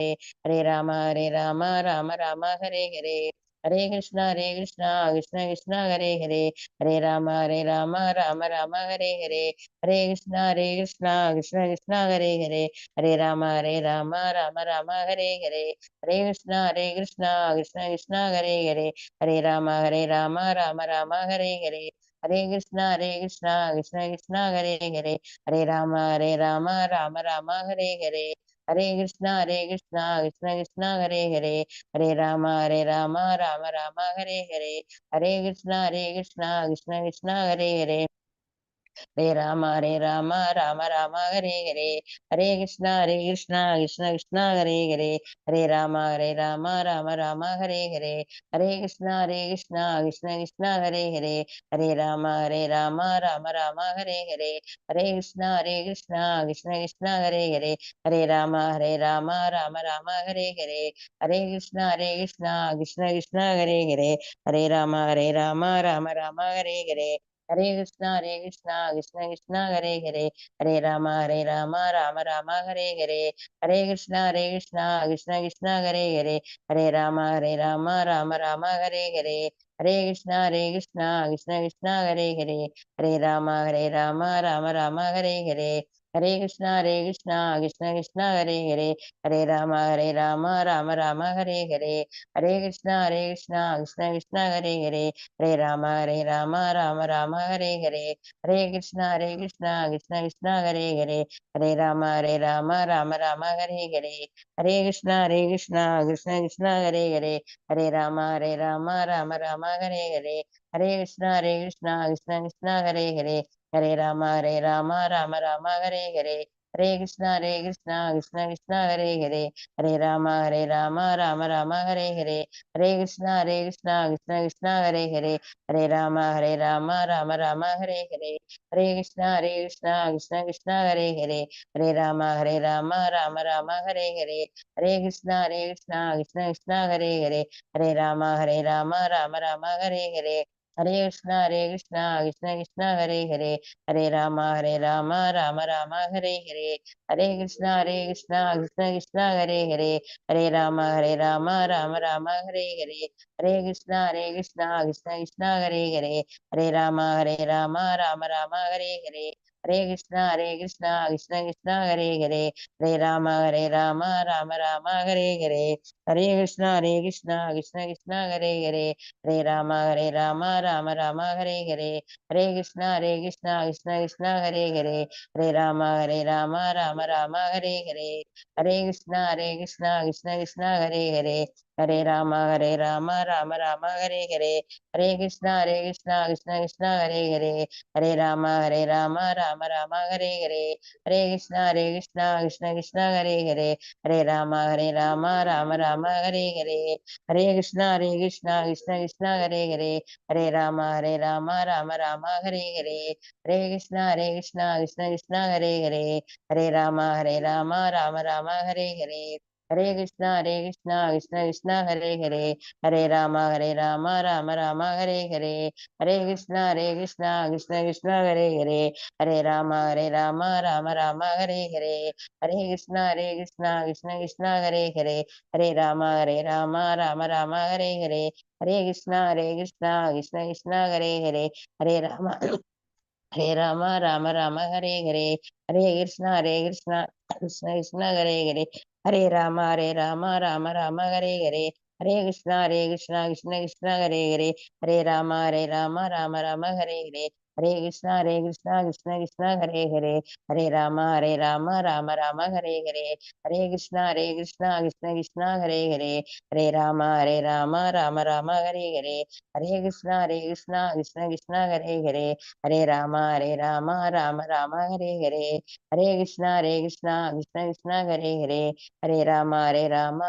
हरे राम राम राम हरे हरे, हरे कृष्णा कृष्णा कृष्ण हरे हरे, हरे राम राम राम हरे हरे, हरे कृष्णा कृष्णा कृष्ण हरे हरे, हरे राम राम राम हरे हरे, हरे कृष्णा कृष्णा कृष्ण हरे हरे, हरे राम राम हरे हरे, हरे कृष्णा कृष्णा कृष्ण हरे हरे, हरे राम राम हरे हरे, हरे कृष्णा कृष्णा कृष्ण हरे हरे, हरे राम राम हरे हरे, हरे कृष्णा कृष्णा कृष्ण हरे हरे, हरे राम राम हरे हरे, हरे कृष्णा कृष्णा कृष्ण हरे हरे, हरे राम राम हरे हरे, हरे कृष्णा कृष्णा कृष्ण हरे हरे, हरे राम राम हरे हरे, हरे कृष्णा कृष्णा कृष्ण हरे हरे, हरे राम राम हरे हरे, हरे कृष्णा कृष्णा कृष्ण हरे हरे, हरे राम राम हरे हरे, हरे कृष्णा कृष्णा कृष्ण हरे हरे, हरे राम राम हरे हरे, हरे कृष्णा कृष्णा कृष्ण हरे हरे, हरे राम राम हरे हरे, हरे कृष्णा कृष्णा कृष्ण हरे हरे, हरे राम राम हरे हरे, हरे कृष्णा कृष्णा कृष्ण हरे हरे, हरे राम राम हरे हरे, हरे कृष्णा कृष्णा कृष्ण हरे हरे, हरे राम राम हरे हरे, हरे कृष्णा कृष्णा कृष्ण हरे हरे, हरे राम राम हरे हरे, हरे कृष्णा कृष्णा कृष्ण हरे हरे, हरे राम राम हरे हरे, हरे कृष्णा कृष्णा कृष्ण हरे हरे, हरे राम राम हरे हरे, हरे कृष्णा कृष्णा कृष्ण हरे हरे, हरे राम राम हरे हरे, हरे कृष्णा कृष्णा कृष्ण हरे हरे, हरे राम राम हरे हरे, हरे कृष्णा कृष्णा कृष्ण हरे हरे, हरे राम राम हरे हरे, हरे कृष्णा कृष्णा कृष्ण हरे हरे, हरे राम राम हरे हरे, हरे कृष्णा कृष्णा कृष्ण हरे हरे, हरे राम राम हरे हरे, हरे कृष्णा कृष्णा कृष्ण हरे हरे, हरे राम राम हरे हरे, हरे कृष्णा कृष्णा कृष्ण हरे हरे, हरे राम राम हरे हरे, हरे कृष्णा कृष्णा कृष्ण हरे हरे, हरे राम राम हरे हरे, हरे कृष्णा कृष्णा कृष्ण हरे हरे, हरे राम राम हरे हरे, हरे कृष्णा कृष्णा कृष्ण हरे हरे, हरे राम राम हरे हरे, हरे कृष्णा कृष्णा कृष्ण हरे हरे, हरे राम राम हरे हरे, हरे कृष्णा कृष्णा कृष्ण हरे हरे, हरे राम राम हरे हरे, हरे कृष्णा कृष्णा कृष्ण हरे हरे, हरे राम राम हरे हरे, हरे कृष्णा कृष्णा कृष्ण हरे हरे, हरे राम राम हरे हरे, हरे कृष्णा कृष्णा कृष्ण हरे हरे, हरे राम राम हरे हरे, हरे कृष्णा कृष्णा कृष्ण हरे हरे, हरे राम राम हरे हरे, हरे कृष्णा कृष्णा कृष्ण हरे हरे, हरे राम राम हरे हरे, हरे कृष्णा कृष्णा कृष्ण हरे हरे, हरे राम राम हरे हरे, हरे कृष्णा कृष्णा कृष्ण हरे हरे, हरे राम राम हरे हरे, हरे कृष्णा कृष्णा कृष्ण हरे हरे, हरे राम राम हरे हरे, हरे कृष्णा कृष्णा कृष्ण हरे हरे, हरे राम राम हरे हरे, हरे कृष्णा कृष्णा कृष्ण हरे हरे, हरे राम राम हरे हरे, हरे कृष्णा कृष्णा कृष्ण हरे हरे, हरे राम राम हरे हरे, हरे कृष्णा कृष्णा कृष्ण हरे हरे, हरे राम राम हरे हरे, हरे कृष्णा कृष्णा कृष्ण हरे हरे, हरे राम राम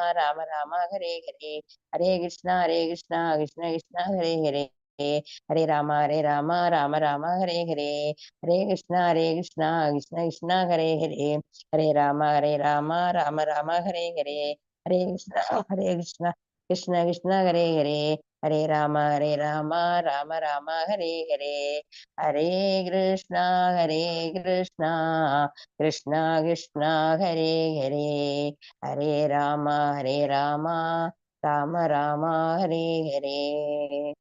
हरे हरे, हरे कृष्णा कृष्णा कृष्ण हरे हरे, हरे राम राम हरे हरे, हरे कृष्णा कृष्णा कृष्ण हरे हरे, हरे राम राम हरे हरे, हरे कृष्णा कृष्ण कृष्ण हरे हरे, Hare Rama, Rama Rama, Hare Hare, Hare Krishna, Krishna Krishna, Hare Hare, Hare Rama, Rama Rama, Hare Hare.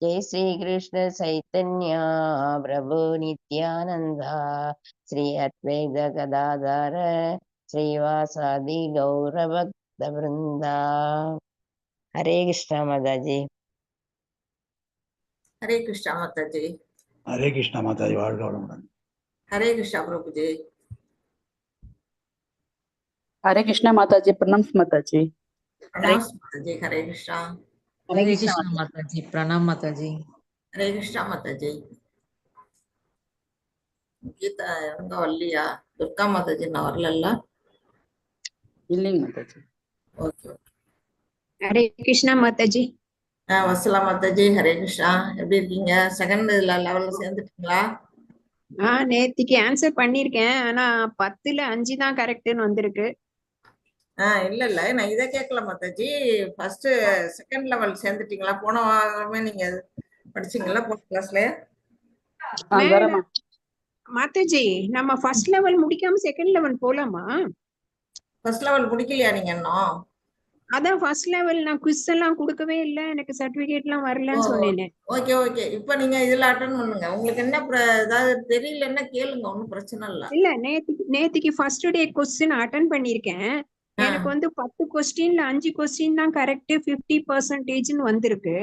Jai Sri Krishna Chaitanya, Prabhu Nityananda, Sri Advaita Gadadhara, Srivasadi Gaura Bhakta Vrinda. Hare Krishna Mataji. Hare Krishna Mataji. Hare Krishna Mataji. Hare Krishna Prabhuji. Hare Krishna Mataji. Pranam Mataji. Pranam Mataji. Hare Krishna. Hare Krishna Mataji. Pranam Mataji. Hare Krishna Mataji. Gita enga valliya? Durga Mataji na varlalla? Illing Mataji. Okay. Hare Krishna Mataji. Vasala Mataji. Hare Krishna. எப்படி இருக்கீங்க? Second லெவல்ல சேர்ந்துட்டீங்களா? நேத்திக்கு answer பண்ணிருக்கேன். ஆனா 10ல 5 தான் கரெக்ட்னு வந்திருக்கு. இல்ல இல்ல நான் இத கேட்கல மத்தாஜி. ஃபர்ஸ்ட் செகண்ட் லெவல் சேர்ந்துட்டீங்களா? போன வாரமே நீங்க படிச்சீங்களா போன கிளாஸ்ல? மாதாஜி நம்ம ஃபர்ஸ்ட் லெவல் முடிக்காம செகண்ட் லெவல் போலாமா? ஃபர்ஸ்ட் லெவல் முடிக்கலையா நீங்க இன்னும்? அதான் ஃபர்ஸ்ட் லெவல் நான் குவிஸ் எல்லாம் கொடுக்கவே இல்ல, எனக்கு சர்டிபிகேட் எல்லாம் வரலன்னு சொன்னேன். Okay okay. இப்போ நீங்க இதுல அட்டெண்ட் பண்ணுங்க. உங்களுக்கு என்ன ஏதாவது தெரியலன்னா கேளுங்க, ஒன்றும் பிரச்சனை இல்ல. இல்ல நேத்திக்கு ஃபர்ஸ்ட் டே கொஸ்டின் அட்டெண்ட் பண்ணிருக்கேன். எனக்கு வந்து 10 கொஸ்டின்ல 5 கொஸ்டின் தான் கரெக்ட், 50% வந்திருக்கு.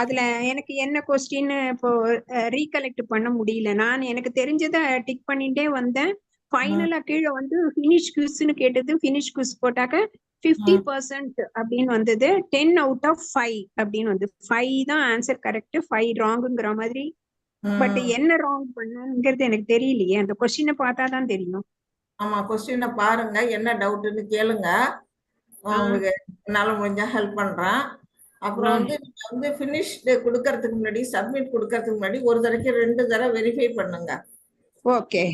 அதுல எனக்கு என்ன கொஸ்டின் இப்போ ரீகலெக்ட் பண்ண முடியல. நான் எனக்கு தெரிஞ்சதை டிக் பண்ணிட்டே வந்தேன். ஃபைனலா கீழே வந்து ஃபினிஷ் குவிஸ்னு கேட்டது, ஃபினிஷ் குவிஸ் போட்டாக்க 50% அப்படின்னு வந்தது. 10 out of 5 அப்படின்னு வந்து 5 தான் ஆன்சர் கரெக்ட், 5 ராங்குங்கிற மாதிரி. பட் என்ன ராங் பண்ணங்கிறது எனக்கு தெரியலையே, அந்த கொஸ்டினை பார்த்தா தான் தெரியும். ஆமா, கொஸ்டினை பாருங்க, என்ன டவுட்னு கேளுங்க, உங்களுக்கு என்னால முடிஞ்சா ஹெல்ப் பண்றேன். அப்புறம் வந்து நீங்க வந்து ஃபினிஷ் கொடுக்கறதுக்கு முன்னாடி, சப்மிட் கொடுக்கறதுக்கு முன்னாடி ஒரு தடவைக்கு 2 தடவை வெரிஃபை பண்ணுங்க. ஓகே.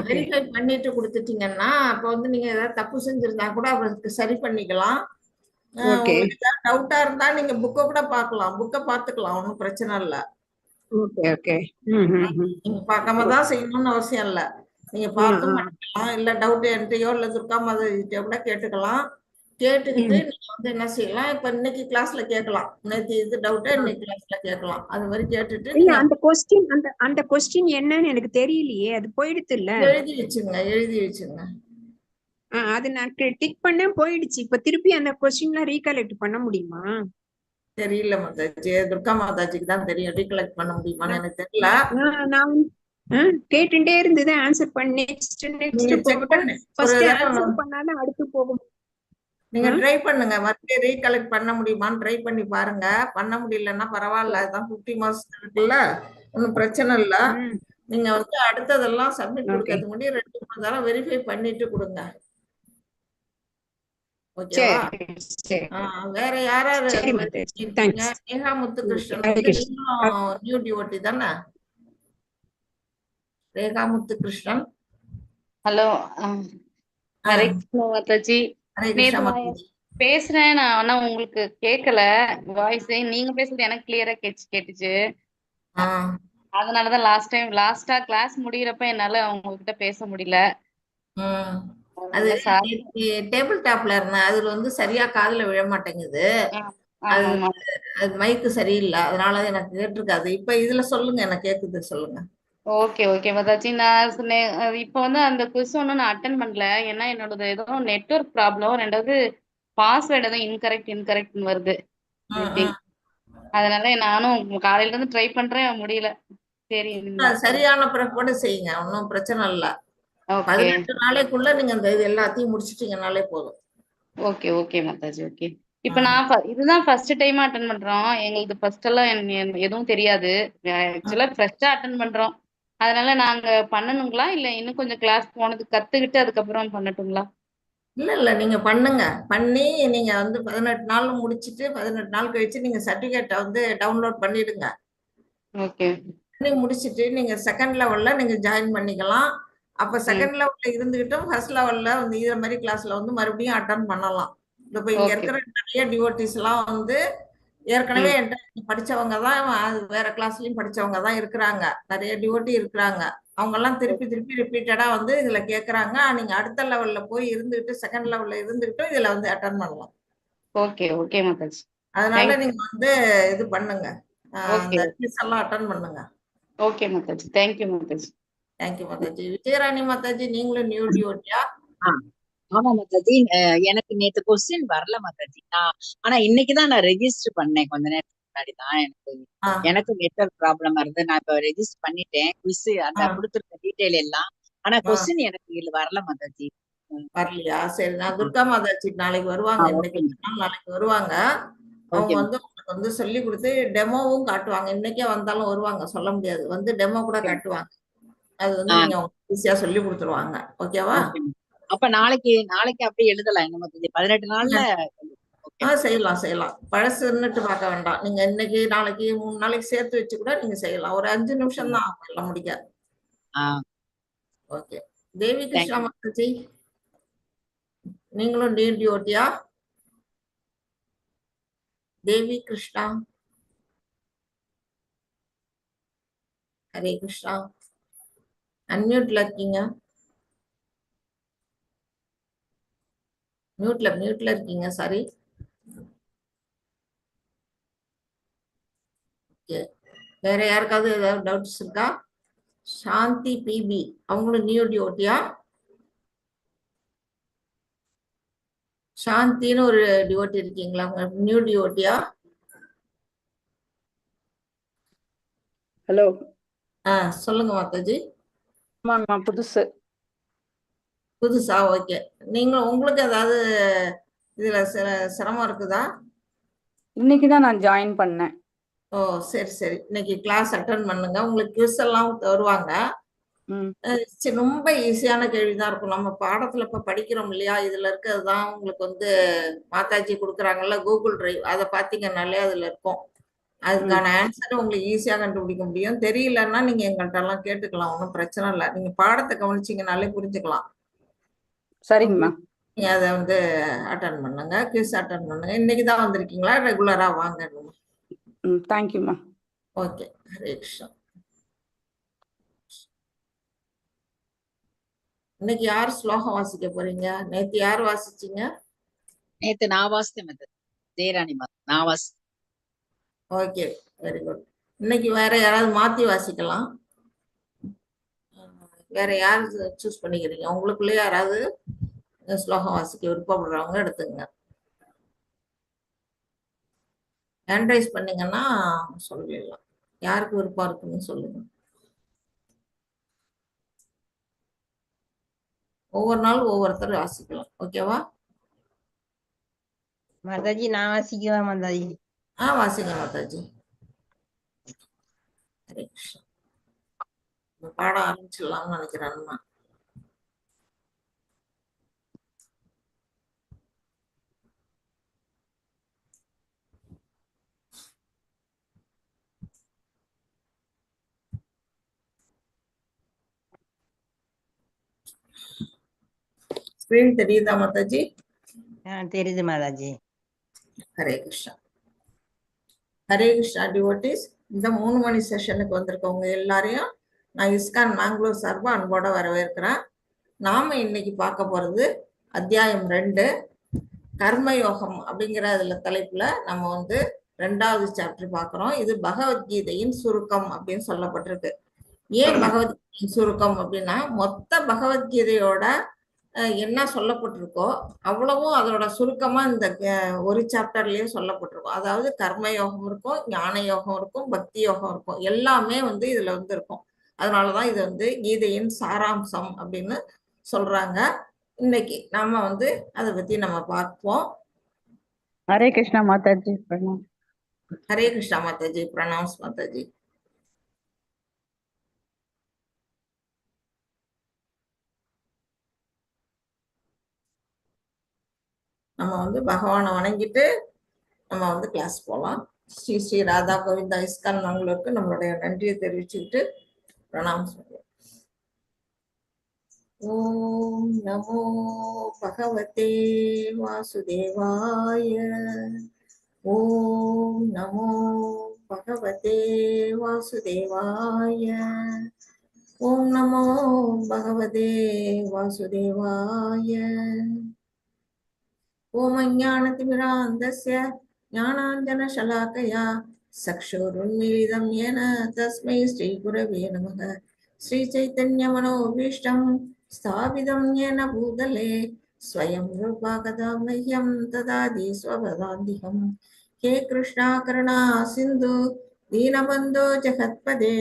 வெரிஃபை பண்ணிட்டு கொடுத்துட்டீங்கன்னா அப்ப வந்து நீங்க ஏதாவது தப்பு செஞ்சிருந்தா கூட அவருக்கு சரி பண்ணிக்கலாம். உங்களுக்கு ஏதாவது டவுட்டா இருந்தா நீங்க புக்கை கூட பார்க்கலாம், புக்கை பார்த்துக்கலாம், ஒன்றும் பிரச்சனை இல்லை. நீங்க பார்க்காம தான் செய்யணும்னு அவசியம் இல்லை, நீங்க பார்த்தும் பண்ணிக்கலாம். இல்ல டவுட் என்கிட்டயோ இல்ல துர்கா மாதவிட்டயோ கூட கேட்டுக்கலாம். கேட்டுக்கிட்டு நீங்க வந்து என்ன செய்யலாம், இப்ப இன்னைக்கு கிளாஸ்ல கேட்கலாம், நேற்று இது டவுட்டா இன்னைக்கு கிளாஸ்ல கேட்கலாம். அது மாதிரி கேட்டுட்டு இல்ல அந்த கொஸ்டின் என்னன்னு எனக்கு தெரியலையே, அது போயிடுது இல்ல. எழுதி வச்சுங்க. அது நான் டிக் பண்ண போயிடுச்சு. இப்ப திருப்பி அந்த கொஸ்டின்லாம் ரீகலெக்ட் பண்ண முடியுமா? தெரியல மாதாஜி, துர்கா மாதாஜிக்கு தான் தெரியும், ரீகலெக்ட் பண்ண முடியுமான்னு எனக்கு தெரியல. நான் கேட்டுட்டே இருந்தது, ஆன்சர் பண்ணி நெக்ஸ்ட் பண்ணாலும் அடுத்து போகும். நீங்க ட்ரை பண்ணுங்க, மறுபடியும் ரீகலெக்ட் பண்ண முடியுமான்னு ட்ரை பண்ணி பாருங்க. பண்ண முடியலன்னா பரவாயில்ல, அதுதான் 50 மார்க்ஸ் இருக்குல்ல, ஒன்னும் பிரச்சனை இல்ல. நீங்க வந்து அடுத்ததெல்லாம் சப்மிட் கொடுக்கறதுக்கு முன்னாடி 2-3 தடவை வெரிஃபை பண்ணிட்டு கொடுங்க. ஓகேவா? வேற யாராரு? நேஹா முத்துகிருஷ்ணன் நியூ டிவோட்டி தானே? ரேகா முத்துகிருஷ்ணன். ஹலோ, ஹரே கிருஷ்ணா மாதாஜி. பேசுறேன் நான், ஆனா உங்களுக்கு கேட்கல வாய்ஸ். நீங்க பேசுறது எனக்கு கிளியரா கேட்டுச்சு. அதனாலதான் லாஸ்டா கிளாஸ் முடியறப்ப என்னால உங்ககிட்ட பேச முடியல. அது டேபிள் டாப்ல இருந்தேன், அதுல வந்து சரியா காதுல விழ மாட்டேங்குது, அது மைக்கு சரியில்லை, அதனால எனக்கு கேட்டிருக்காது. இப்ப இதுல சொல்லுங்க, எனக்கு கேக்குது, சொல்லுங்க. ஓகே மாதாஜி. நான் இப்ப வந்து அந்த குவிஸ் ஒன்னும் நான் அட்டன் பண்ணல, ஏன்னா என்னோட ஏதோ நெட்வொர்க் ப்ராப்ளம், ரெண்டாவது பாஸ்வேர்டு ஏதோ இன்கரெக்ட்னு வருது. அதனால நானும் காலையில இருந்து ட்ரை பண்றேன், முடியல. சரி, சரியான பிறப்போட செய்யுங்க, ஒன்னும் பிரச்சனை இல்ல. 18 நாளைக்குள்ள நீங்க அந்த இது எல்லாத்தையும் முடிச்சிட்டீங்கனாலே போதும். ஓகே மாதாஜி. ஓகே. இப்ப நான் இதுதான் ஃபர்ஸ்ட் டைம் அட்டன் பண்றோம். எங்களுக்கு ஃபர்ஸ்ட் எல்லாம் எதுவும் தெரியாது, ஆக்சுவலா ஃப்ரெஷ்ஷா அட்டன் பண்றோம். அதனால நாங்க பண்ணணுங்களா, இல்ல இன்னும் கொஞ்சம் கிளாஸ் போனது கத்துக்கிட்டு அதுக்கப்புறம் பண்ணட்டுங்களா? இல்ல நீங்க பண்ணுங்க. பண்ணி நீங்க வந்து 18 நாள் முடிச்சிட்டு 18 நாள் கழிச்சு நீங்க சர்டிபிகேட்டை வந்து டவுன்லோட் பண்ணிடுங்க. ஓகே. பண்ணி முடிச்சிட்டு நீங்க செகண்ட் லெவல்ல நீங்க ஜாயின் பண்ணிக்கலாம். அப்ப செகண்ட் லெவல்ல இருந்துகிட்டும் ஃபர்ஸ்ட் லெவல்ல வந்து இதே மாதிரி கிளாஸ்ல வந்து மறுபடியும் அட்டன் பண்ணலாம். இப்ப இங்க ஓகே இருக்கிற நிறைய டிவோட்டிஸ் எல்லாம் வந்து ஏற்கனவே ம் என்கிட்ட படிச்சவங்க தான், வேற கிளாஸ்லயும் படிச்சவங்க தான் இருக்கிறாங்க. நிறைய டிவோட்டி இருக்கிறாங்க. அவங்க எல்லாம் திருப்பி திருப்பி ரிப்பீட்டடா வந்து இதுல கேக்குறாங்க. நீங்க அடுத்த லெவல்ல போய் இருந்துட்டு, செகண்ட் லெவல்ல இருந்துட்டு இதுல வந்து அட்டன் பண்ணலாம். Okay okay Mataji. அதனால தேங்க் நீங்க வந்து இது பண்ணுங்க, ஓகே அந்த கிஸ் எல்லாம் அட்டன் பண்ணுங்க. Okay Mataji. Thank you Mataji. Thank you Mataji. Vijayarani Mataji, நீங்களும் நியூ டிவோட்டியா? ஆ, ஆமா மாதாஜி. எனக்கு நேத்து கொஸ்டின் வரல மாதாஜி. ஆனா இன்னைக்குதான் நான் ரெஜிஸ்டர் பண்ணேன். கொஞ்ச நேரத்துக்கு முன்னாடி தான் எனக்கு நெட்வொர்க் ப்ராப்ளம் இருந்து நான் இப்ப ரெஜிஸ்டர் பண்ணிட்டேன். குவிஸ் அந்த கொடுத்துருக்க டீடைல் எல்லாம். ஆனா கொஸ்டின் எனக்கு இதுல வரல மாதாஜி. வரலையா? சரி, நான் துர்கா மாதாஜி நாளைக்கு வருவாங்க. இன்னைக்கு நாளைக்கு வருவாங்க. அவங்க வந்து உங்களுக்கு வந்து சொல்லி கொடுத்து டெமோவும் காட்டுவாங்க. இன்னைக்கே வந்தாலும் வருவாங்க, சொல்ல முடியாது. வந்து டெமோ கூட காட்டுவாங்க. அது வந்து நீங்க ஈஸியா சொல்லி கொடுத்துருவாங்க. ஓகேவா? அப்ப நாளைக்கு அப்படி எழுதலாம் என்ன மாதாஜி? 18 நாள்ல செய்யலாம் செய்யலாம். பழசுன்னுட்டு பார்க்க வேண்டாம். நீங்க இன்னைக்கு நாளைக்கு 3 நாளைக்கு சேர்த்து வச்சு கூட நீங்க செய்யலாம். ஒரு 5 நிமிஷம் தான் ஆகும் எல்லாம் முடிக்க. ஓகே. தேவி கிருஷ்ணா மாதாஜி, நீங்களும் டிஓட்டியா? தேவி கிருஷ்ணா, ஹரே கிருஷ்ணா. அன்மியூட்ல இருக்கீங்க. மியூட்ல இருக்கீங்க. சாரி. ஓகே. வேற யாருக்காவது ஏதாவது டவுட்ஸ் இருக்கா? சாந்தி பிபி, அவங்களும் நியூ டிஓட்டியா? சாந்தின்னு ஒரு டிவோட்டி இருக்கீங்களா? நியூ டிவோட்டியா? ஹலோ. சொல்லுங்க மாதாஜி. புதுசா? ஓகே. நீங்க உங்களுக்கு ஏதாவது இதுல சிரமம் இருக்குதா? இன்னைக்குதான் நான் ஜாயின் பண்ணேன். ஓ, சரி சரி. இன்னைக்கு கிளாஸ் அட்டன் பண்ணுங்க. உங்களுக்கு குவிஸ் எல்லாம் வருவாங்க. ரொம்ப ஈஸியான கேள்விதான் இருக்கும். நம்ம பாடத்துல இப்ப படிக்கிறோம் இல்லையா, இதுல இருக்கிறதுதான் உங்களுக்கு வந்து மாதாஜி கொடுக்குறாங்கல்ல கூகுள் டிரைவ், அதை பாத்தீங்கன்னாலே அதுல இருக்கும். அதுக்கான ஆன்சரை உங்களுக்கு ஈஸியா கண்டுபிடிக்க முடியும். தெரியலன்னா நீங்க எங்கள்கிட்ட எல்லாம் கேட்டுக்கலாம், ஒன்றும் பிரச்சனை இல்லை. நீங்க பாடத்தை கவனிச்சீங்கனாலே புரிஞ்சுக்கலாம். சரிங்கம்மா. நீங்க அதை வந்து அட்டன் பண்ணுங்க, குவிஸ் அட்டன் பண்ணுங்க. இன்னைக்குதான் வந்திருக்கீங்களா? ரெகுலரா வாங்க. தேங்க்யூம்மா. ஓகே. ஹரே கிருஷ்ணா. இன்னைக்கு யார் ஸ்லோகம் வாசிக்க போறீங்க? நேத்து யார் வாசிச்சீங்க? நேத்து நான் வாசித்தேன் ஜெயராணி நான் வாசித்தேன். Okay, very good. இன்னைக்கு வேற யாராவது மாத்தி வாசிக்கலாம். வேற யார் சூஸ் பண்ணிக்கிறீங்க? உங்களுக்குள்ளே யாராவது ஸ்லோகம் வாசிக்க விருப்பப்படுறவங்க எடுத்துங்க. ஹேண்ட் ரைஸ் பண்ணீங்கன்னா சொல்லிடலாம். யாருக்கு விருப்பம் இருக்குன்னு சொல்லுங்க. ஒவ்வொரு நாளும் ஒவ்வொருத்தர் வாசிக்கலாம். ஓகேவா மாதாஜி? நான் வாசிக்கவா மாதாஜி? வாசிங்க மாதாஜி. ஹரே கிருஷ்ணா. பாடம் ஆரம்பிச்சிடலாம்னு நினைக்கிறேன். ஸ்கிரீன் தெரியுதா மாதாஜி? தெரியுது மாதாஜி. ஹரே கிருஷ்ணா. ஹரே கிருஷ்ணா டிவோட்டிஸ், இந்த 3 மணி செஷனுக்கு வந்திருக்கவங்க எல்லாரையும் நான் இஸ்கான் மேங்களூர் சார்பா அன்போட வரவேற்கிறேன். நாம இன்னைக்கு பார்க்க போறது அத்தியாயம் 2 கர்மயோகம் அப்படிங்கிற அதுல தலைப்புல நம்ம வந்து 2வது சாப்டர் பார்க்கிறோம். இது பகவத்கீதையின் சுருக்கம் அப்படின்னு சொல்லப்பட்டிருக்கு. ஏன் பகவத்கீதையின் சுருக்கம் அப்படின்னா, மொத்த பகவத்கீதையோட என்ன சொல்லப்பட்டிருக்கோ அவ்வளவும் அதோட சுருக்கமா இந்த ஒரு சாப்டர்லயே சொல்லப்பட்டிருக்கும். அதாவது கர்மயோகம் இருக்கும், ஞான யோகம் இருக்கும், பக்தி யோகம் இருக்கும், எல்லாமே வந்து இதுல வந்து இருக்கும். அதனாலதான் இது வந்து கீதையின் சாராம்சம் அப்படின்னு சொல்றாங்க. இன்னைக்கு நாம வந்து அதை பத்தி நம்ம பார்ப்போம். ஹரே கிருஷ்ணா மாதாஜி. பிரணாம். ஹரே கிருஷ்ணா மாதாஜி. பிரணாம்ஸ் மாதாஜி. நம்ம வந்து பகவானை வணங்கிட்டு நம்ம வந்து கிளாஸ் போகலாம். ஸ்ரீ ஸ்ரீ ராதா கோவிந்தா இஸ்கான் மேங்களூருக்கு நம்மளுடைய நன்றியை தெரிவிச்சுக்கிட்டு பிரணாம் சொல்லுவோம். ஓம் நமோ பகவதே வாசுதேவாய. ஓம் நமோ பகவதே வாசுதேவாய. ஓம் நமோ பகவதே வாசுதேவாய. ஓம் அஞ்ஞானதிமிராந்தஸ்ய ஞானாஞ்சனசலாக்கயா சக்ஷுருன்மிலிதம் येन तस्मै श्रीगुरवे नमः. श्रीचैतन्यमनोभीष्टं स्थापितं येन भूतले स्वयं रूपा कदा मह्यं ददाति स्वपदान्तिकं. हे कृष्णा करुणा सिन्धु दीनबन्धो जगत्पदे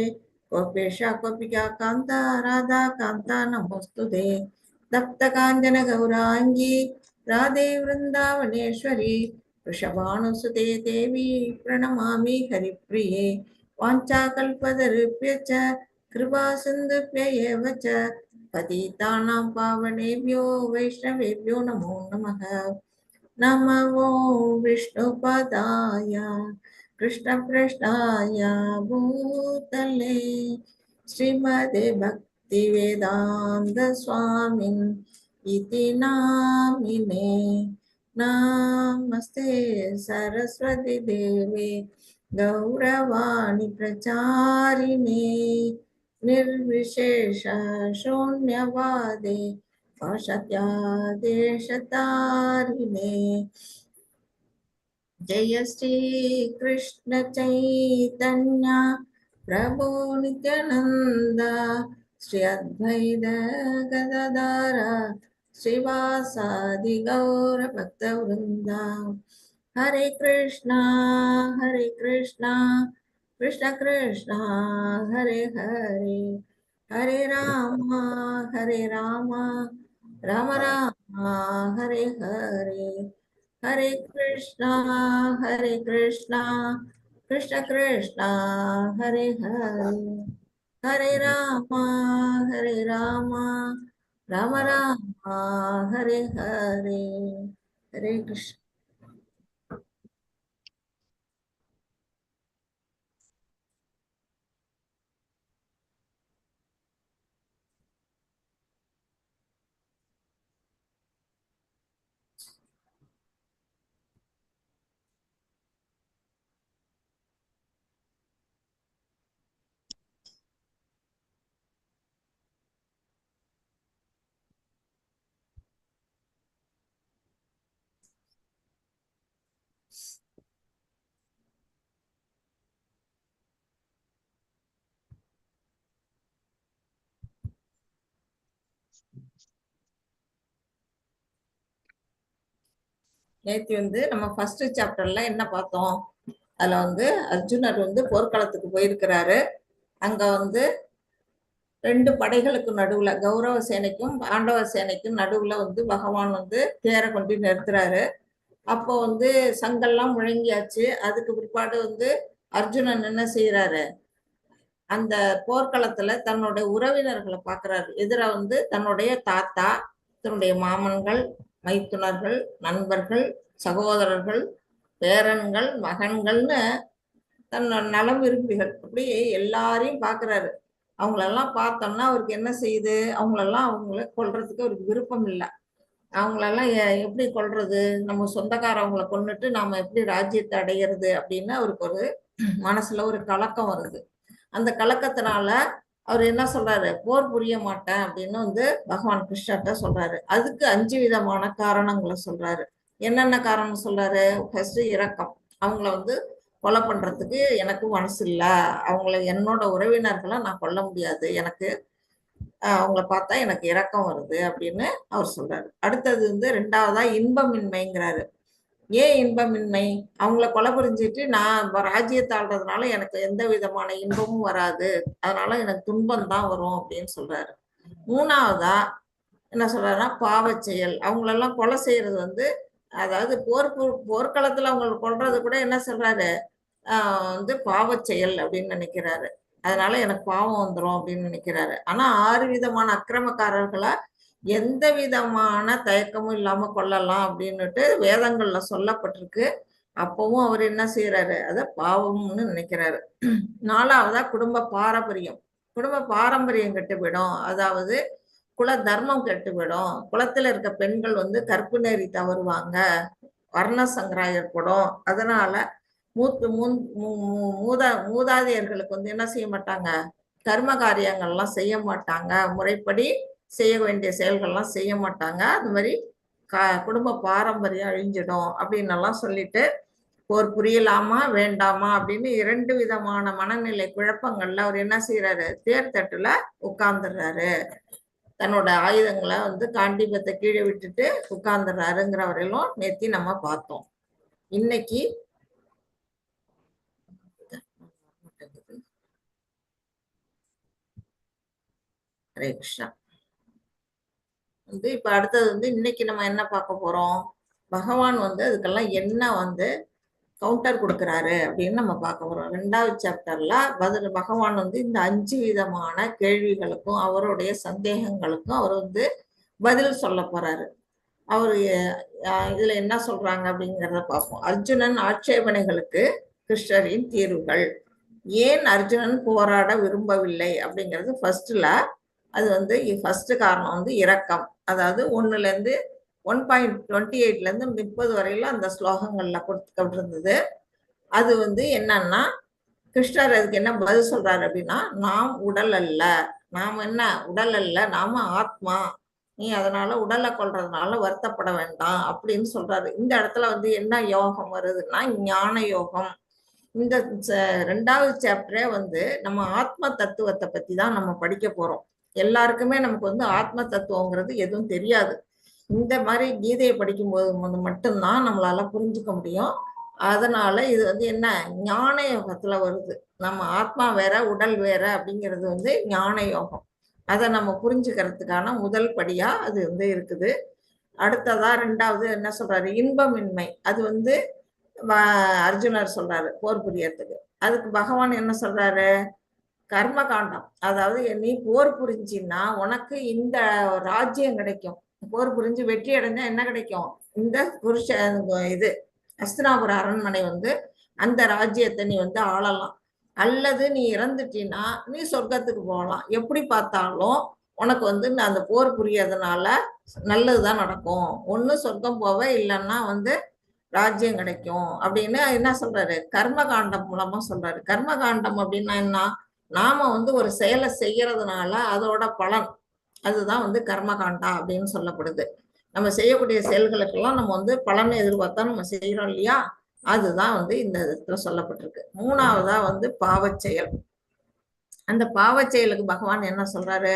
गोपेशा गोपिका कान्ता राधा कान्ता नमोस्तुते. तप्तकाञ्चन गौराङ्गी राधे वृन्दावनेश्वरी वृषभानुसुते देवी प्रणमामि हरिप्रिये. वाञ्छाकल्पतरुभ्यश्च कृपा सिन्धुभ्य एव च पतितानां पावनेभ्यो वैष्णवेभ्यो नमो नमः. नमो विष्णुपदाय कृष्णप्रेष्ठाय भूतले श्रीमते भक्तिवेदान्त स्वामिन् इति नामिने. नमस्ते सरस्वती देवे गौरवाणी प्रचारिणे निर्विशेष शून्यवादे पाश्चात्यादेशतारिणे. जय श्री कृष्ण चैतन्य प्रभु नित्यानंद श्री अद्वैत गदाधर श्रीवासादि गौर भक्तवृंद. हरे कृष्णा कृष्ण कृष्ण हरे हरे, हरे राम राम राम हरे हरे, हरे कृष्णा कृष्ण कृष्ण हरे हरे, हरे राम राम राम हरे हरे. हरे कृष्ण. நேற்று நம்ம ஃபர்ஸ்ட் சாப்டர்ல என்ன பார்த்தோம்? அதுல அர்ஜுனர் போர்க்களத்துக்கு போயிருக்கிறாரு. அங்க ரெண்டு படைகளுக்கு நடுவுல கௌரவ சேனைக்கும் பாண்டவ சேனைக்கும் நடுவுல பகவான் தேரை கொண்டு நிறுத்துறாரு. அப்போ சங்கெல்லாம் முழங்கியாச்சு. அதுக்கு பிற்பாடு அர்ஜுனன் என்ன செய்யறாரு, அந்த போர்க்களத்துல தன்னுடைய உறவினர்களை பாக்குறாரு. எதிர தன்னுடைய தாத்தா, தன்னுடைய மாமன்கள், மைத்துனர்கள், நண்பர்கள், சகோதரர்கள், பேரன்கள், மகன்கள்னு தன் நலம் விரும்பிகள், அப்படி எல்லாரையும் பாக்குறாரு. அவங்களெல்லாம் பார்த்தோம்னா அவருக்கு என்ன செய்யுது, அவங்கள கொல்றதுக்கு அவருக்கு விருப்பம் இல்லை. அவங்களெல்லாம் எப்படி கொல்றது, நம்ம சொந்தக்காரவங்களை கொன்னுட்டு நாம எப்படி ராஜ்யத்தை அடையிறது அப்படின்னு அவருக்கு ஒரு மனசுல ஒரு கலக்கம் வருது. அந்த கலக்கத்தினால அவர் என்ன சொல்றாரு, போர் புரிய மாட்டேன் அப்படின்னு பகவான் கிருஷ்ணர்கிட்ட சொல்றாரு. அதுக்கு 5 விதமான காரணங்களை சொல்றாரு. என்னென்ன காரணம் சொல்றாரு? ஃபர்ஸ்ட் இரக்கம். அவங்கள கொலை பண்றதுக்கு எனக்கு மனசு இல்லை, அவங்கள என்னோட உறவினர்களை நான் கொல்ல முடியாது, எனக்கு அவங்கள பார்த்தா எனக்கு இரக்கம் வருது அப்படின்னு அவர் சொல்றாரு. அடுத்தது 2வதா இன்பமின்மைங்கிறாரு. ஏன் இன்பமின்மை? அவங்கள கொலை புரிஞ்சிட்டு நான் ராஜ்யத்தை ஆள்றதுனால எனக்கு எந்த விதமான இன்பமும் வராது, அதனால எனக்கு துன்பம் தான் வரும் அப்படின்னு சொல்றாரு. 3வதா என்ன சொல்றாருன்னா பாவச் செயல். அவங்களெல்லாம் கொலை செய்யறது அதாவது போர்க்களத்துல அவங்களை கொல்றது கூட என்ன சொல்றாரு, பாவச் செயல் அப்படின்னு நினைக்கிறாரு. அதனால எனக்கு பாவம் வந்துடும் அப்படின்னு நினைக்கிறாரு. ஆனா 6 விதமான அக்கிரமக்காரர்களை எந்த விதமான தயக்கமும் இல்லாம கொல்லலாம் அப்படின்னுட்டு வேதங்கள்ல சொல்லப்பட்டிருக்கு. அப்பவும் அவர் என்ன செய்யறாரு, அத பாவம்னு நினைக்கிறாரு. 4வதா குடும்ப பாரம்பரியம். குடும்ப பாரம்பரியம் கெட்டு போயிடும். அதாவது குல தர்மம் கெட்டுவிடும், குலத்துல இருக்க பெண்கள் வந்து கற்பு நெறி தவறுவாங்க, வர்ண சங்கரம் ஏற்படும். அதனால மூதாதையர்களுக்கு வந்து என்ன செய்ய மாட்டாங்க, கர்ம காரியங்கள்லாம் செய்ய மாட்டாங்க, முறைப்படி செய்ய வேண்டிய செயல்கள்லாம் செய்ய மாட்டாங்க. அது மாதிரி குடும்ப பாரம்பரியம் அழிஞ்சிடும் அப்படின்னு எல்லாம் சொல்லிட்டு போர் புரியலாமா வேண்டாமா அப்படின்னு 2 விதமான மனநிலை குழப்பங்கள்ல அவர் என்ன செய்யறாரு, தேர்தட்டுல உட்கார்ந்துடுறாரு. தன்னோட ஆயுதங்களை வந்து காண்டிபத்தை கீழே விட்டுட்டு உட்கார்ந்துடுறாருங்கிற வரையிலும் நேத்தி நம்ம பார்த்தோம். இன்னைக்கு ஹரே கிருஷ்ணா வந்து இப்ப அடுத்தது வந்து இன்னைக்கு நம்ம என்ன பார்க்க போறோம், பகவான் வந்து அதுக்கெல்லாம் என்ன வந்து கவுண்டர் கொடுக்குறாரு அப்படின்னு நம்ம பார்க்க போறோம். 2வது சாப்டர்ல பகவான் வந்து இந்த 5 விதமான கேள்விகளுக்கும் அவருடைய சந்தேகங்களுக்கும் அவர் வந்து பதில் சொல்ல போறாரு. அவரு இதுல என்ன சொல்றாங்க அப்படிங்கிறத பார்ப்போம். அர்ஜுனன் ஆட்சேபனைகளுக்கு கிருஷ்ணரின் தீர்வுகள். ஏன் அர்ஜுனன் போராட விரும்பவில்லை அப்படிங்கிறது ஃபர்ஸ்ட்ல. அது வந்து ஃபர்ஸ்ட் காரணம் வந்து இரக்கம். அதாவது 1ல இருந்து 1.28ல இருந்து 30 வரையில அந்த ஸ்லோகங்கள்ல கொடுத்துருந்தது. அது வந்து என்னன்னா கிருஷ்ணர் அதுக்கு என்ன பதில் சொல்றாரு அப்படின்னா, நாம் உடல் அல்ல, நாம் என்ன உடல் அல்ல, நாம ஆத்மா, நீ அதனால உடலை கொள்றதுனால வருத்தப்பட வேண்டாம் அப்படின்னு சொல்றாரு. இந்த இடத்துல வந்து என்ன யோகம் வருதுன்னா ஞான யோகம். இந்த 2வது சாப்டரே வந்து நம்ம ஆத்ம தத்துவத்தை பத்தி தான் நம்ம படிக்க போறோம். எல்லாருக்குமே நமக்கு வந்து ஆத்ம தத்துவங்கிறது எதுவும் தெரியாது. இந்த மாதிரி கீதையை படிக்கும்போது மட்டும்தான் நம்மளால புரிஞ்சுக்க முடியும். அதனால இது வந்து என்ன ஞான யோகத்துல வருது. நம்ம ஆத்மா வேற உடல் வேற அப்படிங்கிறது வந்து ஞான யோகம். அதை நம்ம புரிஞ்சுக்கிறதுக்கான முதல் படியா அது வந்து இருக்குது. அடுத்ததா 2வது என்ன சொல்றாரு, இன்பமின்மை. அது வந்து அர்ஜுனர் சொல்றாரு போர் புரியறதுக்கு. அதுக்கு பகவான் என்ன சொல்றாரு, கர்ம காண்டம். அதாவது நீ போர் புரிஞ்சின்னா உனக்கு இந்த ராஜ்யம் கிடைக்கும். போர் புரிஞ்சு வெற்றி அடைஞ்சா என்ன கிடைக்கும், இந்த புருஷ இது அஸ்தினாபுர அரண்மனை வந்து அந்த ராஜ்யத்தை நீ வந்து ஆளலாம். அல்லது நீ இறந்துட்டீன்னா நீ சொர்க்கத்துக்கு போகலாம். எப்படி பார்த்தாலும் உனக்கு வந்து அந்த போர் புரியறதுனால நல்லதுதான் நடக்கும். ஒண்ணு சொர்க்கம் போவ, இல்லைன்னா வந்து ராஜ்யம் கிடைக்கும் அப்படின்னு என்ன சொல்றாரு, கர்ம காண்டம் மூலமா சொல்றாரு. கர்ம காண்டம் அப்படின்னா என்ன, நாம வந்து ஒரு செயலை செய்யறதுனால அதோட பலன், அதுதான் வந்து கர்ம காண்டா அப்படின்னு சொல்லப்படுது. நம்ம செய்யக்கூடிய செயல்களுக்கெல்லாம் நம்ம வந்து பலனை எதிர்பார்த்தா நம்ம செய்யறோம் இல்லையா, அதுதான் வந்து இந்த இடத்துல சொல்லப்பட்டிருக்கு. 3வதா வந்து பாவச் செயல். அந்த பாவச் செயலுக்கு பகவான் என்ன சொல்றாரு,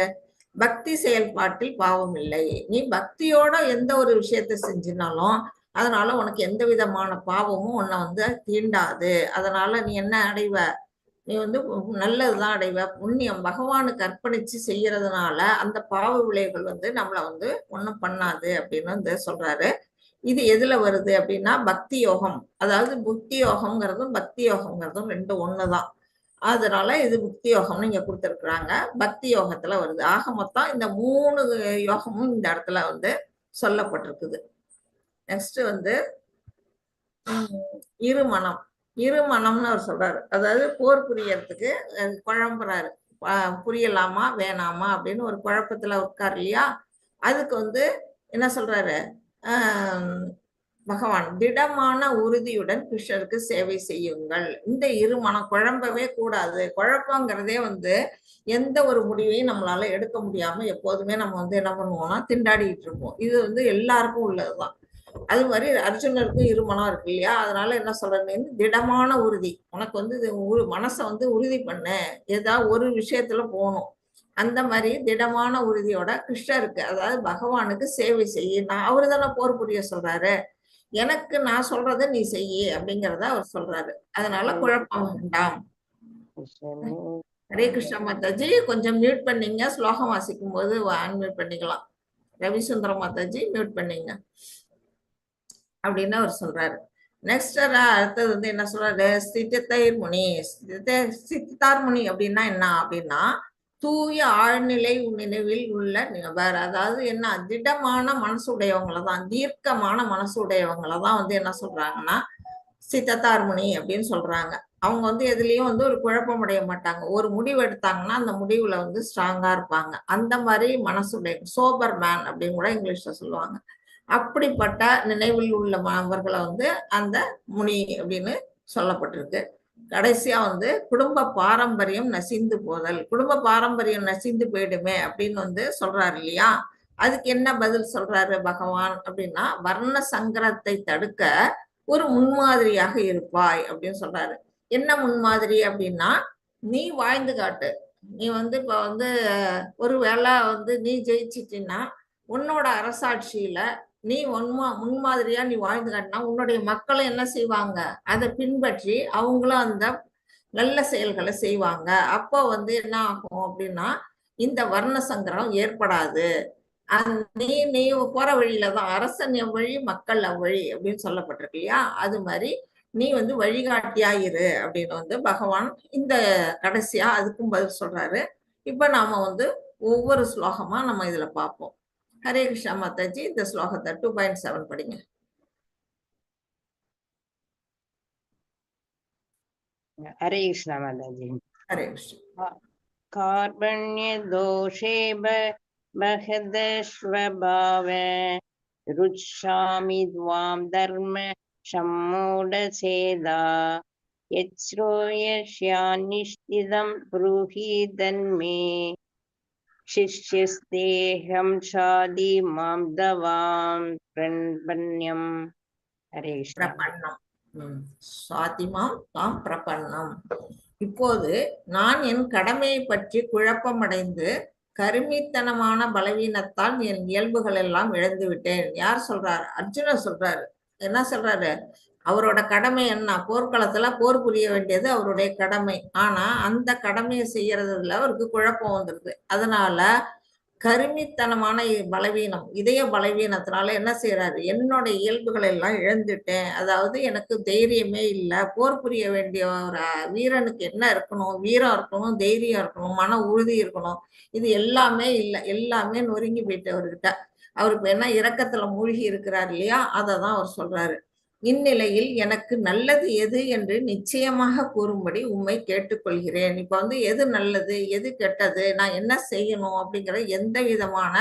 பக்தி செயல்பாட்டில் பாவம் இல்லை. நீ பக்தியோட எந்த ஒரு விஷயத்தை செஞ்சினாலும் அதனால உனக்கு எந்த விதமான பாவமும் உன்னை வந்து தீண்டாது. அதனால நீ என்ன அடைவ, நீ வந்து நல்லதுதான் அடைவ, புண்ணியம். பகவானுக்கு அர்ப்பணிச்சு செய்யறதுனால அந்த பாவ விளைவுகள் வந்து நம்மளை வந்து ஒண்ணும் பண்ணாது அப்படின்னு வந்து சொல்றாரு. இது எதுல வருது அப்படின்னா பக்தி யோகம். அதாவது புக்தி யோகம்ங்கிறதும் பக்தி யோகம்ங்கிறதும் 2 ஒண்ணுதான். அதனால இது புக்தி யோகம்னு இங்க கொடுத்துருக்குறாங்க. பக்தி யோகத்துல வருது. ஆக மொத்தம் இந்த 3 யோகமும் இந்த இடத்துல வந்து சொல்லப்பட்டிருக்குது. நெக்ஸ்ட் வந்து இருமனம். இருமனம்னு அவர் சொல்றாரு. அதாவது போர் புரியறதுக்கு குழம்புறாரு, புரியலாமா வேணாமா அப்படின்னு ஒரு குழப்பத்துல உட்கார் இல்லையா. அதுக்கு வந்து என்ன சொல்றாரு பகவான், திடமான உறுதியுடன் கிருஷ்ணருக்கு சேவை செய்யுங்கள். இந்த இருமனம் குழம்பவே கூடாது. குழப்பங்கிறதே வந்து எந்த ஒரு முடிவையும் நம்மளால எடுக்க முடியாம எப்போதுமே நம்ம வந்து என்ன பண்ணுவோம்னா திண்டாடிட்டு இருப்போம். இது வந்து எல்லாருக்கும் உள்ளதுதான். அது மாதிரி அர்ஜுனருக்கும் இருமனம் இருக்கு இல்லையா. அதனால என்ன சொல்றது, திடமான உறுதி. உனக்கு வந்து மனசை வந்து உறுதி பண்ண, ஏதாவது ஒரு விஷயத்துல போகணும். அந்த மாதிரி திடமான உறுதியோட கிருஷ்ணருக்கு, அதாவது பகவானுக்கு சேவை செய்ய, அவரு தானே போர் புரிய சொல்றாரு, எனக்கு நான் சொல்றத நீ செய்ய அப்படிங்கிறத அவர் சொல்றாரு. அதனால குழப்பம் வேண்டாம். ஹரே கிருஷ்ணா மாதாஜி, கொஞ்சம் மியூட் பண்ணீங்க, ஸ்லோகம் வாசிக்கும் போது அன்மியூட் பண்ணிக்கலாம். ரவிசுந்தர மாதாஜி மியூட் பண்ணீங்க அப்படின்னு அவர் சொல்றாரு. நெக்ஸ்ட் அடுத்தது வந்து என்ன சொல்றாரு, ஸ்திதார் முனி. ஸ்திதார் முனி அப்படின்னா என்ன அப்படின்னா தூய ஆழ்நிலை நினைவில் உள்ள நபர். அதாவது என்ன, திடமான மனசு உடையவங்களை தான், தீர்க்கமான மனசு உடையவங்களை தான் வந்து என்ன சொல்றாங்கன்னா ஸ்திதார் முனி அப்படின்னு சொல்றாங்க. அவங்க வந்து எதுலயும் வந்து ஒரு குழப்பம் அடைய மாட்டாங்க. ஒரு முடிவு எடுத்தாங்கன்னா அந்த முடிவுல வந்து ஸ்ட்ராங்கா இருப்பாங்க. அந்த மாதிரி மனசுடைய சோபர் மேன் அப்படின்னு கூட இங்கிலீஷ்ல சொல்லுவாங்க. அப்படிப்பட்ட நினைவில் உள்ள மாணவர்களை வந்து அந்த முனி அப்படின்னு சொல்லப்பட்டிருக்கு. கடைசியா வந்து குடும்ப பாரம்பரியம் நசிந்து போதல். குடும்ப பாரம்பரியம் நசிந்து போயிடுமே அப்படின்னு வந்து சொல்றாரு இல்லையா? அதுக்கு என்ன பதில் சொல்றாரு பகவான் அப்படின்னா, வர்ண சங்கரத்தை தடுக்க ஒரு முன்மாதிரியாக இருப்பாய் அப்படின்னு சொல்றாரு. என்ன முன்மாதிரி அப்படின்னா, நீ வாழ்ந்து காட்டு. நீ வந்து இப்ப வந்து ஒரு வேளை வந்து நீ ஜெயிச்சிட்டின்னா உன்னோட அரசாட்சியில நீ முன்மாதிரியா நீ வாழ்ந்து காட்டினா உன்னுடைய மக்களும் என்ன செய்வாங்க, அதை பின்பற்றி அவங்களும் அந்த நல்ல செயல்களை செய்வாங்க. அப்போ வந்து என்ன ஆகும் அப்படின்னா, இந்த வர்ண சங்கரம் ஏற்படாது. நீ நீ போற வழியில தான் அரசன் எவ்வழி மக்கள் அவ்வழி அப்படின்னு சொல்லப்பட்டிருக்கு இல்லையா? அது மாதிரி நீ வந்து வழிகாட்டியாயிரு அப்படின்னு வந்து பகவான் இந்த கடைசியா அதுக்கும் பதில் சொல்றாரு. இப்ப நாம வந்து ஒவ்வொரு ஸ்லோகமா நம்ம இதுல பார்ப்போம். ஹரே கிருஷ்ணா மாதாஜி, இந்த ஸ்லோகத்தை 2.7 படிங்க. ஹரே கிருஷ்ணா மாதாஜி. ஹரே கிருஷ்ணா. கார்பண்ய தோஷே பஹதஸ்வபாவ ருச்சாமி த்வாம் தர்ம சம்மூடசேதா யச்ரோயஸ்யாநிஷ்டிதம் ப்ரூஹி தன்மே சிஷ்யஸ்தேஹம் சாதி மாம் தவாம் பிரபன்யம். ஹரே கிருஷ்ணா. பிரபன்னம். சாதிமாம் தாம் பிரபன்னம். இப்போது நான் என் கடமையை பற்றி குழப்பமடைந்து கருமித்தனமான பலவீனத்தால் என் இயல்புகள் எல்லாம் இழந்து விட்டேன். யார் சொல்றாரு? அர்ஜுனர் சொல்றாரு. என்ன சொல்றாரு? அவரோட கடமை என்ன? போர்க்களத்துல போர் புரிய வேண்டியது அவருடைய கடமை. ஆனா அந்த கடமையை செய்யறதுல அவருக்கு குழப்பம் வந்துருது. அதனால கருமித்தனமான பலவீனம், இதய பலவீனத்தினால என்ன செய்யறாரு? என்னோட இயல்புகளை எல்லாம் இழந்துட்டேன். அதாவது எனக்கு தைரியமே இல்லை. போர் புரிய வேண்டிய ஒரு வீரனுக்கு என்ன இருக்கணும்? வீரம் இருக்கணும், தைரியம் இருக்கணும், மன உறுதி இருக்கணும். இது எல்லாமே இல்லை. எல்லாமே நொறுங்கி போயிட்டு அவர்கிட்ட. அவருக்கு என்ன இரக்கத்துல மூழ்கி இருக்கிறார் இல்லையா? அதை தான் அவர் சொல்றாரு. இந்நிலையில் எனக்கு நல்லது எது என்று நிச்சயமாக கூறும்படி உம்மை கேட்டுக்கொள்கிறேன். இப்ப வந்து எது நல்லது, எது கெட்டது, நான் என்ன செய்யணும் அப்படிங்கிற எந்த விதமான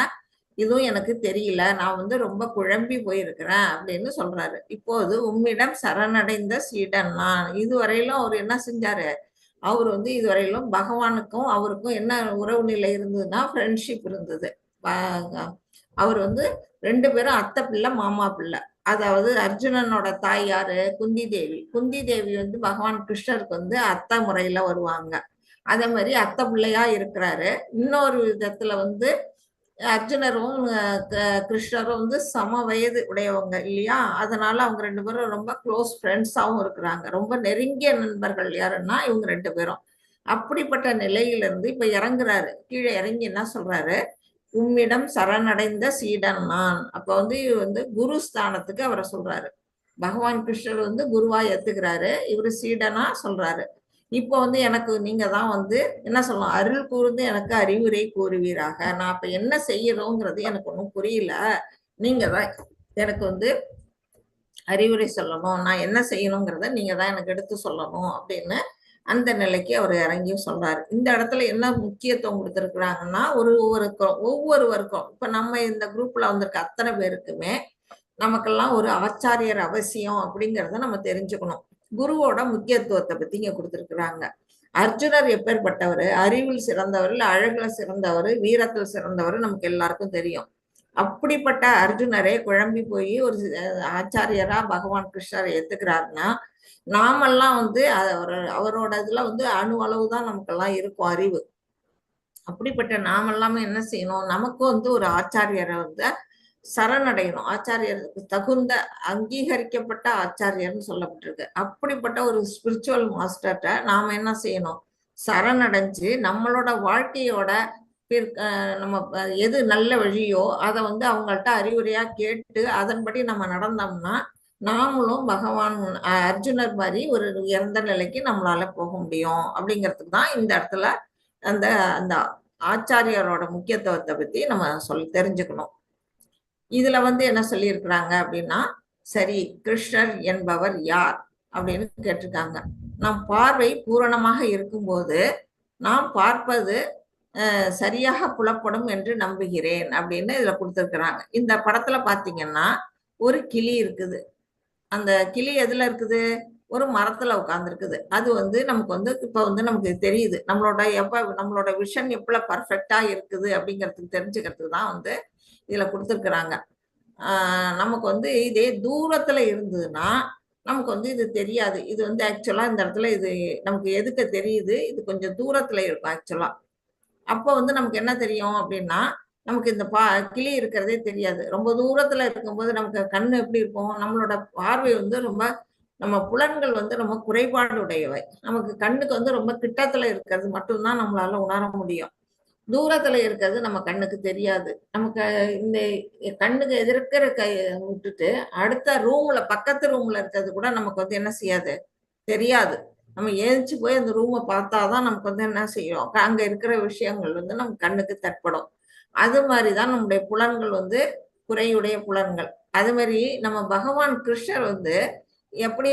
இதுவும் எனக்கு தெரியல. நான் வந்து ரொம்ப குழம்பி போயிருக்கிறேன் அப்படின்னு சொல்றாரு. இப்போது உம்மிடம் சரணடைந்த சீடன் நான். இதுவரையிலும் அவர் என்ன செஞ்சாரு? அவர் வந்து இதுவரையிலும் பகவானுக்கும் அவருக்கும் என்ன உறவு நிலை இருந்ததுன்னா ஃப்ரெண்ட்ஷிப் இருந்தது. அவர் வந்து 2 பேரும் அத்தை பிள்ளை மாமா பிள்ளை. அதாவது அர்ஜுனனோட தாய் யாரு? குந்தி தேவி. குந்தி தேவி வந்து பகவான் கிருஷ்ணருக்கு வந்து அத்தை முறையில வருவாங்க. அதே மாதிரி அத்தை பிள்ளையா இருக்கிறாரு. இன்னொரு விதத்துல வந்து அர்ஜுனரும் கிருஷ்ணரும் வந்து சம வயது உடையவங்க இல்லையா? அதனால அவங்க 2 பேரும் ரொம்ப க்ளோஸ் ஃப்ரெண்ட்ஸாவும் இருக்கிறாங்க. ரொம்ப நெருங்கிய நண்பர்கள் யாருன்னா இவங்க 2 பேரும். அப்படிப்பட்ட நிலையிலிருந்து இப்ப இறங்குறாரு. கீழே இறங்கி என்ன சொல்றாரு? உம்மிடம் சரணடைந்த சீடன் நான். அப்ப வந்து குரு ஸ்தானத்துக்கு அவரை சொல்றாரு. பகவான் கிருஷ்ணர் வந்து குருவா ஏத்துக்கிறாரு, இவரு சீடனா சொல்றாரு. இப்போ வந்து எனக்கு நீங்க தான் வந்து என்ன சொல்லணும்? அருள் கூர்ந்து எனக்கு அறிவுரை கூறுவீராக. நான் இப்ப என்ன செய்யறோங்கிறது எனக்கு ஒன்றும் புரியல. நீங்க தான் எனக்கு வந்து அறிவுரை சொல்லணும். நான் என்ன செய்யணுங்கிறத நீங்க தான் எனக்கு எடுத்து சொல்லணும் அப்படின்னு அந்த நிலைக்கு அவர் இறங்கியும் சொல்றாரு. இந்த இடத்துல என்ன முக்கியத்துவம் கொடுத்துருக்குறாங்கன்னா, ஒவ்வொருவருக்கும் இப்ப நம்ம இந்த குரூப்ல வந்திருக்க அத்தனை பேருக்குமே நமக்கெல்லாம் ஒரு ஆச்சாரியர் அவசியம் அப்படிங்கிறத நம்ம தெரிஞ்சுக்கணும். குருவோட முக்கியத்துவத்தை பத்தி இங்க கொடுத்துருக்குறாங்க. அர்ஜுனர் எப்பேற்பட்டவர்? அறிவில் சிறந்தவர், இல்ல அழகுல சிறந்தவர், வீரத்தில் சிறந்தவர் நமக்கு எல்லாருக்கும் தெரியும். அப்படிப்பட்ட அர்ஜுனரே குழம்பி போய் ஒரு ஆச்சாரியரா பகவான் கிருஷ்ணரை ஏத்துக்கிறாருன்னா, நாமெல்லாம் வந்து அவரோட இதுல வந்து அணு அளவுதான் நமக்கெல்லாம் இருக்கும் அறிவு. அப்படிப்பட்ட நாமெல்லாமே என்ன செய்யணும்? நமக்கும் வந்து ஒரு ஆச்சாரியரை வந்து சரணடையணும். ஆச்சாரியருக்கு தகுந்த அங்கீகரிக்கப்பட்ட ஆச்சாரியர்னு சொல்லப்பட்டிருக்கு. அப்படிப்பட்ட ஒரு ஸ்பிரிச்சுவல் மாஸ்டர்கிட்ட நாம என்ன செய்யணும்? சரணடைஞ்சு நம்மளோட வாழ்க்கையோட நம்ம எது நல்ல வழியோ அதை வந்து அவங்கள்ட்ட அறிவுரையா கேட்டு அதன்படி நம்ம நடந்தோம்னா நாமளும் பகவான் அர்ஜுனர் மாதிரி ஒரு உயர்ந்த நிலைக்கு நம்மளால போக முடியும். அப்படிங்கிறதுக்கு தான் இந்த இடத்துல அந்த அந்த ஆச்சாரியரோட முக்கியத்துவத்தை பத்தி நம்ம தெரிஞ்சுக்கணும். இதுல வந்து என்ன சொல்லியிருக்கிறாங்க அப்படின்னா, சரி கிருஷ்ணர் என்பவர் யார் அப்படின்னு கேட்டிருக்காங்க. நம் பார்வை பூரணமாக இருக்கும்போது நாம் பார்ப்பது சரியாக புலப்படும் என்று நம்புகிறேன் அப்படின்னு இதுல கொடுத்திருக்கிறாங்க. இந்த படத்துல பாத்தீங்கன்னா ஒரு கிளி இருக்குது. அந்த கிளி எதுல இருக்குது? ஒரு மரத்துல உட்கார்ந்துருக்குது. அது நமக்கு இப்ப நமக்கு தெரியுது. நம்மளோட விஷன் எப்ப பர்ஃபெக்டா இருக்குது அப்படிங்கிறதுக்கு தெரிஞ்சுக்கிறதுக்கு தான் இதுல கொடுத்திருக்கிறாங்க. நமக்கு இதே தூரத்துல இருந்ததுன்னா நமக்கு இது தெரியாது. இது ஆக்சுவலா இந்த இடத்துல இது நமக்கு எதுக்கு தெரியுது? இது கொஞ்சம் தூரத்துல இருக்கும் ஆக்சுவலா. அப்போ நமக்கு என்ன தெரியும் அப்படின்னா, நமக்கு இந்த கிளி இருக்கிறதே தெரியாது. ரொம்ப தூரத்துல இருக்கும்போது நமக்கு கண்ணு எப்படி இருக்கும்? நம்மளோட பார்வை ரொம்ப நம்ம புலன்கள் ரொம்ப குறைபாடு உடையவை. நமக்கு கண்ணுக்கு ரொம்ப கிட்டத்துல இருக்கிறது மட்டும்தான் நம்மளால உணர முடியும். தூரத்துல இருக்கிறது நம்ம கண்ணுக்கு தெரியாது. நமக்கு இந்த கண்ணுக்கு எதிர்க்கிற விட்டுட்டு அடுத்த ரூம்ல பக்கத்து ரூம்ல இருக்கிறது கூட நமக்கு என்ன செய்யாது? தெரியாது. நம்ம ஏஞ்சி போய் அந்த ரூமை பார்த்தாதான் நமக்கு என்ன செய்யும்? அங்க இருக்கிற விஷயங்கள் நம்ம கண்ணுக்கு தட்படும். அது மாதிரிதான் நம்முடைய புலன்கள் குறையுடைய புலன்கள். அது மாதிரி நம்ம பகவான் கிருஷ்ணர் எப்படி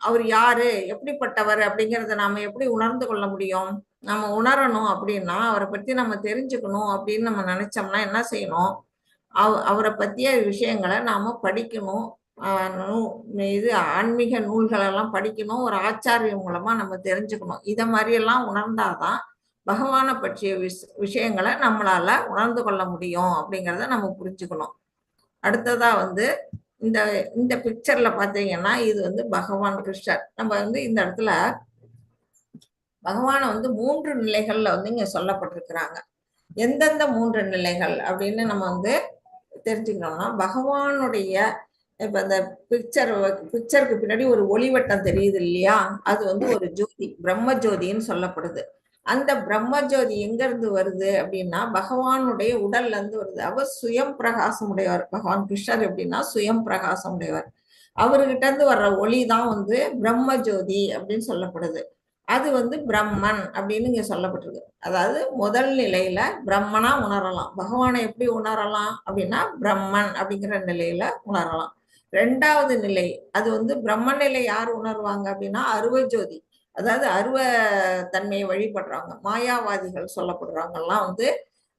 அவர் யாரு, எப்படிப்பட்டவர் அப்படிங்கிறத நாம எப்படி உணர்ந்து கொள்ள முடியும்? நம்ம உணரணும் அப்படின்னா, அவரை பத்தி நம்ம தெரிஞ்சுக்கணும் அப்படின்னு நம்ம நினைச்சோம்னா என்ன செய்யணும்? அவரை பத்திய விஷயங்களை நாம படிக்கணும். இது ஆன்மீக நூல்களெல்லாம் படிக்கணும். ஒரு ஆச்சாரியம் மூலமா நம்ம தெரிஞ்சுக்கணும். இத மாதிரி எல்லாம் உணர்ந்தாதான் பகவானை பற்றிய விஷயங்களை நம்மளால உணர்ந்து கொள்ள முடியும் அப்படிங்கிறத நம்ம புரிஞ்சுக்கணும். அடுத்ததா இந்த இந்த பிக்சர்ல பாத்தீங்கன்னா இது பகவான் கிருஷ்ணர். நம்ம இந்த இடத்துல பகவானை 3 நிலைகள்ல இங்க சொல்லப்பட்டிருக்கிறாங்க. எந்தெந்த 3 நிலைகள் அப்படின்னு நம்ம தெரிஞ்சுக்கணும்னா, பகவானுடைய இப்ப அந்த பிக்சருக்கு பின்னாடி ஒரு ஒளிவட்டம் தெரியுது இல்லையா? அது ஒரு ஜோதி, பிரம்ம ஜோதின்னு சொல்லப்படுது. அந்த பிரம்ம ஜோதி எங்க இருந்து வருது அப்படின்னா, பகவானுடைய உடல்ல இருந்து வருது. அவர் சுயம் பிரகாசம் உடையவர். பகவான் கிருஷ்ணர் எப்படின்னா சுயம் பிரகாசம் உடையவர். அவர்கிட்ட இருந்து வர்ற ஒளிதான் பிரம்ம ஜோதி அப்படின்னு சொல்லப்படுது. அது பிரம்மன் அப்படின்னு இங்க சொல்லப்பட்டிருக்கு. அதாவது முதல் நிலையில பிரம்மனா உணரலாம். பகவானை எப்படி உணரலாம் அப்படின்னா பிரம்மன் அப்படிங்கிற நிலையில உணரலாம். 2வது நிலை அது பிரம்ம நிலை யார் உணர்வாங்க அப்படின்னா அருவ ஜோதி. அதாவது அருவ தன்மையை வழிபடுறவங்க, மாயாவாதிகள் சொல்லப்படுறவங்க எல்லாம்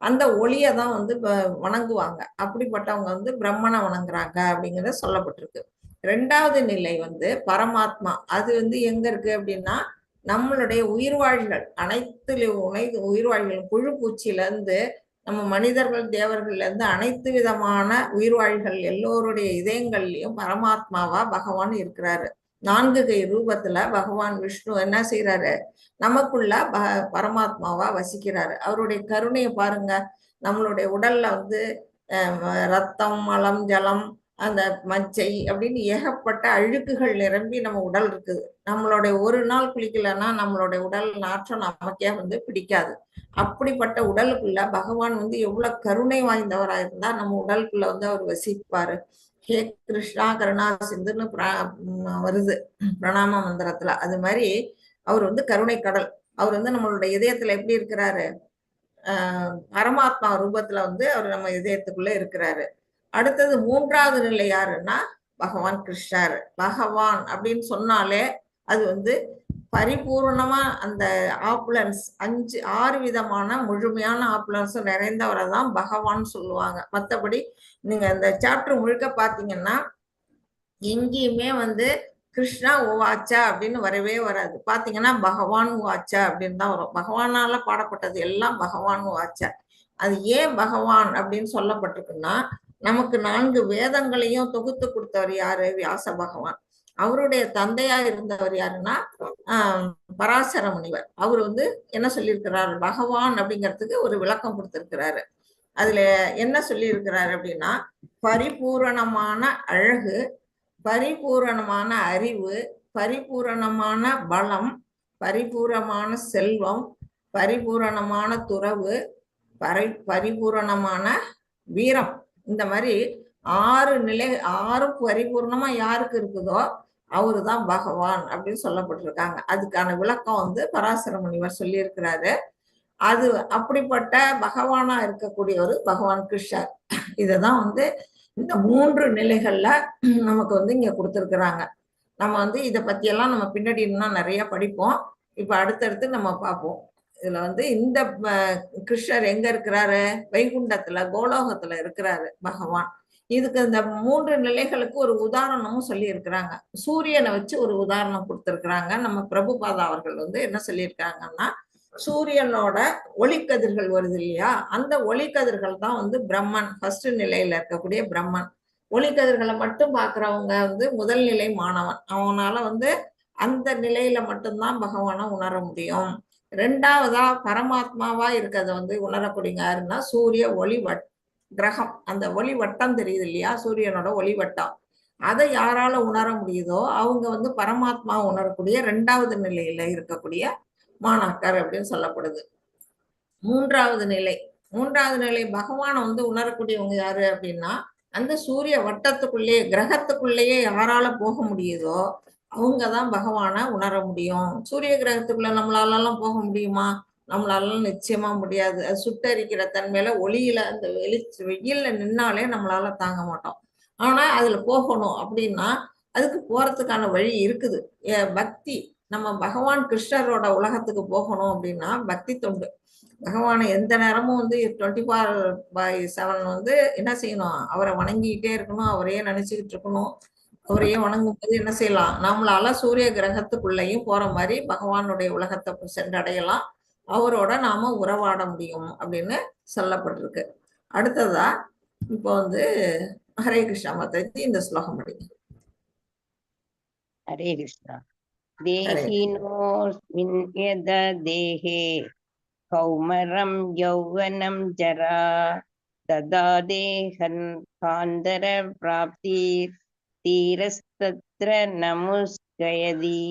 அந்த ஒளியை தான் வணங்குவாங்க. அப்படிப்பட்டவங்க பிரம்மனை வணங்குறாங்க அப்படிங்கிறத சொல்லப்பட்டிருக்கு. 2வது நிலை பரமாத்மா. அது எங்க இருக்கு அப்படின்னா நம்மளுடைய உயிர்வாழிகள் அனைத்து உயிர்வாழிகள், புழு பூச்சியில இருந்து நம்ம மனிதர்கள், தேவர்கள்ல இருந்து அனைத்து விதமான உயிர்வாழிகள் எல்லோருடைய இதயங்கள்லயும் பரமாத்மாவா பகவான் இருக்கிறாரு. 4 கை ரூபத்துல பகவான் விஷ்ணு என்ன செய்யறாரு? நமக்குள்ள பரமாத்மாவா வசிக்கிறாரு. அவருடைய கருணையை பாருங்க. நம்மளுடைய உடல்ல ரத்தம், மலம், ஜலம், அந்த மச்சை அப்படின்னு ஏகப்பட்ட அழுக்குகள் நிரம்பி நம்ம உடல் இருக்குது. நம்மளுடைய ஒரு நாள் குளிக்கலன்னா நம்மளுடைய உடல் நாற்றம் நமக்கே பிடிக்காது. அப்படிப்பட்ட உடலுக்குள்ள பகவான் எவ்வளவு கருணை வாய்ந்தவரா இருந்தா நம்ம உடலுக்குள்ள அவர் வசிப்பாரு. ஹே கிருஷ்ணா கருணா சிந்துன்னு வருது பிரணாம மந்திரத்துல. அது மாதிரி அவர் கருணை கடல். அவர் நம்மளுடைய இதயத்துல எப்படி இருக்கிறாரு? பரமாத்மா ரூபத்துல அவர் நம்ம இதயத்துக்குள்ள இருக்கிறாரு. அடுத்தது 3வது நிலை யாருன்னா பகவான் கிருஷ்ணர். பகவான் அப்படின்னு சொன்னாலே அது பரிபூர்ணமா அந்த ஆப்புலன்ஸ் 6 விதமான முழுமையான ஆப்புலன்ஸ் நிறைந்தவரை தான் பகவான் சொல்லுவாங்க. மற்றபடி நீங்க இந்த சாப்டர் முழுக்க பாத்தீங்கன்னா எங்கேயுமே கிருஷ்ணா உவாச்சா அப்படின்னு வரவே வராது. பாத்தீங்கன்னா பகவான் உவாச்சா அப்படின்னு தான் வரும். பகவானால பாடப்பட்டது எல்லாம் பகவான் உவாச்சா. அது ஏன் பகவான் அப்படின்னு சொல்லப்பட்டிருக்குன்னா, நமக்கு 4 வேதங்களையும் தொகுத்து கொடுத்தவர் யாரு? வியாச பகவான். அவருடைய தந்தையா இருந்தவர் யாருன்னா பராசர முனிவர். அவர் என்ன சொல்லியிருக்கிறார்? பகவான் அப்படிங்கிறதுக்கு ஒரு விளக்கம் கொடுத்திருக்கிறாரு. அதுல என்ன சொல்லியிருக்கிறாரு அப்படின்னா, பரிபூரணமான அழகு, பரிபூரணமான அறிவு, பரிபூரணமான பலம், பரிபூரணமான செல்வம், பரிபூரணமான துறவு, பரிபூரணமான வீரம். இந்த மாதிரி 6 நிலை, 6 பரிபூர்ணமா யாருக்கு இருக்குதோ அவருதான் பகவான் அப்படின்னு சொல்லப்பட்டிருக்காங்க. அதுக்கான விளக்கம் பராசர முனிவர் சொல்லியிருக்கிறாரு. அது அப்படிப்பட்ட பகவானா இருக்கக்கூடிய ஒரு பகவான் கிருஷ்ணர். இததான் இந்த 3 நிலைகள்ல நமக்கு இங்க கொடுத்திருக்கிறாங்க. நம்ம வந்து இதை பத்தியெல்லாம் நம்ம பின்னாடி இன்னும் நிறைய படிப்போம். இப்ப அடுத்தடுத்து நம்ம பார்ப்போம். இதுல வந்து இந்த கிருஷ்ணர் எங்க இருக்கிறாரு? வைகுண்டத்துல, கோலோகத்துல இருக்கிறாரு பகவான். இதுக்கு இந்த 3 நிலைகளுக்கு ஒரு உதாரணமும் சொல்லி இருக்கிறாங்க. சூரியனை வச்சு ஒரு உதாரணம் கொடுத்திருக்கிறாங்க. நம்ம பிரபுபாதா அவர்கள் வந்து என்ன சொல்லியிருக்காங்கன்னா, சூரியனோட ஒளிக்கதிர்கள் வருது இல்லையா, அந்த ஒளிக்கதிர்கள் தான் வந்து பிரம்மன், ஃபர்ஸ்ட் நிலையில இருக்கக்கூடிய பிரம்மன். ஒளிக்கதிர்களை மட்டும் பாக்குறவங்க வந்து முதல் நிலை மாணவன். அவனால வந்து அந்த நிலையில மட்டும்தான் பகவானை உணர முடியும். 2வதா பரமாத்மாவா இருக்கிறத வந்து உணரக்கூடிய யாருன்னா சூரிய ஒளி கிரகம். அந்த ஒளி வட்டம் தெரியுது இல்லையா, சூரியனோட ஒளி வட்டம். அதை யாரால உணர முடியுதோ அவங்க வந்து பரமாத்மா உணரக்கூடிய 2வது நிலையில இருக்கக்கூடிய மாணாக்கர் அப்படின்னு சொல்லப்படுது. 3வது நிலை பகவானை வந்து உணரக்கூடியவங்க யாரு அப்படின்னா, அந்த சூரிய வட்டத்துக்குள்ளேயே, கிரகத்துக்குள்ளேயே யாரால போக முடியுதோ அவங்கதான் பகவானை உணர முடியும். சூரிய கிரகத்துக்குள்ள நம்மளால போக முடியுமா? நம்மளால நிச்சயமா முடியாது. அது சுட்டரிக்கிற தன்மையில ஒளியில அந்த வெயில்ல நின்னாலே நம்மளால தாங்க மாட்டோம். ஆனா அதுல போகணும் அப்படின்னா அதுக்கு போறதுக்கான வழி இருக்குது. பக்தி. நம்ம பகவான் கிருஷ்ணரோட உலகத்துக்கு போகணும் அப்படின்னா பக்தி தொண்டு. பகவானை எந்த நேரமும் வந்து 24/7 வந்து என்ன செய்யணும்? அவரை வணங்கிக்கிட்டே இருக்கணும், அவரையே நினைச்சுக்கிட்டு இருக்கணும். அவரையே வணங்கும் போது என்ன செய்யலாம்? நம்மளால சூரிய கிரகத்துக்குள்ளேயும் போற மாதிரி பகவானுடைய உலகத்தை சென்றடையலாம். அவரோட நாம உறவாட முடியும் அப்படின்னு சொல்லப்பட்டிருக்கு. அடுத்ததா இப்போ வந்து ஹரே கிருஷ்ணா மாதாஜி இந்த ஸ்லோகம் படிங்க. ஹரே கிருஷ்ணா. தேஹினோஸ்மின் யத தேஹே கௌமரம் யௌவனம் ஜரா ததா தேஹன் காந்தர பிராப்திர் தீரஸ்தத்ர நமுஸ்கயதி.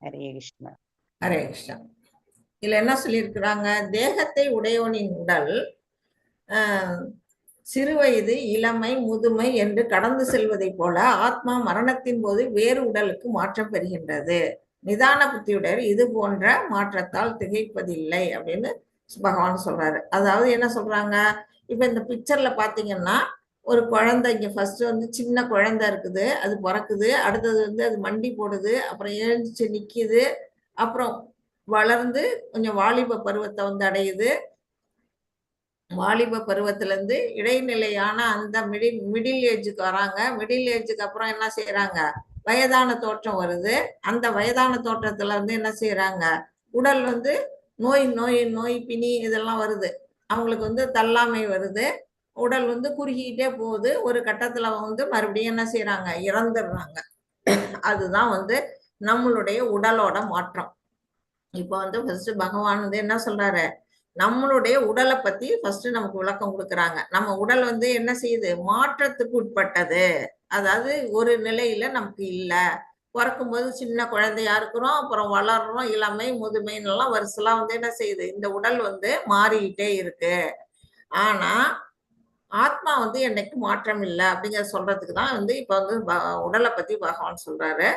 ஹரே கிருஷ்ணா. ஹரே கிருஷ்ணா. இதுல என்ன சொல்லியிருக்கிறாங்க? தேகத்தை உடையவனின் உடல் சிறுவயது, இளமை, முதுமை என்று கடந்து செல்வதை போல ஆத்மா மரணத்தின் போது வேறு உடலுக்கு மாற்றம் பெறுகின்றது. நிதான புத்தியுடையர் இது போன்ற மாற்றத்தால் திகைப்பதில்லை அப்படின்னு பகவான் சொல்றாரு. அதாவது என்ன சொல்றாங்க? இப்ப இந்த பிக்சர்ல பாத்தீங்கன்னா ஒரு குழந்தை, இங்க ஃபர்ஸ்ட் வந்து சின்ன குழந்தை இருக்குது, அது பிறக்குது. அடுத்தது வந்து அது மண்டி போடுது, அப்புறம் எழுந்துச்சு நிக்குது, அப்புறம் வளர்ந்து கொஞ்சம் வாலிப பருவத்தை வந்து அடையுது. வாலிப பருவத்துல இருந்து இடைநிலையான அந்த மிடில் ஏஜுக்கு வராங்க. மிடில் ஏஜுக்கு அப்புறம் என்ன செய்யறாங்க? வயதான தோற்றம் வருது. அந்த வயதான தோற்றத்துல இருந்து என்ன செய்யறாங்க? உடல் வந்து நோய் பிணி இதெல்லாம் வருது. அவங்களுக்கு வந்து தள்ளாமை வருது. உடல் வந்து குறுகிட்டே போகுது. ஒரு கட்டத்துல வந்து மறுபடியும் என்ன செய்யறாங்க? இறந்துடுறாங்க. அதுதான் வந்து நம்மளுடைய உடலோட மாற்றம். இப்ப வந்து ஃபர்ஸ்ட் பகவான் வந்து என்ன சொல்றாரு? நம்மளுடைய உடலை பத்தி ஃபர்ஸ்ட் நமக்கு விளக்கம் கொடுக்குறாங்க. நம்ம உடல் வந்து என்ன செய்யுது? மாற்றத்துக்கு உட்பட்டது. அதாவது ஒரு நிலையில நமக்கு இல்ல. பிறக்கும்போது சின்ன குழந்தையா இருக்கிறோம், அப்புறம் வளர்றோம், இளமை, முதுமைன்னு எல்லாம் வரிசைலாம் வந்து என்ன செய்யுது? இந்த உடல் வந்து மாறிக்கிட்டே இருக்கு. ஆனா ஆத்மா வந்து என்னைக்கு மாற்றம் இல்லை அப்படிங்கிற சொல்றதுக்கு தான் வந்து இப்ப வந்து உடலை பத்தி பகவான் சொல்றாரு.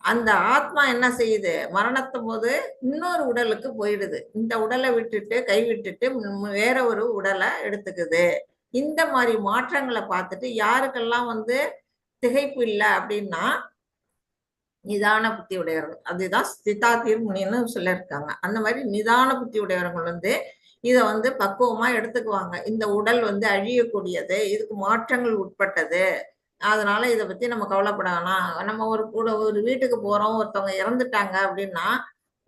அந்த ஆத்மா என்ன செய்யுது? மரணத்தும் போது இன்னொரு உடலுக்கு போயிடுது. இந்த உடலை விட்டுட்டு கைவிட்டுட்டு வேற ஒரு உடலை எடுத்துக்குது. இந்த மாதிரி மாற்றங்களை பார்த்துட்டு யாருக்கெல்லாம் வந்து திகைப்பு இல்லை அப்படின்னா நிதான புத்தி உடையவர்கள், அதுதான் ஸ்திதாதீர் முனின்னு சொல்லியிருக்காங்க. அந்த மாதிரி நிதான புத்தி உடையவர்கள் வந்து இதை வந்து பக்குவமா எடுத்துக்குவாங்க. இந்த உடல் வந்து அழியக்கூடியது, இதுக்கு மாற்றங்கள் உட்பட்டது, அதனால இதை பத்தி நம்ம கவலைப்பட வேணாம். நம்ம ஒரு வீட்டுக்கு போறோம், ஒருத்தவங்க இறந்துட்டாங்க அப்படின்னா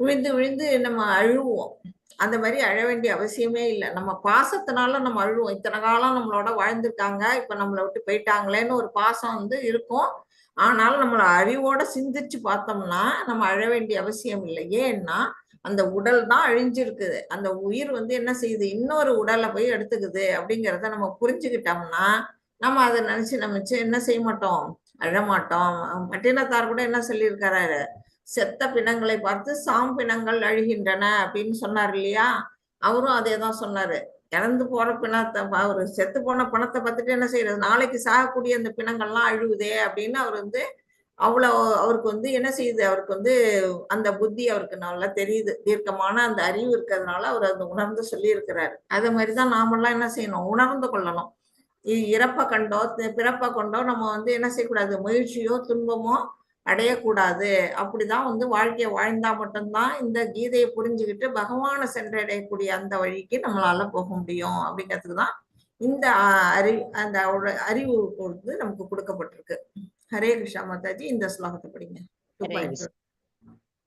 விழுந்து விழுந்து நம்ம அழுவோம். அந்த மாதிரி அழ வேண்டிய அவசியமே இல்லை. நம்ம பாசத்தினால நம்ம அழுவோம். இத்தனை காலம் நம்மளோட வாழ்ந்துருக்காங்க, இப்ப நம்மளை விட்டு போயிட்டாங்களேன்னு ஒரு பாசம் வந்து இருக்கும். ஆனாலும் நம்மளை அறிவோட சிந்திச்சு பார்த்தோம்னா நம்ம அழ வேண்டிய அவசியம் இல்லை. ஏன்னா அந்த உடல் தான் அழிஞ்சிருக்குது. அந்த உயிர் வந்து என்ன செய்யுது? இன்னொரு உடலை போய் எடுத்துக்குது அப்படிங்கிறத நம்ம புரிஞ்சுக்கிட்டோம்னா நம்ம அதை நினைச்சு என்ன செய்ய மாட்டோம்? அழமாட்டோம். பட்டினத்தார் கூட என்ன சொல்லியிருக்கிறாரு? செத்த பிணங்களை பார்த்து சாம் பிணங்கள் அழுகின்றன அப்படின்னு சொன்னார் இல்லையா? அவரும் அதே தான் சொன்னாரு. இறந்து போற பிணத்தை, அவரு செத்து போன பிணத்தை பார்த்துட்டு என்ன செய்யறது? நாளைக்கு சாகக்கூடிய அந்த பிணங்கள்லாம் அழுகுதே அப்படின்னு அவர் வந்து அவ்வளவு அவருக்கு வந்து என்ன செய்யுது? அவருக்கு வந்து அந்த புத்தி அவருக்கு நல்லா தெரியுது. தீர்க்கமான அந்த அறிவு இருக்கிறதுனால அவர் அதை உணர்ந்து சொல்லி இருக்கிறாரு. அதே மாதிரிதான் நாமெல்லாம் என்ன செய்யணும்? உணர்ந்து கொள்ளணும். இறப்ப கண்டோ பிறப்ப கொண்டோ நம்ம வந்து என்ன செய்யக்கூடாது? மகிழ்ச்சியோ துன்பமோ அடையக்கூடாது. அப்படிதான் வந்து வாழ்க்கையை வாழ்ந்தா மட்டும்தான் இந்த கீதையை புரிஞ்சுக்கிட்டு பகவானை சென்றடையக்கூடிய அந்த வழிக்கு நம்மளால போக முடியும் அப்படிங்கிறதுக்கு தான் இந்த அந்த அறிவு வந்து நமக்கு கொடுக்கப்பட்டிருக்கு. ஹரே கிருஷ்ணா மாதாஜி. இந்த ஸ்லோகத்தை படிங்க.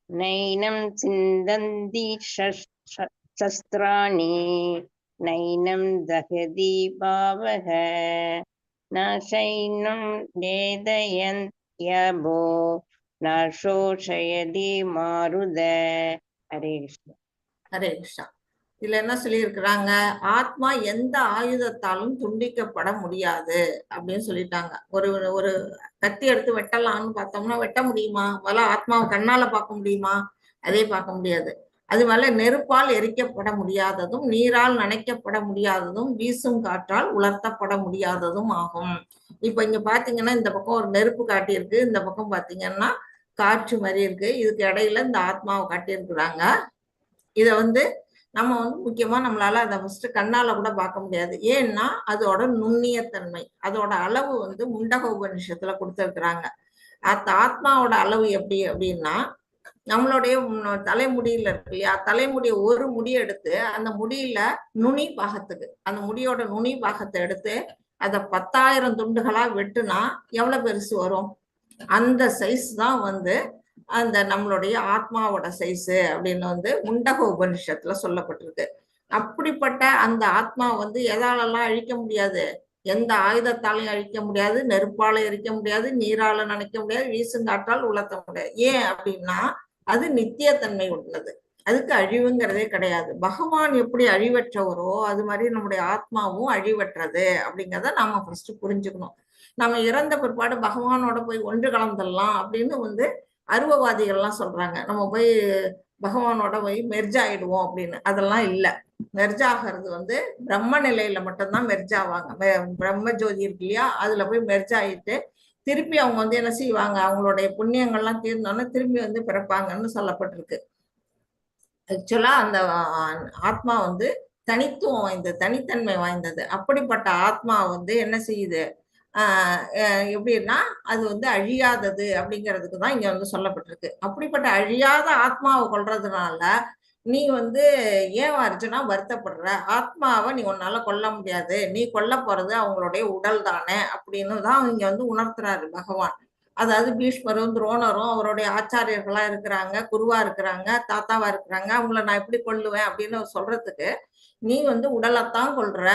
நைனம் சிந்தந்தி சஸ்திராணி நைனம் தகதி பாவக நைனம் வேதயந்த்யபோ நோஷயதி மாருத. ஹரே கிருஷ்ணா. ஹரே கிருஷ்ணா. இதுல என்ன சொல்லி இருக்கிறாங்க? ஆத்மா எந்த ஆயுதத்தாலும் துண்டிக்கப்பட முடியாது அப்படின்னு சொல்லிட்டாங்க. ஒரு கத்தி எடுத்து வெட்டலாம்னு பார்த்தோம்னா வெட்ட முடியுமா? முதல்ல ஆத்மாவை கண்ணால பார்க்க முடியுமா? அதே பார்க்க முடியாது. அது மேல நெருப்பால் எரிக்கப்பட முடியாததும், நீரால் நனைக்கப்பட முடியாததும், வீசும் காற்றால் உலர்த்தப்பட முடியாததும் ஆகும். இப்ப இங்க பாத்தீங்கன்னா இந்த பக்கம் ஒரு நெருப்பு காட்டியிருக்கு, இந்த பக்கம் பாத்தீங்கன்னா காற்று மாதிரி இருக்கு. இதுக்கு இடையில இந்த ஆத்மாவை காட்டியிருக்கிறாங்க. இத வந்து நம்ம வந்து முக்கியமா நம்மளால அதை ஃபர்ஸ்ட் கண்ணால கூட பார்க்க முடியாது. ஏன்னா அதோட நுண்ணியத்தன்மை, அதோட அளவு வந்து முண்டக உபநிஷத்துல கொடுத்திருக்கிறாங்க. ஆத்மாவோட அளவு எப்படி அப்படின்னா, நம்மளுடைய தலைமுடியில இருக்கு இல்லையா, தலைமுடிய ஒரு முடியை எடுத்து அந்த முடியில நுனி பாகத்துக்கு, அந்த முடியோட நுனி பாகத்தை எடுத்து அதை 10,000 துண்டுகளா வெட்டுனா எவ்வளவு பெருசு வரும்? அந்த சைஸ் தான் வந்து அந்த நம்மளுடைய ஆத்மாவோட சைஸு அப்படின்னு வந்து முண்டக உபனிஷத்துல சொல்லப்பட்டிருக்கு. அப்படிப்பட்ட அந்த ஆத்மா வந்து எதாலெல்லாம் அழிக்க முடியாது? எந்த ஆயுதத்தாலையும் அழிக்க முடியாது, நெருப்பால எரிக்க முடியாது, நீரால நனைக்க முடியாது, வீசுங்காற்றால் உலர்த்த முடியாது. ஏன் அப்படின்னா அது நித்தியத்தன்மை உள்ளது. அதுக்கு அழிவுங்கிறதே கிடையாது. பகவான் எப்படி அழிவற்றவரோ அது மாதிரி நம்முடைய ஆத்மாவும் அழிவற்றது அப்படிங்கிறத நாம ஃபர்ஸ்ட் புரிஞ்சுக்கணும். நம்ம இறந்த பிற்பாடு பகவானோட போய் ஒன்று கலந்துடலாம் அப்படின்னு வந்து அருவவாதிகள்லாம் சொல்றாங்க. நம்ம போய் பகவானோட போய் மெர்ஜ் ஆயிடுவோம் அப்படின்னு. அதெல்லாம் இல்லை. மெர்ஜ் ஆகிறது வந்து பிரம்ம நிலையில மட்டும்தான் மெர்ஜ் ஆவாங்க. பிரம்ம ஜோதி இருக்கு இல்லையா, அதுல போய் மெர்ஜ் ஆயிட்டு திருப்பி அவங்க வந்து என்ன செய்வாங்க, அவங்களுடைய புண்ணியங்கள்லாம் தீர்ந்தோன்னா திரும்பி வந்து பிறப்பாங்கன்னு சொல்லப்பட்டிருக்கு. ஆக்சுவலா அந்த ஆத்மா வந்து தனித்துவம் வாய்ந்தது, தனித்தன்மை வாய்ந்தது. அப்படிப்பட்ட ஆத்மா வந்து என்ன செய்யுது எப்படின்னா அது வந்து அழியாதது அப்படிங்கிறதுக்கு தான் இங்க வந்து சொல்லப்பட்டிருக்கு. அப்படிப்பட்ட அழியாத ஆத்மாவை கொல்றதுனால நீ வந்து ஏன் அர்ஜுனா வருத்தப்படுற? ஆத்மாவை நீ உன்னால கொல்ல முடியாது, நீ கொல்ல போறது அவங்களுடைய உடல் தானே அப்படின்னு தான் இங்க வந்து உணர்த்துறாரு பகவான். அதாவது பீஷ்மரும் துரோணரும் அவருடைய ஆச்சாரியர்களா இருக்கிறாங்க, குருவா இருக்கிறாங்க, தாத்தாவா இருக்கிறாங்க, அவங்கள நான் எப்படி கொல்லுவேன் அப்படின்னு சொல்றதுக்கு நீ வந்து உடலைத்தான் கொல்ற.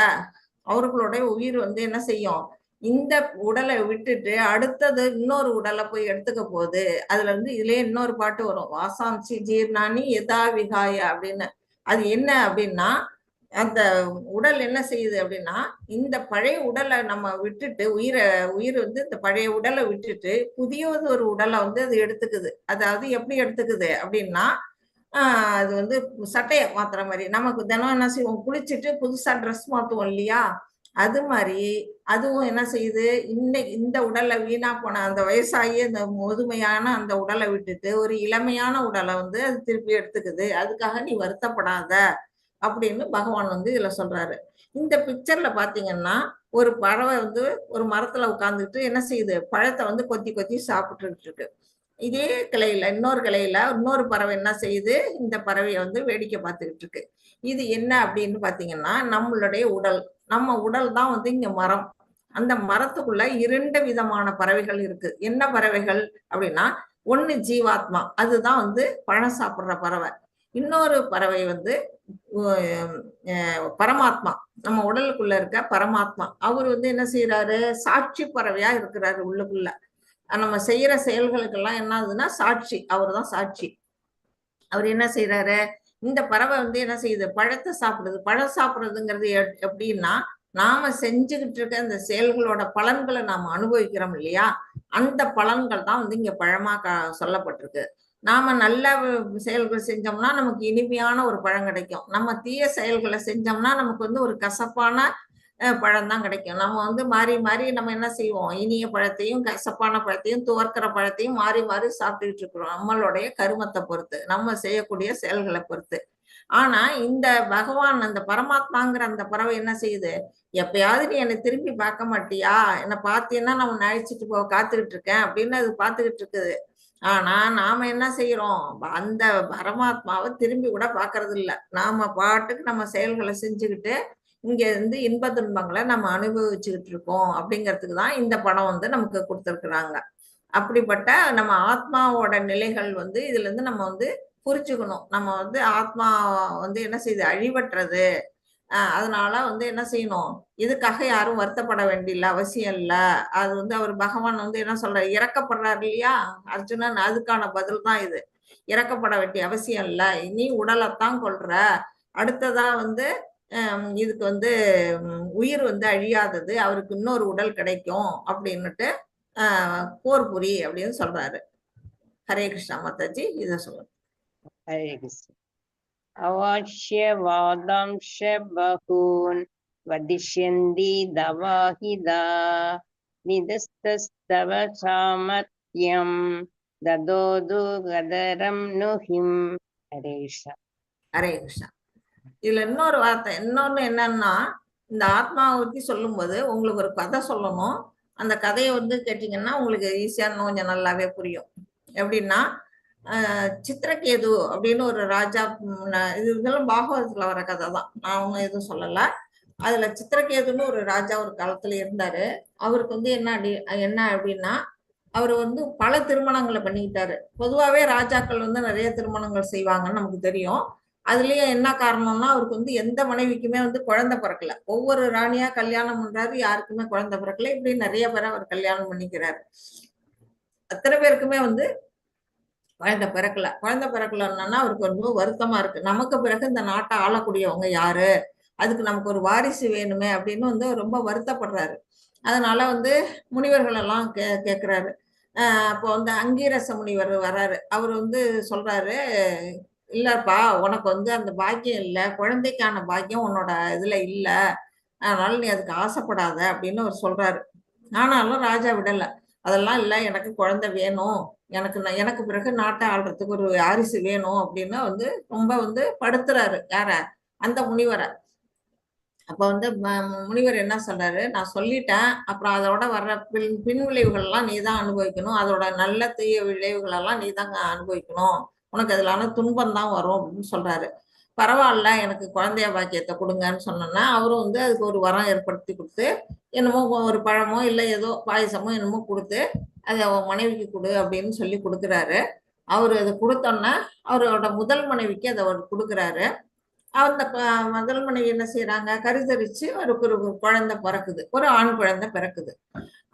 அவர்களுடைய உயிர் வந்து என்ன செய்யும், இந்த உடலை விட்டுட்டு அடுத்தது இன்னொரு உடலை போய் எடுத்துக்க போகுது. அதுல இருந்து இதுலயே இன்னொரு பாட்டு வரும், வாசாம்சி ஜீர்ணானி எதா விகாய அப்படின்னு. அது என்ன அப்படின்னா அந்த உடல் என்ன செய்யுது அப்படின்னா இந்த பழைய உடலை நம்ம விட்டுட்டு உயிர் வந்து இந்த பழைய உடலை விட்டுட்டு புதியது ஒரு உடலை வந்து அது எடுத்துக்குது. அதாவது எப்படி எடுத்துக்குது அப்படின்னா அது வந்து சட்டையை மாத்துற மாதிரி. நமக்கு தினம் என்ன செய்வோம், குளிச்சுட்டு புதுசா ட்ரெஸ் மாத்துவோம் இல்லையா, அது மாதிரி அதுவும் என்ன செய்யுது, இந்த உடலை வீணா போன அந்த வயசாகி அந்த முதுமையான அந்த உடலை விட்டுட்டு ஒரு இளமையான உடலை வந்து அது திருப்பி எடுத்துக்குது. அதுக்காக நீ வருத்தப்படாத அப்படின்னு பகவான் வந்து இதுல சொல்றாரு. இந்த பிக்சர்ல பாத்தீங்கன்னா ஒரு பறவை வந்து ஒரு மரத்துல உட்கார்ந்துட்டு என்ன செய்யுது, பழத்தை வந்து கொத்தி கொத்தி சாப்பிட்டுட்டு இருக்கு. இதே கிளையில இன்னொரு பறவை என்ன செய்யுது, இந்த பறவையை வந்து வேடிக்கை பார்த்துக்கிட்டு இருக்கு. இது என்ன அப்படின்னு பாத்தீங்கன்னா நம்மளுடைய உடல். நம்ம உடல் தான் வந்து இங்க மரம். அந்த மரத்துக்குள்ள 2 விதமான பறவைகள் இருக்கு. என்ன பறவைகள் அப்படின்னா, ஒண்ணு ஜீவாத்மா, அதுதான் வந்து பழம் சாப்பிடுற பறவை. இன்னொரு பறவை வந்து பரமாத்மா, நம்ம உடலுக்குள்ள இருக்க பரமாத்மா. அவர் வந்து என்ன செய்யறாரு, சாட்சி பறவையா இருக்கிறாரு உள்ளுக்குள்ள. நம்ம செய்யற செயல்களுக்கெல்லாம் என்ன ஆகுதுன்னா சாட்சி, அவர் தான் சாட்சி. அவர் என்ன செய்யறாரு, இந்த பறவை வந்து என்ன செய்யுது, பழத்தை சாப்பிடுது. பழம் சாப்பிடுறதுங்கிறது எப்படின்னா நாம செஞ்சுக்கிட்டு இருக்க இந்த செயல்களோட பலன்களை நாம அனுபவிக்கிறோம் இல்லையா, அந்த பலன்கள் தான் வந்து இங்க பழமா சொல்லப்பட்டிருக்கு. நாம நல்ல செயல்கள் செஞ்சோம்னா நமக்கு இனிமையான ஒரு பழம் கிடைக்கும். நம்ம தீய செயல்களை செஞ்சோம்னா நமக்கு வந்து ஒரு கசப்பான பழம் தான் கிடைக்கும். நம்ம வந்து மாறி மாறி நம்ம என்ன செய்வோம், இனிய பழத்தையும் கசப்பான பழத்தையும் துவர்க்கிற பழத்தையும் மாறி மாறி சாப்பிட்டுக்கிட்டு இருக்கிறோம். நம்மளுடைய கருமத்தை பொறுத்து, நம்ம செய்யக்கூடிய செயல்களை பொறுத்து. ஆனா இந்த பகவான் அந்த பரமாத்மாங்கிற அந்த பறவை என்ன செய்யுது, எப்பயாவது நீ என்னை திரும்பி பார்க்க மாட்டியா, என்னை பார்த்தீங்கன்னா நம்ம அழைச்சிட்டு காத்துக்கிட்டு இருக்கேன் அப்படின்னு அது பார்த்துக்கிட்டு இருக்குது. ஆனா நாம என்ன செய்யறோம், அந்த பரமாத்மாவை திரும்பி கூட பாக்குறது இல்ல. நாம பாட்டுக்கு நம்ம செயல்களை செஞ்சுக்கிட்டு இங்க இருந்து இன்ப துன்பங்களை நம்ம அனுபவிச்சுக்கிட்டு இருக்கோம். அப்படிங்கிறதுக்கு தான் இந்த படம் வந்து நமக்கு கொடுத்துருக்குறாங்க. அப்படிப்பட்ட நம்ம ஆத்மாவோட நிலைகள் வந்து இதுல இருந்து நம்ம வந்து புரிச்சுக்கணும். நம்ம வந்து ஆத்மா வந்து என்ன செய்யுது, அழிவற்றது. அதனால வந்து என்ன செய்யணும், இதுக்காக யாரும் வருத்தப்பட வேண்டிய அவசியம் இல்ல. அது வந்து அவர் பகவான் வந்து என்ன சொல்றாரு, இறக்கப்படுறாரு இல்லையா அர்ஜுனன், அதுக்கான பதில் தான் இது. இறக்கப்பட வேண்டிய அவசியம் இல்ல, நீ உடலைத்தான் கொள்ற, அடுத்ததா வந்து இதுக்கு வந்து உயிர் வந்து அழியாதது, அவருக்கு இன்னொரு உடல் கிடைக்கும் அப்படின்னுட்டு போர் புரி அப்படின்னு சொல்றாரு. ஹரே கிருஷ்ணா மாதாஜி, இதை சொல்லுங்க. ஹரே கிருஷ்ணா. அவாஷ்ய வாதாம்ஷ பகூன் வதிஷ்யந்தி தவாஹிதா நிதஸ்தஸ்தவ சாமர்த்யம் ததோது கதரம் நுஹிம். ஹரே கிருஷ்ணா. ஹரே கிருஷ்ணா. இதுல இன்னொரு வார்த்தை, இன்னொன்னு என்னன்னா, இந்த ஆத்மாவை பத்தி சொல்லும்போது உங்களுக்கு ஒரு கதை சொல்லணும். அந்த கதையை வந்து கேட்டீங்கன்னா உங்களுக்கு ஈஸியா கொஞ்சம் நல்லாவே புரியும். எப்படின்னா, சித்திரகேது அப்படின்னு ஒரு ராஜா, இது இதெல்லாம் பாகவதத்துல வர கதை தான், நான் ஒன்றும் எதுவும் சொல்லல. அதுல சித்திரகேதுன்னு ஒரு ராஜா ஒரு காலத்துல இருந்தாரு. அவருக்கு வந்து என்ன அப்படின்னா, அவர் வந்து பல திருமணங்களை பண்ணிக்கிட்டாரு. பொதுவாகவே ராஜாக்கள் வந்து நிறைய திருமணங்கள் செய்வாங்கன்னு நமக்கு தெரியும். அதுலயும் என்ன காரணம்னா, அவருக்கு வந்து எந்த மனைவிக்குமே வந்து குழந்தை பிறக்கல. ஒவ்வொரு ராணியா கல்யாணம் பண்றாரு, யாருக்குமே குழந்தை பிறக்கல. இப்படி நிறைய பேரை அவர் கல்யாணம் பண்ணிக்கிறாரு. அத்தனை பேருக்குமே வந்து குழந்தை பிறக்கல. குழந்தை பிறக்கலன்னா அவருக்கு ரொம்ப வருத்தமா இருக்கு. நமக்கு பிறகு இந்த நாட்டை ஆளக்கூடியவங்க யாரு, அதுக்கு நமக்கு ஒரு வாரிசு வேணுமே அப்படின்னு வந்து ரொம்ப வருத்தப்படுறாரு. அதனால வந்து முனிவர்கள் எல்லாம் கேட்கிறாரு. அப்போ வந்து அங்கீரச முனிவர் வர்றாரு. அவர் வந்து சொல்றாரு, இல்லப்பா உனக்கு வந்து அந்த பாக்கியம் இல்லை, குழந்தைக்கான பாக்கியம் உன்னோட இதுல இல்ல, அதனால நீ அதுக்கு ஆசைப்படாத அப்படின்னு அவர் சொல்றாரு. ஆனாலும் ராஜா விடல. அதெல்லாம் இல்லை, எனக்கு குழந்தை வேணும், எனக்கு பிறகு நாட்டை ஆள்றதுக்கு ஒரு வாரிசு வேணும் அப்படின்னு வந்து ரொம்ப வந்து படுத்துறாரு. யார, அந்த முனிவரை. அப்ப வந்து முனிவர் என்ன சொல்றாரு, நான் சொல்லிட்டேன், அப்புறம் அதோட வர்ற பின் விளைவுகள் எல்லாம் நீ தான் அனுபவிக்கணும், அதோட நல்ல தீய விளைவுகள் எல்லாம் நீ தாங்க அனுபவிக்கணும், உனக்கு அதுலான துன்பம் தான் வரும் அப்படின்னு சொல்றாரு. பரவாயில்ல, எனக்கு குழந்தைய பாக்கியத்தை கொடுங்கன்னு சொன்னோன்னா அவரும் வந்து அதுக்கு ஒரு வரம் ஏற்படுத்தி கொடுத்து, என்னமோ ஒரு பழமோ இல்லை ஏதோ பாயசமோ என்னமோ கொடுத்து அதை அவன் மனைவிக்கு கொடு அப்படின்னு சொல்லி கொடுக்குறாரு. அவரு அதை கொடுத்தோன்னா அவரோட முதல் மனைவிக்கு அதை அவர் கொடுக்குறாரு. அந்த முதல் மனைவி என்ன செய்யறாங்க, கருத்தரிச்சு ஒரு குழந்தை பிறக்குது, ஒரு ஆண் குழந்தை பிறக்குது.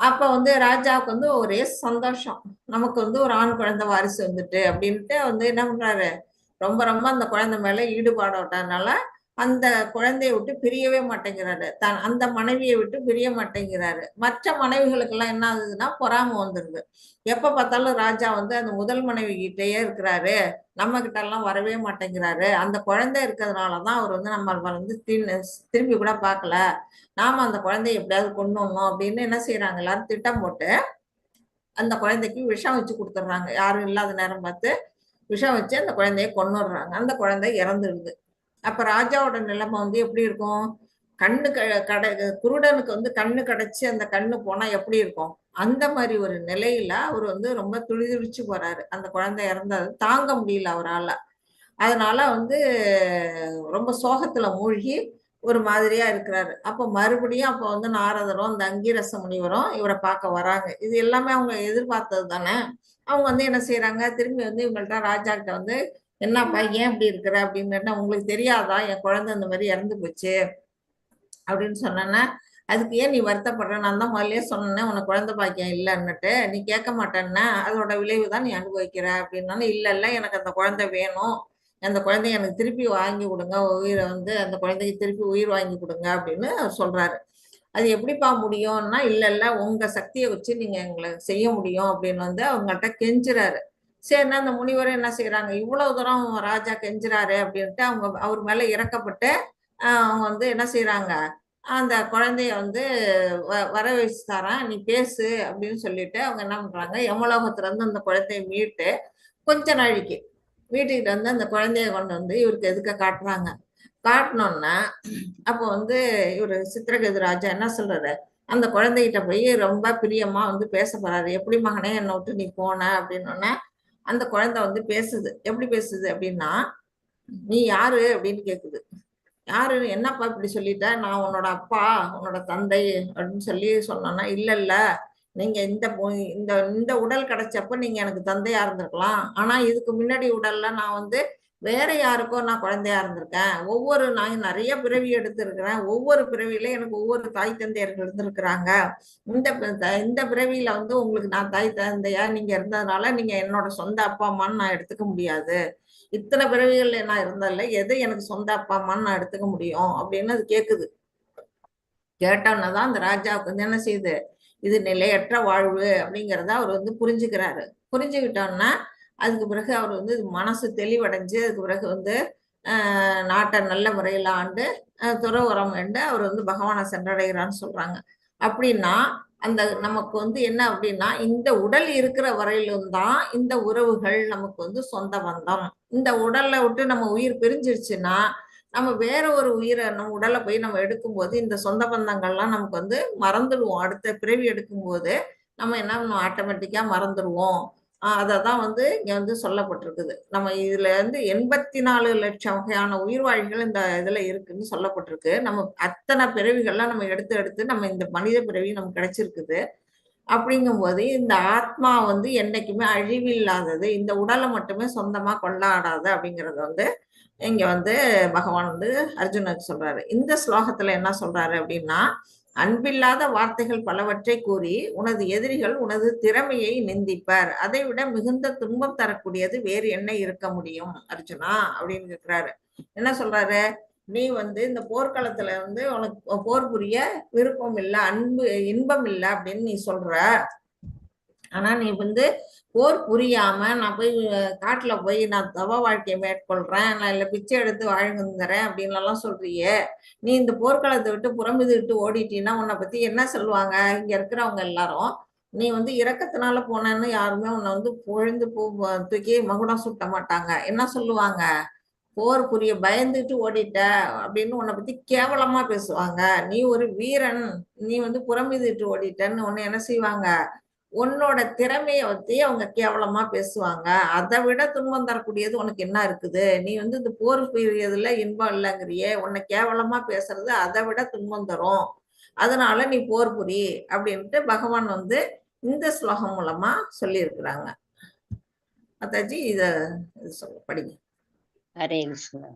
அப்ப வந்து ராஜாவுக்கு வந்து ஒரே சந்தோஷம், நமக்கு வந்து ஒரு ஆண் குழந்தை வாரிசு வந்துட்டு அப்படின்ட்டு வந்து என்ன பண்றாரு, ரொம்ப ரொம்ப அந்த குழந்தை மேல ஈடுபாடோட்டனால அந்த குழந்தைய விட்டு பிரியவே மாட்டேங்கிறாரு, அந்த மனைவியை விட்டு பிரிய மாட்டேங்கிறாரு. மற்ற மனைவிகளுக்கெல்லாம் என்ன ஆகுதுன்னா பொறாமை வந்துருது. எப்ப பார்த்தாலும் ராஜா வந்து அந்த முதல் மனைவி கிட்டேயே இருக்கிறாரு, நம்ம கிட்ட எல்லாம் வரவே மாட்டேங்கிறாரு, அந்த குழந்தை இருக்கிறதுனாலதான் அவர் வந்து நம்ம வந்து திரும்பி கூட பார்க்கல, நாம அந்த குழந்தைய எப்படியாவது கொண்டு வரணும் அப்படின்னு என்ன செய்யறாங்க, எல்லாரும் திட்டம் போட்டு அந்த குழந்தைக்கு விஷம் வச்சு கொடுத்துட்றாங்க. யாரும் இல்லாத நேரம் பார்த்து விஷம் வச்சு அந்த குழந்தைய கொன்னுடுறாங்க. அந்த குழந்தை இறந்துடுது. அப்ப ராஜாவோட நிலைமை வந்து எப்படி இருக்கும், கண்ணு கடை குருடனுக்கு வந்து கண்ணு கிடைச்சு அந்த கண்ணு போனா எப்படி இருக்கும், அந்த மாதிரி ஒரு நிலையில அவர் வந்து ரொம்ப துடிதுடிச்சு போறாரு. அந்த குழந்தை இறந்தது தாங்க முடியல அவரால. அதனால வந்து ரொம்ப சோகத்துல மூழ்கி ஒரு மாதிரியா இருக்கிறாரு. அப்ப மறுபடியும் அப்ப வந்து நாரதரும் அந்த அங்கீரச முனிவரும் இவரை பார்க்க வராங்க. இது எல்லாமே அவங்க எதிர்பார்த்தது தானே. அவங்க வந்து என்ன செய்யறாங்க, திரும்பி வந்து இவங்கள்ட்ட ராஜா கிட்ட வந்து, என்னப்பா ஏன் இப்படி இருக்கிற அப்படின்னு, உங்களுக்கு தெரியாதா என் குழந்தை இந்த மாதிரி இறந்து போச்சு அப்படின்னு சொன்னேன்னா, அதுக்கு ஏன் நீ வருத்தப்படுற, நான் தான் முதல்லயே சொன்னேன் உனக்கு குழந்தை பாக்கியம் இல்லைன்னுட்டு, நீ கேட்க மாட்டேன்னா அதோட விளைவு தான் நீ அனுபவிக்கிற அப்படின்னாலும், இல்ல இல்ல எனக்கு அந்த குழந்தை வேணும், அந்த குழந்தைய எனக்கு திருப்பி வாங்கி கொடுங்க, உயிரை வந்து அந்த குழந்தைக்கு திருப்பி உயிர் வாங்கி கொடுங்க அப்படின்னு அவர் சொல்றாரு. அது எப்படிப்பா முடியும்னா, இல்ல இல்ல உங்க சக்தியை வச்சு நீங்க எங்களை செய்ய முடியும் அப்படின்னு வந்து அவங்கள்ட்ட கெஞ்சுறாரு. சரின்னா அந்த முனிவரும் என்ன செய்யறாங்க, இவ்வளவு தூரம் ராஜா கெஞ்சுறாரு அப்படின்ட்டு அவங்க அவர் மேல இறக்கப்பட்டு அவங்க வந்து என்ன செய்யறாங்க, அந்த குழந்தைய வந்து வர வச்சு தரேன், நீ பேசு அப்படின்னு சொல்லிட்டு அவங்க என்ன பண்றாங்க, யமலோகத்துல இருந்து அந்த குழந்தைய மீட்டு கொஞ்ச நாளைக்கு வீட்டுக்கிட்ட வந்து அந்த குழந்தைய கொண்டு வந்து இவருக்கு எதுக்க காட்டுறாங்க. காட்டினோன்னா அப்போ வந்து இவரு சித்திரகேது ராஜா என்ன சொல்றாரு, அந்த குழந்தைகிட்ட போய் ரொம்ப பிரியமா வந்து பேச போறாரு. எப்படி மகனே என்னை விட்டு நீ போன அப்படின்னோடனே, அந்த குழந்தை வந்து பேசுது. எப்படி பேசுது அப்படின்னா, நீ யாரு அப்படின்னு கேக்குது. யாரு, என்னப்பா இப்படி சொல்லிட்ட, நான் உன்னோட அப்பா, உன்னோட தந்தை அப்படின்னு சொல்லி சொன்னோன்னா, இல்ல இல்ல, நீங்க இந்த இந்த உடல் கிடைச்சப்ப நீங்க எனக்கு தந்தையா இருந்திருக்கலாம். ஆனா இதுக்கு முன்னாடி உடல்ல நான் வந்து வேற யாருக்கோ நான் குழந்தையா இருந்திருக்கேன். நான் நிறைய பிறவி எடுத்திருக்கிறேன். ஒவ்வொரு பிறவியில எனக்கு ஒவ்வொரு தாய் தந்தையர்கள் இருந்திருக்கிறாங்க. இந்த பிறவியில வந்து உங்களுக்கு நான் தாய் தந்தையா நீங்க இருந்ததுனால நீங்க என்னோட சொந்த அப்பா அம்மான்னு நான் எடுத்துக்க முடியாது. இத்தனை பிறவிகள்ல நான் இருந்ததில்ல, எது எனக்கு சொந்த அப்பா அம்மான்னு நான் எடுத்துக்க முடியும் அப்படின்னு அது கேக்குது. கேட்டோன்னதான் அந்த ராஜாவுக்கு வந்து என்ன செய்யுது, இது நிலையற்ற வாழ்வு அப்படிங்கிறத அவர் வந்து புரிஞ்சுக்கிறாரு. புரிஞ்சுக்கிட்டோன்னா அதுக்கு பிறகு அவர் வந்து மனசு தெளிவடைஞ்சு அதுக்கு பிறகு வந்து நாட்டை நல்ல முறையில் ஆண்டு துறவரம் வேண்டு அவர் வந்து பகவானை சென்றடைகிறான்னு சொல்றாங்க. அப்படின்னா அந்த நமக்கு வந்து என்ன அப்படின்னா, இந்த உடல் இருக்கிற வரையிலும் தான் இந்த உறவுகள் நமக்கு வந்து சொந்த பந்தம். இந்த உடல்ல விட்டு நம்ம உயிர் பிரிஞ்சிருச்சுன்னா நம்ம வேற ஒரு உயிரை நம்ம உடலை போய் நம்ம எடுக்கும்போது இந்த சொந்த பந்தங்கள்லாம் நமக்கு வந்து மறந்துடுவோம். அடுத்த பிறவி எடுக்கும்போது நம்ம என்ன பண்ணுவோம், ஆட்டோமேட்டிக்கா மறந்துடுவோம். அததான் வந்து இங்க வந்து சொல்லப்பட்டிருக்குது. நம்ம இதுல வந்து 84 லட்சம் வகையான உயிர்வாழிகள் இந்த இதுல இருக்குன்னு சொல்லப்பட்டிருக்கு. நம்ம அத்தனை பிறவிகள்லாம் நம்ம எடுத்து எடுத்து நம்ம இந்த மனித பிறவி நமக்கு கிடைச்சிருக்குது. அப்படிங்கும்போது இந்த ஆத்மா வந்து என்னைக்குமே அழிவில்லாதது, இந்த உடலை மட்டுமே சொந்தமா கொண்டாடாது அப்படிங்கறத வந்து இங்க வந்து பகவான் வந்து அர்ஜுனனுக்கு சொல்றாரு. இந்த ஸ்லோகத்துல என்ன சொல்றாரு அப்படின்னா, அன்பில்லாத வார்த்தைகள் பலவற்றை கூறி உனது எதிரிகள் உனது திறமையை நிந்திப்பர். அதை விட மிகுந்த துன்பம் தரக்கூடியது வேறு என்ன இருக்க முடியும் அர்ஜுனா அப்படின்னு கேக்குறாரு. என்ன சொல்றாரு, நீ வந்து இந்த போர்க்களத்துல வந்து உனக்கு போர் புரிய விருப்பம் இல்லை, இன்பம் இல்லை அப்படின்னு நீ சொல்ற. ஆனா நீ வந்து போர் புரியாம நான் போய் காட்டுல போய் நான் தவ வாழ்க்கையை மேற்கொள்றேன், நான் இல்ல பிச்சை எடுத்து வாழ்ந்துறேன் அப்படின்னு எல்லாம் சொல்றியே. நீ இந்த போர்க்களத்தை விட்டு புறமிது விட்டு ஓடிட்டீன்னா உன்னை பத்தி என்ன சொல்லுவாங்க இங்க இருக்கிறவங்க எல்லாரும்? நீ வந்து இரக்கத்தினால போனேன்னு யாருமே உன்னை வந்து புகழ்ந்து தூக்கி மகுடம் சுட்ட மாட்டாங்க. என்ன சொல்லுவாங்க, போர் புரிய பயந்துட்டு ஓடிட்ட அப்படின்னு உன்னை பத்தி கேவலமா பேசுவாங்க. நீ ஒரு வீரன், நீ வந்து புறமிதிட்டு ஓடிட்டன்னு உன்னை என்ன செய்வாங்க, உன்னோட திறமைய பத்தி அவங்க கேவலமா பேசுவாங்க. அதை விட துன்பம் தரக்கூடியது உனக்கு என்ன இருக்குது? நீ வந்து இந்த போர் புரியறதுல இன்பம் இல்லைங்கிறியே, உன்னை கேவலமா பேசுறது அதை விட துன்பம் தரும். அதனால நீ போர் புரி அப்படின்ட்டு பகவான் வந்து இந்த ஸ்லோகம் மூலமா சொல்லி இருக்கிறாங்க. அத்தாஜி இத சொல்ல படிங்க. ஹரே கிருஷ்ணா.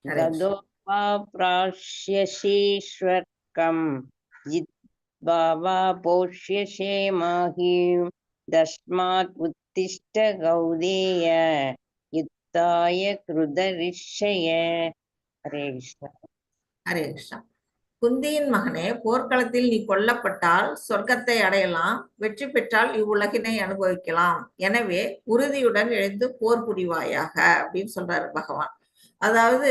கதோபா பிராஷ்யசீஸ்வர்க்கம் ஜித்பாவா போஷ்யசே மாஹீம் தஸ்மாத் உத்திஷ்ட கௌதேய யுத்தாய கிருதரிஷ்ய. ஹரே கிருஷ்ணா. ஹரே கிருஷ்ணா. குந்தியின் மகனே, போர்க்களத்தில் நீ கொல்லப்பட்டால் சொர்க்கத்தை அடையலாம், வெற்றி பெற்றால் இவ்வுலகினை அனுபவிக்கலாம். எனவே உறுதியுடன் எழுந்து போர் புரிவாயாக அப்படின்னு சொல்றாரு பகவான். அதாவது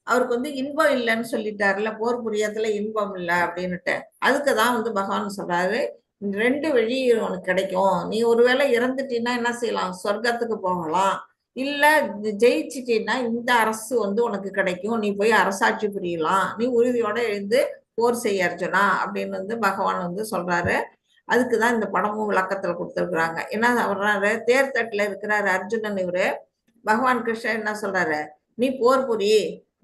அவருக்கு வந்து இன்பம் இல்லைன்னு சொல்லிட்டாருல, போர் புரியத்துல இன்பம் இல்லை அப்படின்னுட்டு. அதுக்குதான் வந்து பகவான் சொல்றாரு, 2 வழி உனக்கு கிடைக்கும். நீ ஒருவேளை இறந்துட்டீன்னா என்ன செய்யலாம், சொர்க்கத்துக்கு போகலாம். இல்ல ஜெயிச்சிட்டீன்னா இந்த அரசு வந்து உனக்கு கிடைக்கும், நீ போய் அரசாட்சி புரியலாம். நீ உறுதியோட எழுந்து போர் செய்ய அர்ஜுனா அப்படின்னு வந்து பகவான் வந்து சொல்றாரு. அதுக்குதான் இந்த படமும் விளக்கத்துல கொடுத்துருக்குறாங்க. என்ன சொல்றாரு, தேர்தட்டுல இருக்கிறாரு அர்ஜுனன். இவரு பகவான் கிருஷ்ணன் என்ன சொல்றாரு, நீ போர் புரி,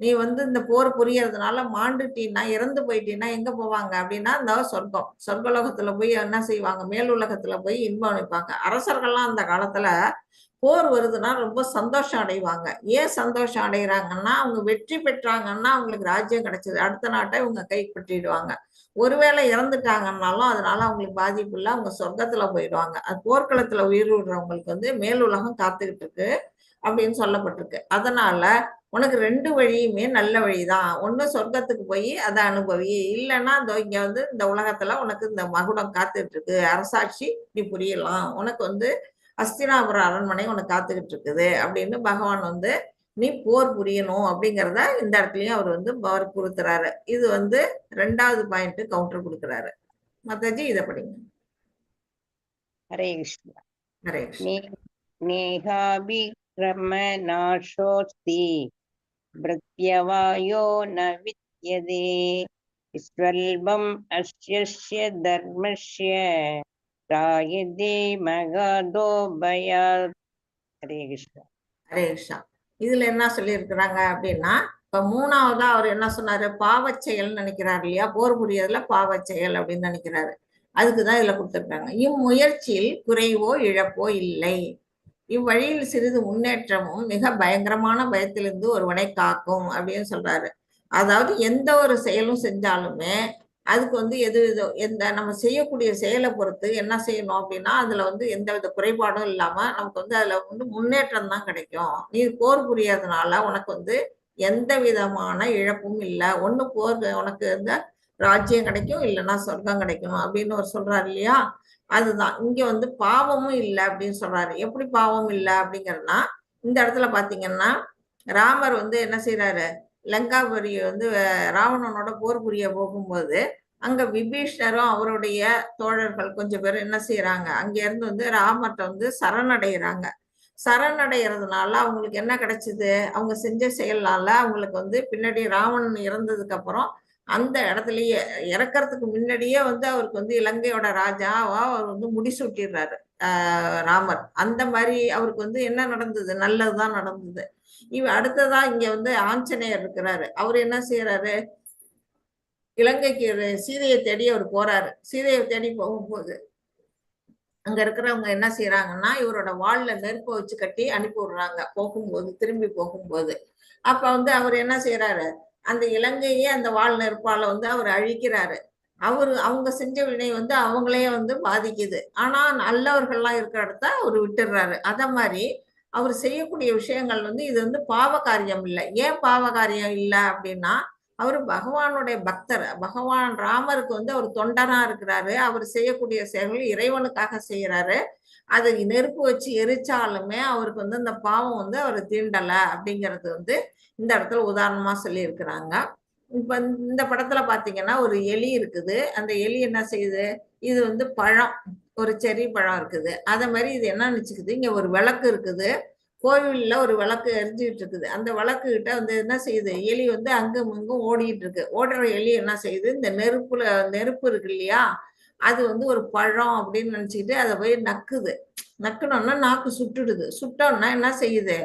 நீ வந்து இந்த போர் புரியறதுனால மாண்டுட்டீன்னா, இறந்து போயிட்டீன்னா எங்க போவாங்க அப்படின்னா இந்த சொர்க்கலோகத்துல போய் என்ன செய்வாங்க, மேலுலகத்துல போய் இன்பம் அளிப்பாங்க. அரசர்கள்லாம் அந்த காலத்துல போர் வருதுன்னா ரொம்ப சந்தோஷம் அடைவாங்க. ஏன் சந்தோஷம் அடைகிறாங்கன்னா, அவங்க வெற்றி பெற்றாங்கன்னா அவங்களுக்கு ராஜ்யம் கிடைச்சது, அடுத்த நாட்டை இவங்க கைப்பற்றிடுவாங்க. ஒருவேளை இறந்துட்டாங்கன்னாலும் அதனால அவங்களுக்கு பாதிப்பு இல்லை, அவங்க சொர்க்கத்துல போயிடுவாங்க. அது போர்க்களத்துல உயிர் விடுறவங்களுக்கு வந்து மேலுலகம் காத்துக்கிட்டு இருக்கு அப்படின்னு சொல்லப்பட்டிருக்கு. அதனால உனக்கு 2 வழியுமே நல்ல வழிதான். ஒண்ணு சொர்க்கத்துக்கு போய் அதை அனுபவி, இல்லைன்னா இங்க வந்து இந்த உலகத்துல உனக்கு இந்த மகுடம் காத்துட்டு இருக்கு, அரசாட்சி நீ புரியலாம், உனக்கு வந்து அஸ்தினாபுர அரண்மனை உனக்கு காத்துக்கிட்டு இருக்குது அப்படின்னு பகவான் வந்து நீ போர் புரியணும் அப்படிங்கிறத இந்த இடத்துலயும் அவர் வந்து வற்புறுத்துறாரு. இது வந்து 2வது பாயிண்ட் கவுண்டர் கொடுக்குறாரு. மாதாஜி இதை படிங்க. ஹரே கிருஷ்ணா. ஹரே கிருஷ்ணா. நேகாபிக்ரம நாசோஸ்தி பிரத்யவாயோ ந வித்யதே ஸ்வல்பம் அஸ்ய தர்மஸ்ய ராயதே மகாதோ பயாத். ஹரே கிருஷ்ணா. ஹரே கிருஷ்ணா. இதுல என்ன சொல்லி இருக்கிறாங்க அப்படின்னா, இப்ப மூணாவதா அவர் என்ன சொன்னாரு, பாவச் செயல்னு நினைக்கிறாரு இல்லையா, போர் புரியதுல பாவச் செயல் அப்படின்னு நினைக்கிறாரு. அதுக்குதான் இதுல கொடுத்திருக்காங்க. இம்முயற்சியில் குறைவோ இழப்போ இல்லை, இவ்வழியில் சிறிது முன்னேற்றமும் மிக பயங்கரமான பயத்திலிருந்து ஒருவனை காக்கும் அப்படின்னு சொல்றாரு. அதாவது எந்த ஒரு செயலும் செஞ்சாலுமே அதுக்கு வந்து எந்த நம்ம செய்யக்கூடிய செயலை பொறுத்து என்ன செய்யணும் அப்படின்னா, அதுல வந்து எந்த வித குறைபாடும் இல்லாம நமக்கு வந்து அதுல வந்து முன்னேற்றம் தான் கிடைக்கும். நீ போர் புரியறதுனால உனக்கு வந்து எந்த விதமான இழப்பும் இல்லை. ஒண்ணு போர் உனக்கு இந்த ராஜ்யம் கிடைக்கும், இல்லைன்னா சொர்க்கம் கிடைக்கும் அப்படின்னு ஒரு சொல்றாரு இல்லையா. அதுதான் இங்க வந்து பாவமும் இல்லை அப்படின்னு சொல்றாரு. எப்படி பாவம் இல்லை அப்படிங்கிறதுனா, இந்த இடத்துல பாத்தீங்கன்னா ராமர் வந்து என்ன செய்யறாரு, லங்காபுரி வந்து ராவணனோட போர் புரிய போகும்போது அங்க விபீஷணரும் அவருடைய தோழர்கள் கொஞ்சம் பேர் என்ன செய்யறாங்க, அங்க இருந்து வந்து ராமர்ட்ட வந்து சரணடைகிறாங்க. சரணடைகிறதுனால அவங்களுக்கு என்ன கிடைச்சது, அவங்க செஞ்ச செயல்னால அவங்களுக்கு வந்து பின்னாடி ராவணன் இறந்ததுக்கு அப்புறம் அந்த இடத்துலயே இறக்கறதுக்கு முன்னாடியே வந்து அவருக்கு வந்து இலங்கையோட ராஜாவா அவர் வந்து முடிசூட்டிடுறாரு ராமர். அந்த மாதிரி அவருக்கு வந்து என்ன நடந்தது, நல்லதுதான் நடந்தது. அடுத்ததா இங்க வந்து ஆஞ்சநேயர் இருக்கிறாரு. அவர் என்ன செய்யறாரு, இலங்கைக்கு சீதையை தேடி அவர் போறாரு. சீதையை தேடி போகும்போது அங்க இருக்கிறவங்க என்ன செய்யறாங்கன்னா, இவரோட வாள்ல நெருப்ப வச்சு கட்டி அனுப்பி விடுறாங்க போகும்போது, திரும்பி போகும்போது. அப்ப வந்து அவர் என்ன செய்யறாரு, அந்த இலங்கையே அந்த வாள் நெருப்பால வந்து அவர் அழிக்கிறாரு. அவங்க செஞ்ச வினை வந்து அவங்களையே வந்து பாதிக்குது. ஆனா நல்லவர்கள்லாம் இருக்கிற இடத்த அவர் விட்டுடுறாரு. அத மாதிரி அவர் செய்யக்கூடிய விஷயங்கள் வந்து இது வந்து பாவ காரியம் இல்லை. ஏன் பாவ காரியம் இல்லை அப்படின்னா, அவரு பகவானுடைய பக்தர். பகவான் ராமருக்கு வந்து அவர் தொண்டனா இருக்கிறாரு. அவர் செய்யக்கூடிய செயல்கள் இறைவனுக்காக செய்யறாரு. அது நெருப்பு வச்சு எரிச்சாலுமே அவருக்கு வந்து அந்த பாவம் வந்து அவர் தீண்டல அப்படிங்கிறது வந்து இந்த இடத்துல உதாரணமா சொல்லி இருக்கிறாங்க. இப்ப இந்த படத்துல பாத்தீங்கன்னா ஒரு எலி இருக்குது. அந்த எலி என்ன செய்யுது, இது வந்து பழம், ஒரு செர்ரி பழம் இருக்குது. அத மாதிரி இது என்ன நினைச்சுக்குது, இங்க ஒரு விளக்கு இருக்குது, கோவில்ல ஒரு விளக்கு எரிஞ்சுட்டு இருக்குது. அந்த விளக்கு கிட்ட வந்து என்ன செய்யுது, எலி வந்து அங்கும் இங்கும் ஓடிட்டு இருக்கு. ஓடுற எலி என்ன செய்யுது, இந்த நெருப்பு இருக்கு இல்லையா, அது வந்து ஒரு பழம் அப்படின்னு நினைச்சுக்கிட்டு அதை போய் நக்குது. நக்குனோன்னா நாக்கு சுட்டுடுது. சுட்டோன்னா என்ன செய்யுது,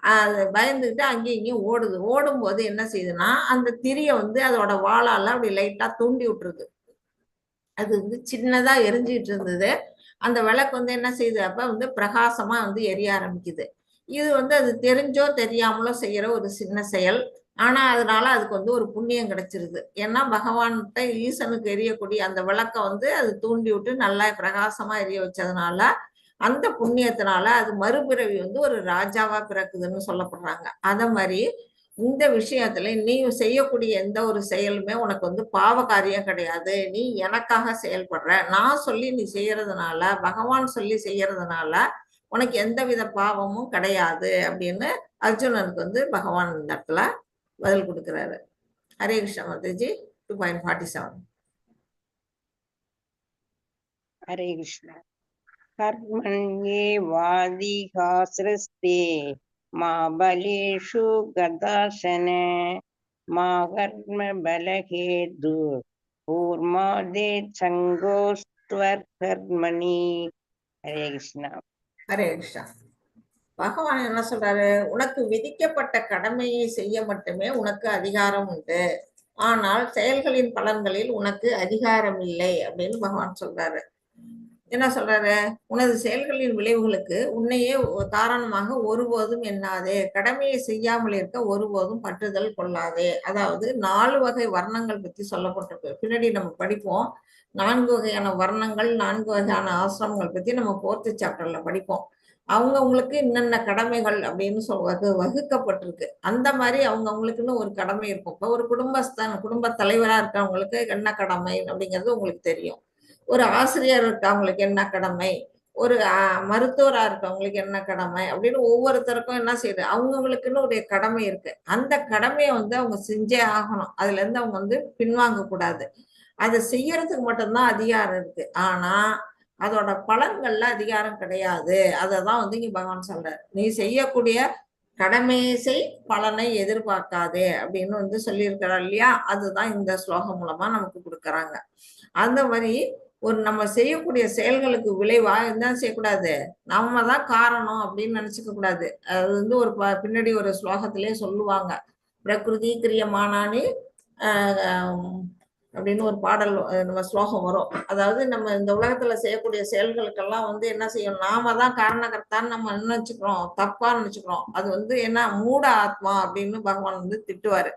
அது பயந்துகிட்டு அங்கேயும் இங்கேயும் ஓடுது. ஓடும்போது என்ன செய்யுதுன்னா, அந்த திரிய வந்து அதோட வாளால அப்படி லைட்டா தூண்டி விட்டுருது. அது வந்து சின்னதா எரிஞ்சுட்டு இருந்தது. அந்த விளக்கு வந்து என்ன செய்யுது, அப்ப வந்து பிரகாசமா வந்து எரிய ஆரம்பிக்குது. இது வந்து அது தெரிஞ்சோ தெரியாமலோ செய்யற ஒரு சின்ன செயல். ஆனா அதனால அதுக்கு வந்து ஒரு புண்ணியம் கிடைச்சிருது. ஏன்னா பகவான்கிட்ட ஈசனுக்கு எரியக்கூடிய அந்த விளக்க வந்து அது தூண்டி விட்டு நல்லா பிரகாசமா எரிய வச்சதுனால அந்த புண்ணியத்தினால அது மறுபிறவி வந்து ஒரு ராஜாவா பிறக்குதுன்னு சொல்லப்படுறாங்க. அத மாதிரி இந்த விஷயத்துல நீ செய்யக்கூடிய எந்த ஒரு செயலுமே உனக்கு வந்து பாவ காரியம் கிடையாது. நீ எனக்காக செயல்படுற, நான் சொல்லி நீ செய்யறதுனால, பகவான் சொல்லி செய்யறதுனால உனக்கு எந்தவித பாவமும் கிடையாது அப்படின்னு அர்ஜுனனுக்கு வந்து பகவான் இந்த இடத்துல பதில் கொடுக்கிறாரு. ஹரே கிருஷ்ண மாதாஜி. 2.47. ஹரே கிருஷ்ணா. கர்மண்யே வாதிகாஸ்ரஸ்தே மா பலேஷு கதாசன மா கர்ம பலஹேது கூர்மாதே சங்கோஸ்த்வர் கர்மணி. ஹரே கிருஷ்ணா. ஹரே கிருஷ்ணா. பகவான் என்ன சொல்றாரு, உனக்கு விதிக்கப்பட்ட கடமையை செய்ய மட்டுமே உனக்கு அதிகாரம் உண்டு, ஆனால் செயல்களின் பலன்களில் உனக்கு அதிகாரம் இல்லை அப்படின்னு பகவான் சொல்றாரு. என்ன சொல்றாரு, உனது செயல்களின் விளைவுகளுக்கு உன்னையே காரணமாக ஒருபோதும் எண்ணாதே, கடமையை செய்யாமல் இருக்க ஒருபோதும் பற்றுதல் கொள்ளாதே. அதாவது 4 வகை வர்ணங்கள் பத்தி சொல்லப்பட்டிருக்கு. பின்னாடி நம்ம படிப்போம். 4 வகையான வர்ணங்கள், 4 வகையான ஆசிரமங்கள் பத்தி நம்ம 4th சாப்டர்ல படிப்போம். அவங்கவுங்களுக்கு என்னென்ன கடமைகள் அப்படின்னு வகுக்கப்பட்டிருக்கு. அந்த மாதிரி அவங்கவுங்களுக்குன்னு ஒரு கடமை இருக்கும். இப்போ ஒரு குடும்ப தலைவரா இருக்கவங்களுக்கு என்ன கடமை அப்படிங்கிறது உங்களுக்கு தெரியும். ஒரு ஆசிரியர் இருக்கவங்களுக்கு என்ன கடமை, ஒரு மருத்துவரா இருக்கவங்களுக்கு என்ன கடமை அப்படின்னு ஒவ்வொருத்தருக்கும் என்ன செய்யுது, அவங்கவுங்களுக்குன்னு ஒரு கடமை இருக்கு. அந்த கடமையை வந்து அவங்க செஞ்சே ஆகணும். அதுல இருந்து அவங்க வந்து பின்வாங்க கூடாது. அதை செய்யறதுக்கு மட்டும்தான் அதிகாரம் இருக்கு. ஆனா அதோட பலன்கள்ல அதிகாரம் கிடையாது. அததான் வந்து இங்க பகவான் சொல்றாரு, நீ செய்யக்கூடிய கடமையை செய், பலனை எதிர்பார்க்காதே அப்படின்னு வந்து சொல்லியிருக்கிறார் இல்லையா. அதுதான் இந்த ஸ்லோகம் மூலமா நமக்கு கொடுக்கறாங்க. அந்த மாதிரி நம்ம செய்யக்கூடிய செயல்களுக்கு விளைவா என்ன செய்யக்கூடாது, நம்ம தான் காரணம் அப்படின்னு நினைச்சுக்க கூடாது. அது வந்து ஒரு பின்னாடி ஒரு ஸ்லோகத்திலே சொல்லுவாங்க, பிரகிருதி கிரியமானானி அப்படின்னு ஒரு பாடல் நம்ம ஸ்லோகம் வரும். அதாவது நம்ம இந்த உலகத்துல செய்யக்கூடிய செயல்களுக்கெல்லாம் வந்து என்ன செய்யணும், நாம தான் காரணகர்த்தான்னு நம்ம நினைச்சுக்கிறோம், தப்பா நினைச்சுக்கிறோம். அது வந்து என்ன மூட ஆத்மா அப்படின்னு பகவான் வந்து திட்டுவாரு.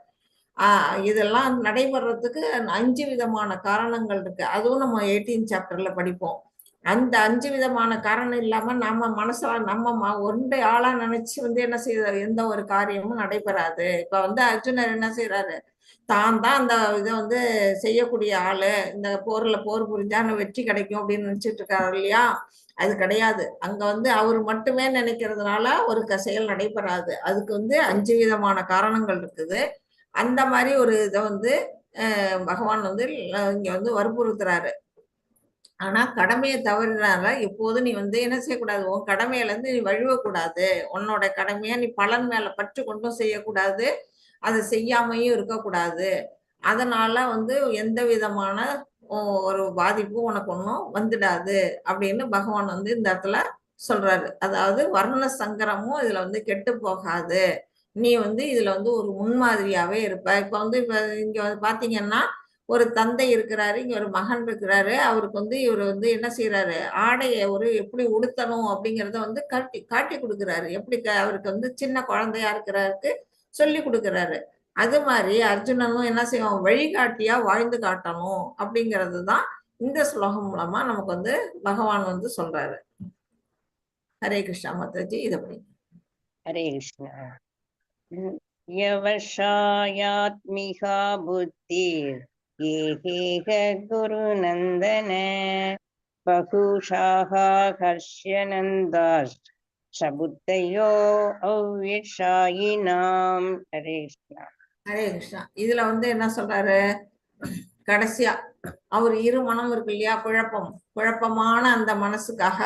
இதெல்லாம் நடைபெறதுக்கு 5 விதமான காரணங்கள் இருக்கு. அதுவும் நம்ம 18 சாப்டர்ல படிப்போம். அந்த 5 விதமான காரணம் இல்லாம நம்ம மனசுல நம்ம ஒன்றை ஆளா நினைச்சு வந்து என்ன செய்யறாரு, எந்த ஒரு காரியமும் நடைபெறாது. இப்ப வந்து அர்ஜுனர் என்ன செய்யறாரு, தான் தான் அந்த இதை வந்து செய்யக்கூடிய ஆளு, இந்த போர் புரிஞ்சா வெற்றி கிடைக்கும் அப்படின்னு நினைச்சிட்டு இருக்காரு இல்லையா? அது கிடையாது. அங்க வந்து அவர் மட்டுமே நினைக்கிறதுனால ஒரு செயல் நடைபெறாது. அதுக்கு வந்து 5 விதமான காரணங்கள் இருக்குது. அந்த மாதிரி ஒரு இதை வந்து பகவான் வந்து இங்க வந்து வற்புறுத்துறாரு. ஆனா கடமையை தவறினால எப்போது நீ வந்து என்ன செய்யக்கூடாது, உன் கடமையில இருந்து நீ வழுவக்கூடாது. உன்னோட கடமையை நீ பலன் மேல பற்று கொண்டும் செய்யக்கூடாது, அதை செய்யாமையும் இருக்கக்கூடாது. அதனால வந்து எந்த விதமான ஒரு பாதிப்பும் உனக்கு ஒன்றும் வந்துடாது அப்படின்னு பகவான் வந்து இந்த இடத்துல சொல்றாரு. அதாவது வர்ண சங்கரமும் இதுல வந்து கெட்டு போகாது, நீ வந்து இதுல வந்து ஒரு முன்மாதிரியாவே இருப்ப. இப்ப வந்து இங்க பாத்தீங்கன்னா ஒரு தந்தை இருக்கிறாரு, இங்க ஒரு மகன் இருக்கிறாரு. அவருக்கு வந்து இவர் வந்து என்ன செய்யறாரு, ஆடையை ஒரு எப்படி உடுத்தணும் அப்படிங்கறத வந்து காட்டி கொடுக்கிறாரு. எப்படி அவருக்கு வந்து சின்ன குழந்தையா இருக்கிறாருக்கு சொல்லி கொடுக்கிறாரு. அது மாதிரி அர்ஜுனனும் என்ன செய்வான், வழிகாட்டியா வாழ்ந்து காட்டணும் அப்படிங்கிறது தான் இந்த ஸ்லோகம் மூலமா நமக்கு வந்து பகவான் வந்து சொல்றாரு. ஹரே கிருஷ்ணா மாதாஜி, இதை படி. ஹரே கிருஷ்ணா. யவஷாயாத்மிகா புத்திர் ஏகேக குருநந்தன பகுஷாஹ ஹர்ஷ்யநந்தாஸ் சபுத்தயோ அவ்யஷாயினாம். ஹரே கிருஷ்ணா. ஹரே கிருஷ்ணா. இதுல வந்து என்ன சொல்றாரு, கடைசியா அவர் இரு மனம் இருக்கு இல்லையா, குழப்பமான அந்த மனசுக்காக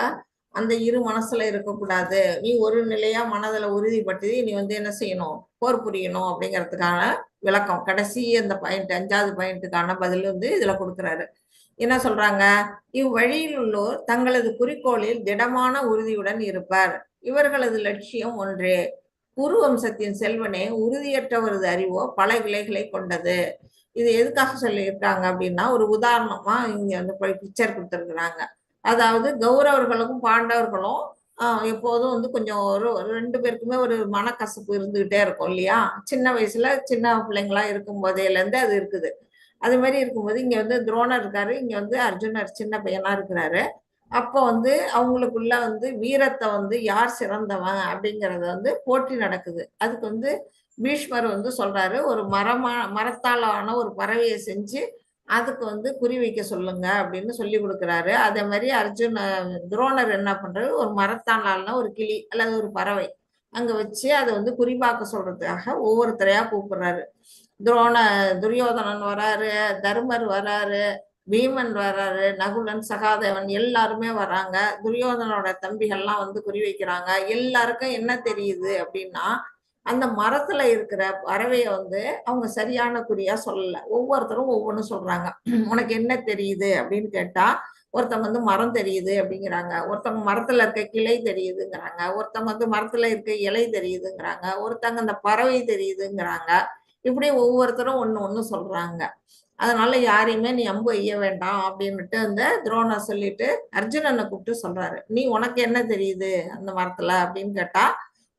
அந்த இரு மனசுல இருக்கக்கூடாது, நீ ஒரு நிலையா மனதுல உறுதிப்பட்டு நீ வந்து என்ன செய்யணும், போர் புரியணும் அப்படிங்கிறதுக்கான விளக்கம் கடைசி அந்த பாயிண்ட் 5வது பாயிண்ட்டுக்கான பதில் வந்து இதுல கொடுக்குறாரு. என்ன சொல்றாங்க, இவ்வழியில் உள்ளோர் தங்களது குறிக்கோளில் திடமான உறுதியுடன் இருப்பார். இவர்களது லட்சியம் ஒன்றே. குரு வம்சத்தின் செல்வனே, உறுதியற்றவரது அறிவோ பல கிளைகளை கொண்டது. இது எதுக்காக சொல்லியிருக்காங்க அப்படின்னா, ஒரு உதாரணமா இங்க வந்து பிக்சர் கொடுத்துருக்குறாங்க. அதாவது கௌரவர்களுக்கும் பாண்டவர்களும் எப்போதும் வந்து கொஞ்சம் ஒரு 2 பேருக்குமே ஒரு மனக்கசப்பு இருந்துகிட்டே இருக்கும் இல்லையா? சின்ன வயசுல சின்ன பிள்ளைங்களா இருக்கும் போதையில இருந்து அது இருக்குது. அது மாதிரி இருக்கும்போது இங்க வந்து துரோணர் இருக்காரு, இங்க வந்து அர்ஜுனர் சின்ன பையனா இருக்கிறாரு. அப்போ வந்து அவங்களுக்குள்ள வந்து வீரத்தை வந்து யார் சிறந்தவன் அப்படிங்கறது வந்து போட்டி நடக்குது. அதுக்கு வந்து பீஷ்மர் வந்து சொல்றாரு, ஒரு மரத்தாலான ஒரு பறவையை செஞ்சு அதுக்கு வந்து குறி வைக்க சொல்லுங்க அப்படின்னு சொல்லி கொடுக்குறாரு. அதே மாதிரி துரோணர் என்ன பண்றாரு, ஒரு மரத்தாலான ஒரு கிளி அல்லது ஒரு பறவை அங்க வச்சு அதை வந்து குறிபாக்க சொல்றதுக்காக ஒவ்வொருத்தரையா கூப்பிடுறாரு. துரியோதனன் வராரு, தர்மர் வராரு, பீமன் வராரு, நகுலன், சகாதேவன் எல்லாருமே வராங்க. துரியோதனோட தம்பிகள்லாம் வந்து குறி வைக்கிறாங்க. எல்லாருக்கும் என்ன தெரியுது அப்படின்னா, அந்த மரத்துல இருக்கிற பறவைய வந்து அவங்க சரியான குறியா சொல்லல. ஒவ்வொருத்தரும் ஒவ்வொன்னு சொல்றாங்க. உனக்கு என்ன தெரியுது அப்படின்னு கேட்டா, ஒருத்தவங்க வந்து மரம் தெரியுது அப்படிங்கிறாங்க, ஒருத்தவங்க மரத்துல இருக்க கிளை தெரியுதுங்கிறாங்க, ஒருத்தவங்க வந்து மரத்துல இருக்க இலை தெரியுதுங்கிறாங்க, ஒருத்தவங்க அந்த பறவை தெரியுதுங்கிறாங்க. இப்படி ஒவ்வொருத்தரும் ஒண்ணு சொல்றாங்க. அதனால யாரையுமே நீ அம்பு எய்ய வேண்டாம் அப்படின்னுட்டு அந்த துரோணர் சொல்லிட்டு அர்ஜுனனை கூப்பிட்டு சொல்றாரு, நீ உனக்கு என்ன தெரியுது அந்த மரத்துல அப்படின்னு கேட்டா,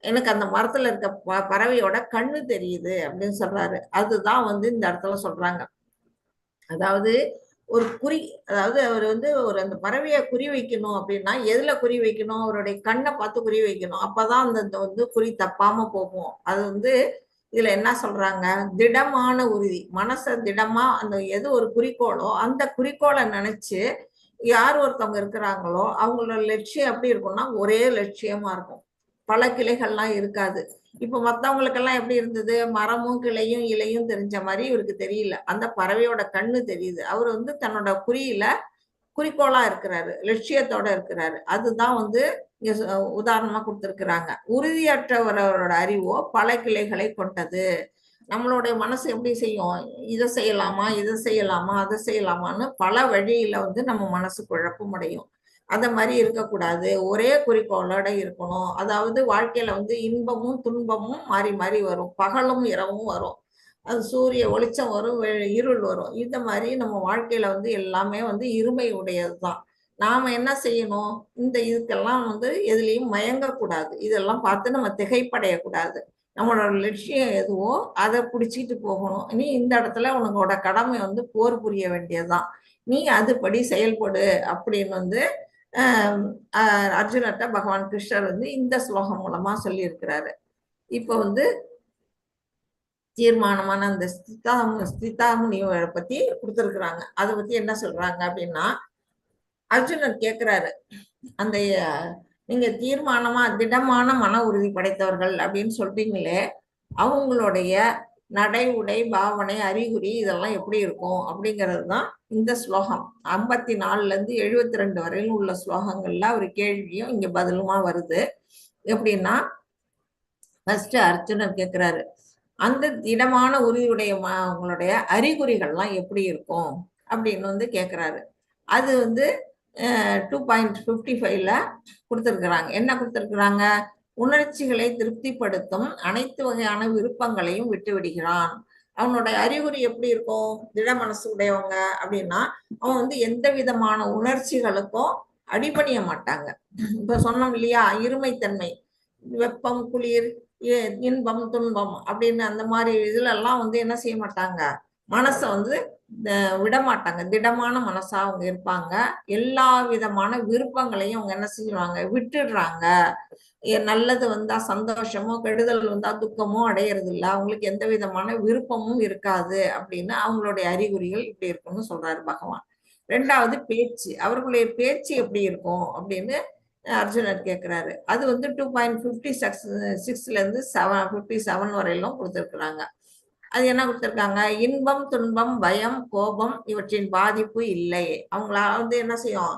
எனக்கு அந்த மரத்துல இருக்க பறவையோட கண்ணு தெரியுது அப்படின்னு சொல்றாரு. அதுதான் வந்து இந்த இடத்துல சொல்றாங்க. அதாவது ஒரு குறி, அதாவது அவர் வந்து ஒரு அந்த பறவையை குறி வைக்கணும் அப்படின்னா எதுல குறி வைக்கணும், அவருடைய கண்ணை பார்த்து குறி வைக்கணும். அப்பதான் அந்த வந்து குறி தப்பாம போகும். அது வந்து இதுல என்ன சொல்றாங்க, திடமான உறுதி, மனச திடமா அந்த எது ஒரு குறிக்கோளோ அந்த குறிக்கோளை நினைச்சு யார் ஒருத்தவங்க இருக்கிறாங்களோ அவங்களோட லட்சியம் எப்படி இருக்கும்னா ஒரே லட்சியமா இருக்கும், பல கிளைகள்லாம் இருக்காது. இப்ப மத்தவங்களுக்கெல்லாம் எப்படி இருந்தது, மரமும் கிளையும் இலையும் தெரிஞ்ச மாதிரி இவருக்கு தெரியல, அந்த பறவையோட கண்ணு தெரியுது. அவர் வந்து தன்னோட குறிக்கோளா இருக்கிறாரு, லட்சியத்தோட இருக்கிறாரு. அதுதான் வந்து இங்க உதாரணமா கொடுத்திருக்கிறாங்க. உறுதியற்றவரோட அறிவோ பல கிளைகளை கொண்டது. நம்மளுடைய மனசு எப்படி செய்யும்? இதை செய்யலாமா, இதை செய்யலாமா, அதை செய்யலாமான்னு பல வழியில வந்து நம்ம மனசு குழப்பமடையும். அந்த மாதிரி இருக்கக்கூடாது. ஒரே குறிக்கோளோட இருக்கணும். அதாவது வாழ்க்கையில வந்து இன்பமும் துன்பமும் மாறி மாறி வரும். பகலும் இரவும் வரும். அது சூரிய வெளிச்சம் வரும், இருள் வரும். இந்த மாதிரி நம்ம வாழ்க்கையில வந்து எல்லாமே வந்து இருமை உடையதுதான். நாம என்ன செய்யணும்? இந்த இதுக்கெல்லாம் வந்து எதுலயும் மயங்கக்கூடாது. இதெல்லாம் பார்த்து நம்ம திகைப்படையக்கூடாது. நம்மளோட லட்சியம் எதுவோ அதை பிடிச்சிட்டு போகணும். நீ இந்த இடத்துல உனக்கோட கடமை வந்து போர் புரிய வேண்டியதுதான். நீ அதுபடி செயல்படு அப்படின்னு வந்து அர்ஜுனர்கிட்ட பகவான் கிருஷ்ணர் வந்து இந்த ஸ்லோகம் மூலமா சொல்லி இருக்கிறாரு. இப்ப வந்து தீர்மானமான அந்த ஸ்திதாமுனியை பத்தி கொடுத்திருக்கிறாங்க. அதை பத்தி என்ன சொல்றாங்க அப்படின்னா, அர்ஜுனன் கேட்கிறாரு, அந்த நீங்க தீர்மானமா திடமான மன உறுதி படைத்தவர்கள் அப்படின்னு சொல்றீங்களே, அவங்களுடைய நடை உடை பாவனை அறிகுறி இதெல்லாம் எப்படி இருக்கும் அப்படிங்கிறது தான் இந்த ஸ்லோகம். 54ல இருந்து 72 வரையிலும் உள்ள ஸ்லோகங்கள்ல ஒரு கேள்வியும் இங்க பதிலுமா வருது. எப்படின்னா, ஃபர்ஸ்ட் அர்ஜுனன் கேட்கிறாரு, அந்த திடமான உறுதியுடைய அவங்களுடைய அறிகுறிகள்லாம் எப்படி இருக்கும் அப்படின்னு வந்து கேட்கிறாரு. அது வந்து 2.55ல கொடுத்திருக்கிறாங்க. என்ன கொடுத்திருக்கிறாங்க? உணர்ச்சிகளை திருப்திப்படுத்தும் அனைத்து வகையான விருப்பங்களையும் விட்டு விடுகிறான். அவனுடைய அறிகுறி எப்படி இருக்கும்? திட மனசு உடையவங்க அப்படின்னா, அவன் வந்து எந்த விதமான உணர்ச்சிகளுக்கும் அடிபணிய மாட்டாங்க. இப்ப சொன்னோம் இல்லையா, இருமைத்தன்மை, வெப்பம் குளிர் இன்பம் துன்பம் அப்படின்னு அந்த மாதிரி இதுல எல்லாம் வந்து என்ன செய்ய மாட்டாங்க, மனசை வந்து விடமாட்டாங்க. திடமான மனசா அவங்க இருப்பாங்க. எல்லா விதமான விருப்பங்களையும் அவங்க என்ன செய்வாங்க, விட்டுடுறாங்க. நல்லது வந்தா சந்தோஷமோ, கெடுதல் வந்தா துக்கமோ அடையிறது இல்லை. அவங்களுக்கு எந்த விதமான விருப்பமும் இருக்காது அப்படின்னு அவங்களுடைய அறிகுறிகள் இப்படி இருக்குன்னு சொல்றாரு பகவான். ரெண்டாவது பேச்சு. அவர்களுடைய பேச்சு எப்படி இருக்கும் அப்படின்னு அர்ஜுனர் கேட்கிறாரு. அது வந்து 2.56ல இருந்து 57 வரையிலும் கொடுத்திருக்கிறாங்க. அது என்ன கொடுத்திருக்காங்க? இன்பம் துன்பம் பயம் கோபம் இவற்றின் பாதிப்பு இல்லை. அவங்கள வந்து என்ன செய்யும்,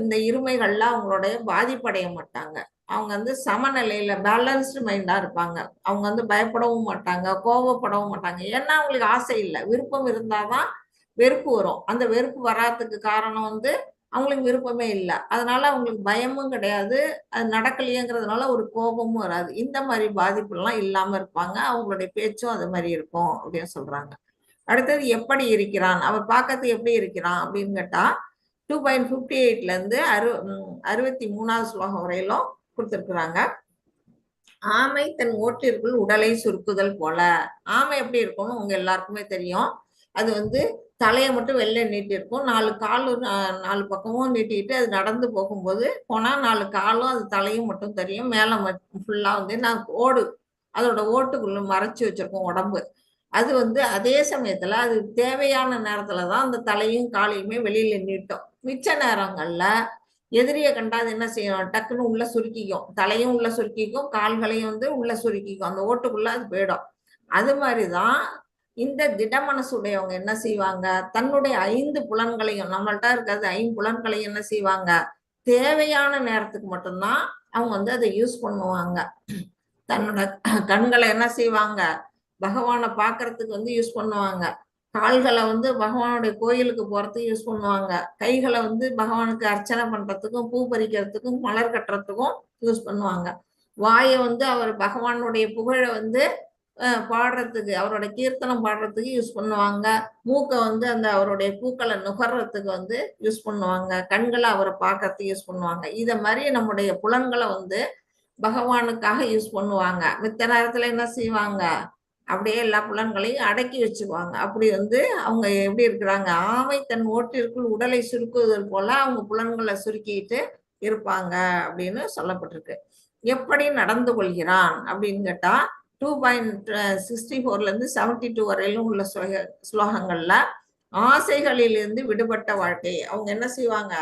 இந்த இருமைகள்ல அவங்களுடைய பாதிப்படைய மாட்டாங்க. அவங்க வந்து சமநிலையில பேலன்ஸ்டு மைண்டா இருப்பாங்க. அவங்க வந்து பயப்படவும் மாட்டாங்க, கோபப்படவும் மாட்டாங்க. ஏன்னா அவங்களுக்கு ஆசை இல்லை. விருப்பம் இருந்தாதான் வெறுப்பு வரும். அந்த வெறுப்பு வராதுக்கு காரணம் வந்து அவங்களுக்கு விருப்பமே இல்லை. அதனால அவங்களுக்கு பயமும் கிடையாது. அது நடக்கலையேங்கிறதுனால ஒரு கோபமும் வராது. இந்த மாதிரி பாதிப்புலாம் இல்லாம இருப்பாங்க. அவங்களுடைய பேச்சும் அது மாதிரி இருக்கும் அப்படின்னு சொல்றாங்க. அடுத்தது எப்படி இருக்கிறான், அவர் பார்க்கறதுக்கு எப்படி இருக்கிறான் அப்படின்னு கேட்டா 2.58ல இருந்து 63வது ஸ்லோகம் வரையிலும் கொடுத்திருக்கிறாங்க. ஆமை தன் ஓட்டிற்குள் உடலை சுருக்குதல் போல. ஆமை எப்படி இருக்கும்னு உங்க எல்லாருக்குமே தெரியும். அது வந்து தலையை மட்டும் வெளில நீட்டி இருக்கும். 4 காலும் 4 பக்கமும் நீட்டிட்டு அது நடந்து போகும்போது போனா 4 காலும் அது தலையும் மட்டும் தெரியும். மேல ஃபுல்லா வந்து ஓடு, அதோட ஓட்டுக்குள்ள மறைச்சு வச்சிருக்கோம் உடம்பு. அது வந்து அதே சமயத்துல அது தேவையான நேரத்துலதான் அந்த தலையும் காலையுமே வெளியில நீட்டும். மிச்ச நேரங்கள்ல எதிரிய கண்டா அது என்ன செய்யும், டக்குன்னு உள்ள சுருக்கிக்கும். தலையும் உள்ள சுருக்கிக்கும், கால்களையும் வந்து உள்ள சுருக்கிக்கும். அந்த ஓட்டுக்குள்ள அது போயிடும். அது மாதிரிதான் இந்த திடமனசுடையவங்க என்ன செய்வாங்க, தன்னுடைய 5 புலன்களையும், நம்மள்ட்ட இருக்கிறது 5 புலன்களையும் என்ன செய்வாங்க, தேவையான நேரத்துக்கு மட்டும்தான் அவங்க வந்து அதை யூஸ் பண்ணுவாங்க. தன்னோட கண்களை என்ன செய்வாங்க, பகவானை பார்க்கறதுக்கு வந்து யூஸ் பண்ணுவாங்க. கால்களை வந்து பகவானுடைய கோயிலுக்கு போறதுக்கு யூஸ் பண்ணுவாங்க. கைகளை வந்து பகவானுக்கு அர்ச்சனை பண்றதுக்கும் பூ பறிக்கிறதுக்கும் மலர் கட்டுறதுக்கும் யூஸ் பண்ணுவாங்க. வாயை வந்து அவர் பகவானுடைய புகழை வந்து பாடுறதுக்கு, அவரோட கீர்த்தனம் பாடுறதுக்கு யூஸ் பண்ணுவாங்க. மூக்கை வந்து அந்த அவருடைய பூக்களை நுகர்றதுக்கு வந்து யூஸ் பண்ணுவாங்க. கண்களை அவரை பார்க்கறதுக்கு யூஸ் பண்ணுவாங்க. இத மாதிரி நம்முடைய புலன்களை வந்து பகவானுக்காக யூஸ் பண்ணுவாங்க. மித்த நேரத்துல என்ன செய்வாங்க, அப்படியே எல்லா புலன்களையும் அடக்கி வச்சுக்குவாங்க. அப்படி வந்து அவங்க எப்படி இருக்கிறாங்க, ஆமை தன் ஓட்டிற்குள் உடலை சுருக்குவதற்கு போல அவங்க புலன்களை சுருக்கிட்டு இருப்பாங்க அப்படின்னு சொல்லப்பட்டிருக்கு. எப்படி நடந்து கொள்கிறான் அப்படின்னு கேட்டா 2.64ல இருந்து 72 வரையிலும் உள்ள ஸ்லோகங்கள்ல ஆசைகளிலிருந்து விடுபட்ட வாழ்க்கை. அவங்க என்ன செய்வாங்க,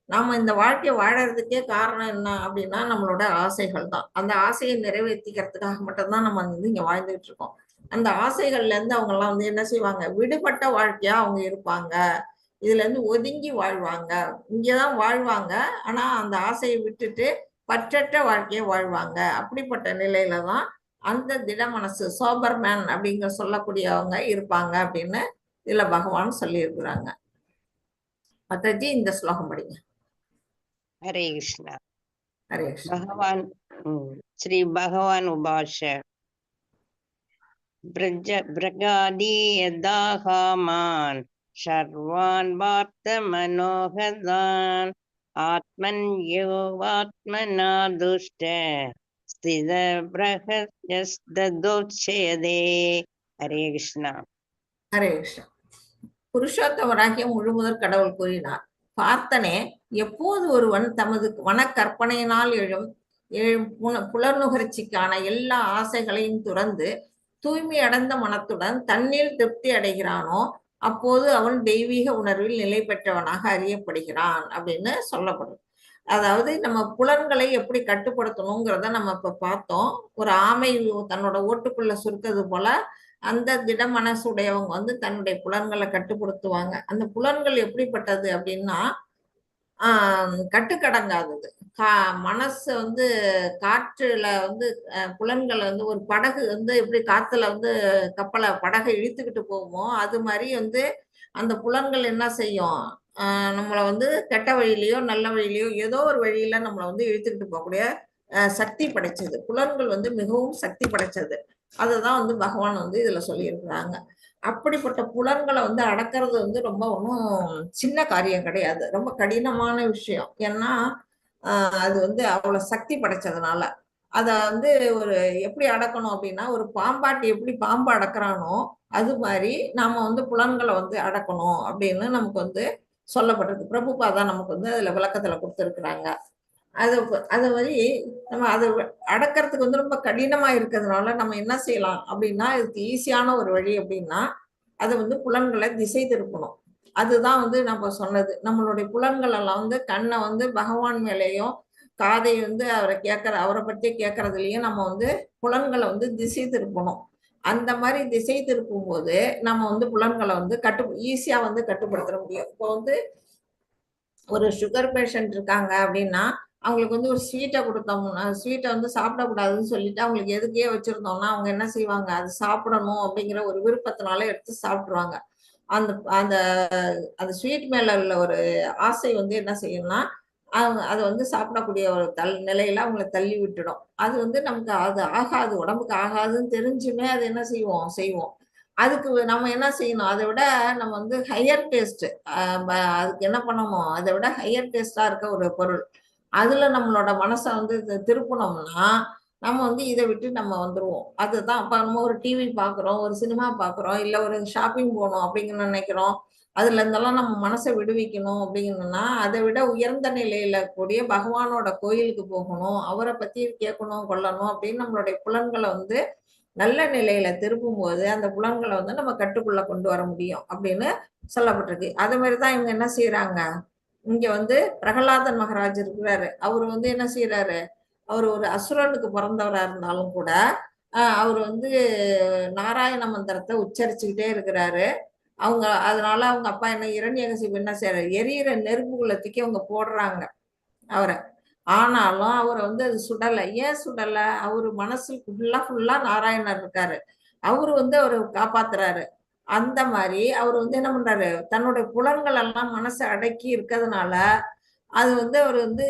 நாம இந்த வாழ்க்கையை வாழறதுக்கே காரணம் என்ன அப்படின்னா நம்மளோட ஆசைகள் தான். அந்த ஆசையை நிறைவேற்றிக்கிறதுக்காக மட்டும்தான் நம்ம வந்து இங்க வாழ்ந்துட்டு இருக்கோம். அந்த ஆசைகள்ல இருந்து அவங்க எல்லாம் வந்து என்ன செய்வாங்க, விடுபட்ட வாழ்க்கையா அவங்க இருப்பாங்க. இதுல இருந்து ஒதுங்கி வாழ்வாங்க. இங்கதான் வாழ்வாங்க, ஆனா அந்த ஆசையை விட்டுட்டு பற்றற்ற வாழ்க்கையை வாழ்வாங்க. அப்படிப்பட்ட நிலையில தான் அந்த திட மனசு சோபர்மேன் அப்படிங்கிற சொல்லக்கூடியவங்க இருப்பாங்க அப்படின்னு இதுல பகவான் சொல்லி இருக்கிறாங்க. மாதாஜி இந்த ஸ்லோகம் படிங்க. हरे कृष्णा. ஹரே கிருஷ்ணா. भगवान श्री भगवान उवाच ब्रगादि यदाहमान् सर्वान् वार्तमनोहरान् आत्मन्योवात्मना दुष्ट स्थितबृहस्यस्तदोच्यते. हरे कृष्णा. ஹரே கிருஷ்ணா. புருஷோத்தமராகிய முழுமுதற் கடவுள் கூறினார், பார்த்தனே, எப்போது ஒருவன் தமது மனக்கற்பனையினால் எழும் புலர்நுகர்ச்சிக்கான எல்லா ஆசைகளையும் துறந்து தூய்மை அடைந்த மனத்துடன் தன்னில் திருப்தி அடைகிறானோ அப்போது அவன் தெய்வீக உணர்வில் நிலை பெற்றவனாக அறியப்படுகிறான் அப்படின்னு சொல்லப்படுது. அதாவது நம்ம புலன்களை எப்படி கட்டுப்படுத்தணுங்கிறத நம்ம இப்ப பார்த்தோம். ஒரு ஆமை தன்னோட ஓட்டுக்குள்ள சுருக்கிறது போல அந்த திட மனசுடையவங்க வந்து தன்னுடைய புலன்களை கட்டுப்படுத்துவாங்க. அந்த புலன்கள் எப்படிப்பட்டது அப்படின்னா கட்டுக்கடங்காதது. மனசு வந்து காற்றுல வந்து புலன்களை வந்து ஒரு படகு வந்து எப்படி காத்துல வந்து படகை இழுத்துக்கிட்டு போகுமோ அது மாதிரி வந்து அந்த புலன்கள் என்ன செய்யும், நம்மளை வந்து கெட்ட வழியிலையோ நல்ல வழியிலையோ ஏதோ ஒரு வழியில நம்மளை வந்து இழுத்துக்கிட்டு போகக்கூடிய சக்தி படைச்சது. புலன்கள் வந்து மிகவும் சக்தி படைச்சது. அதுதான் வந்து பகவான் வந்து இதுல சொல்லியிருக்கிறாங்க. அப்படிப்பட்ட புலன்களை வந்து அடக்கிறது வந்து ரொம்ப ஒன்றும் சின்ன காரியம் கிடையாது, ரொம்ப கடினமான விஷயம். ஏன்னா அது வந்து அவ்வளவு சக்தி படைச்சதுனால அத வந்து ஒரு எப்படி அடக்கணும் அப்படின்னா, ஒரு பாம்பாட்டி எப்படி பாம்பு அடக்குறானோ அது மாதிரி நாம வந்து புலன்களை வந்து அடக்கணும் அப்படின்னு நமக்கு வந்து சொல்லப்பட்டிருக்கு. பிரபுபாதா நமக்கு வந்து அதுல விளக்கத்துல கொடுத்துருக்குறாங்க. அது மாதிரி நம்ம அதை அடக்கிறதுக்கு வந்து ரொம்ப கடினமா இருக்கிறதுனால நம்ம என்ன செய்யலாம் அப்படின்னா, இதுக்கு ஈஸியான ஒரு வழி அப்படின்னா அதை வந்து புலன்களை திசை திருப்பணும். அதுதான் வந்து நம்ம சொன்னது. நம்மளுடைய புலன்கள் எல்லாம் வந்து கண்ணை வந்து பகவான் மேலேயும் காதை வந்து அவரை பற்றி கேட்கறதுலயும் நம்ம வந்து புலன்களை வந்து திசை திருப்பணும். அந்த மாதிரி திசை திருப்பும் போது நம்ம வந்து புலன்களை வந்து ஈஸியா வந்து கட்டுப்படுத்த முடியும். இப்போ வந்து ஒரு சுகர் பேஷண்ட் இருக்காங்க அப்படின்னா அவங்களுக்கு வந்து ஒரு ஸ்வீட்டை கொடுத்தோம்னா ஸ்வீட்டை வந்து சாப்பிடக்கூடாதுன்னு சொல்லிட்டு அவங்களுக்கு எதுக்கே வச்சிருந்தோம்னா அவங்க என்ன செய்வாங்க, அது சாப்பிடணும் அப்படிங்கிற ஒரு விருப்பத்தினால எடுத்து சாப்பிடுவாங்க. அந்த அந்த அந்த ஸ்வீட் மேல உள்ள ஒரு ஆசை வந்து என்ன செய்யும்னா அவங்க அதை வந்து சாப்பிடக்கூடிய ஒரு நிலையில அவங்களை தள்ளி விட்டுடும். அது வந்து நமக்கு அது ஆகாது, உடம்புக்கு ஆகாதுன்னு தெரிஞ்சுமே அது என்ன செய்வோம். அதுக்கு நம்ம என்ன செய்யணும், அதை விட நம்ம வந்து ஹையர் டேஸ்ட், அதுக்கு என்ன பண்ணணும், அதை விட ஹையர் டேஸ்டா இருக்க ஒரு பொருள் அதுல நம்மளோட மனசை வந்து திருப்பணும்னா நம்ம வந்து இதை விட்டு நம்ம வந்துருவோம். அதுதான் அப்ப நம்ம ஒரு டிவி பாக்குறோம், ஒரு சினிமா பாக்குறோம், இல்ல ஒரு ஷாப்பிங் போகணும் அப்படிங்கன்னு நினைக்கிறோம். அதுல இருந்தெல்லாம் நம்ம மனசை விடுவிக்கணும் அப்படிங்கணும்னா அதை விட உயர்ந்த நிலையில கூடிய பகவானோட கோயிலுக்கு போகணும், அவரை பத்தி கேட்கணும் கொள்ளணும் அப்படின்னு நம்மளுடைய புலன்களை வந்து நல்ல நிலையில திருப்பும் போது அந்த புலன்களை வந்து நம்ம கட்டுக்குள்ள கொண்டு வர முடியும் அப்படின்னு சொல்லப்பட்டிருக்கு. அதே மாதிரிதான் இவங்க என்ன செய்யறாங்க, இங்க வந்து பிரகலாதன் மகாராஜ் இருக்கிறாரு. அவரு வந்து என்ன செய்யறாரு, அவர் ஒரு அசுரனுக்கு பிறந்தவரா இருந்தாலும் கூட அவர் வந்து நாராயண மந்திரத்தை உச்சரிச்சுக்கிட்டே இருக்கிறாரு. அதனால அவங்க அப்பா என்ன இரண்யகசிபு என்ன செய்யறாரு, எரியிற நெருப்புக்குள்ள தூக்கி அவங்க போடுறாங்க அவரை. ஆனாலும் அவரை வந்து அது சுடலை. ஏன் சுடலை, அவரு மனசு ஃபுல்லா நாராயணர் இருக்காரு, அவரு வந்து அவரை காப்பாத்துறாரு. அந்த மாதிரி அவர் வந்து என்ன பண்றாரு, தன்னுடைய புலன்கள் எல்லாம் மனசை அடக்கி இருக்கிறதுனால அது வந்து அவர் வந்து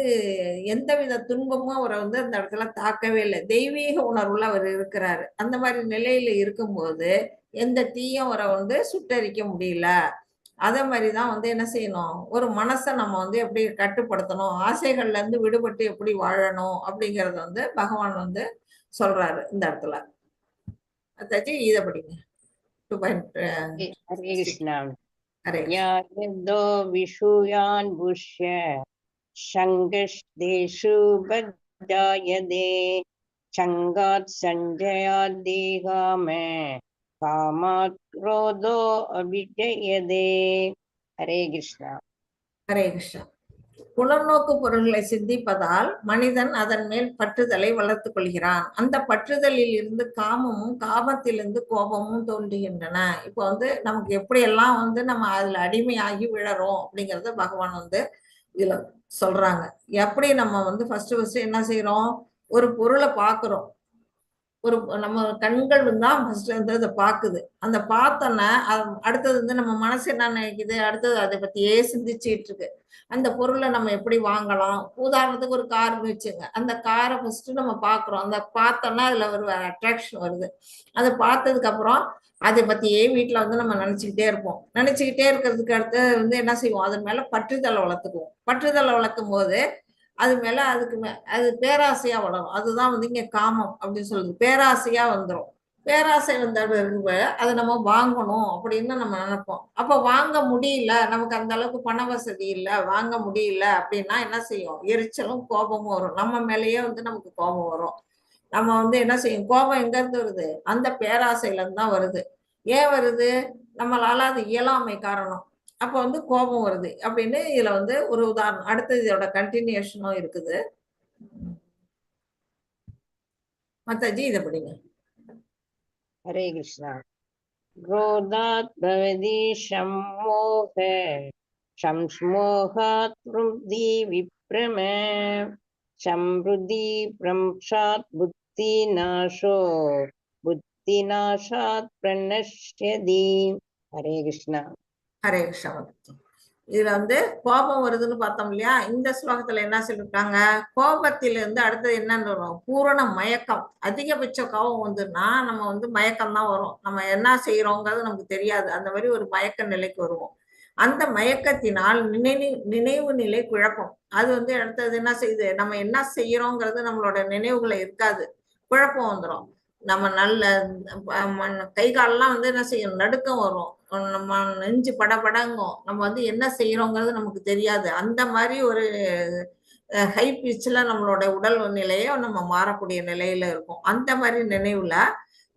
எந்தவித துன்பமும் அவரை வந்து அந்த இடத்துல தாக்கவே இல்லை. தெய்வீக உணர்வுல அவர் இருக்கிறாரு. அந்த மாதிரி நிலையில இருக்கும்போது எந்த தீயும் அவரை வந்து சுட்டரிக்க முடியல. அதே மாதிரிதான் வந்து என்ன செய்யணும், ஒரு மனசை நம்ம வந்து எப்படி கட்டுப்படுத்தணும், ஆசைகள்ல இருந்து விடுபட்டு எப்படி வாழணும் அப்படிங்கறத வந்து பகவான் வந்து சொல்றாரு இந்த இடத்துல. அதாச்சு இதை படிங்க. हरे कृष्णा. हरे यादो विषुयान् बुष्य शङ्गस्तेषु बद्धायते शङ्गात् सञ्जयात् देहामे कामात् क्रोधो अभिजयते. हरे कृष्णा. हरे कृष्णा. புலநோக்கு பொருள்களை சிந்திப்பதால் மனிதன் அதன் மேல் பற்றுதலை வளர்த்துக் கொள்கிறான். அந்த பற்றுதலில் இருந்து காமமும் காமத்திலிருந்து கோபமும் தோன்றுகின்றன. இப்போ வந்து நமக்கு எப்படி எல்லாம் வந்து நம்ம அதுல அடிமையாகி விழறோம் அப்படிங்கறத பகவான் வந்து இதுல சொல்றாங்க. எப்படி நம்ம வந்து ஃபர்ஸ்ட் என்ன செய்யறோம், ஒரு பொருளை பாக்குறோம், ஒரு நம்ம கண்கள் தான் ஃபர்ஸ்ட் வந்து அதை பாக்குது. அந்த பார்த்தோன்னா அடுத்தது வந்து நம்ம மனசு என்ன நினைக்குது, அடுத்தது அதை பத்தியே சிந்திச்சுட்டு இருக்கு. அந்த பொருளை நம்ம எப்படி வாங்கலாம். உதாரணத்துக்கு ஒரு கார் வச்சுங்க, அந்த காரை ஃபர்ஸ்ட் நம்ம பாக்குறோம். அந்த பார்த்தோன்னா அதுல ஒரு அட்ராக்ஷன் வருது. அதை பார்த்ததுக்கு அப்புறம் அதை பத்தியே வீட்டுல வந்து நம்ம நினைச்சுக்கிட்டே இருப்போம். நினைச்சுக்கிட்டே இருக்கிறதுக்கு அடுத்து வந்து என்ன செய்வோம், அது மேல பற்றுதலை வளர்த்துக்குவோம். பற்றுதலை வளர்க்கும் போது அது மேல அது பேராசையா வளரும். அதுதான் வந்து இங்க காமம் அப்படின்னு சொல்லுது. பேராசையா வந்துரும். பேராசை வந்த பிறகு அதை நம்ம வாங்கணும் அப்படின்னு நம்ம நினைப்போம். அப்ப வாங்க முடியல, நமக்கு அந்த அளவுக்கு பண வசதி இல்ல, வாங்க முடியல அப்படின்னா என்ன செய்யும், எரிச்சலும் கோபமும் வரும். நம்ம மேலேயே வந்து நமக்கு கோபம் வரும். நம்ம வந்து என்ன செய்யும், கோபம் எங்க இருந்து வருது, அந்த பேராசையில இருந்து தான் வருது. ஏன் வருது, நம்மளால அது இயலாமை காரணம். அப்ப வந்து கோபம் வருது அப்படின்னு இதுல வந்து ஒரு உதாரணம். அடுத்தது இதோட கண்டினியூஷனும் இருக்குது. மாதாஜி இதை படிங்க. ஹரே கிருஷ்ணா. क्रोधात् भवति सम्मोह संस्मोहात् वृद्धि विभ्रम समृद्धि भ्रंशात् बुद्धिनाशो बुद्धिनाशात् प्रणश्यति. हरे कृष्णा. ஹரே கிருஷ்ணா. இதுல வந்து கோபம் வருதுன்னு பார்த்தோம் இல்லையா. இந்த ஸ்லோகத்துல என்ன சொல்லிருக்காங்க, கோபத்திலிருந்து அடுத்தது என்னன்னு வரும், பூரண மயக்கம். அதிகபட்ச கோபம் வந்துன்னா நம்ம வந்து மயக்கம் தான் வரும். நம்ம என்ன செய்யறோங்கிறது நமக்கு தெரியாது. அந்த மாதிரி ஒரு மயக்க நிலைக்கு வருவோம். அந்த மயக்கத்தினால் நினைவு நிலை குழப்பம். அது வந்து அடுத்தது என்ன செய்யுது, நம்ம என்ன செய்யறோங்கிறது நம்மளோட நினைவுகளை இருக்காது. குழப்பம் வந்துடும். நம்ம நல்ல கை காலெல்லாம் வந்து என்ன செய்யும், நடுக்கம் வரும். நம்ம நெஞ்சு படபடங்கும். நம்ம வந்து என்ன செய்யறோங்கிறது நமக்கு தெரியாது. அந்த மாதிரி ஒரு ஹை பிச்சில் நம்மளோட உடல் நிலையை நம்ம மாறக்கூடிய நிலையில இருக்கும். அந்த மாதிரி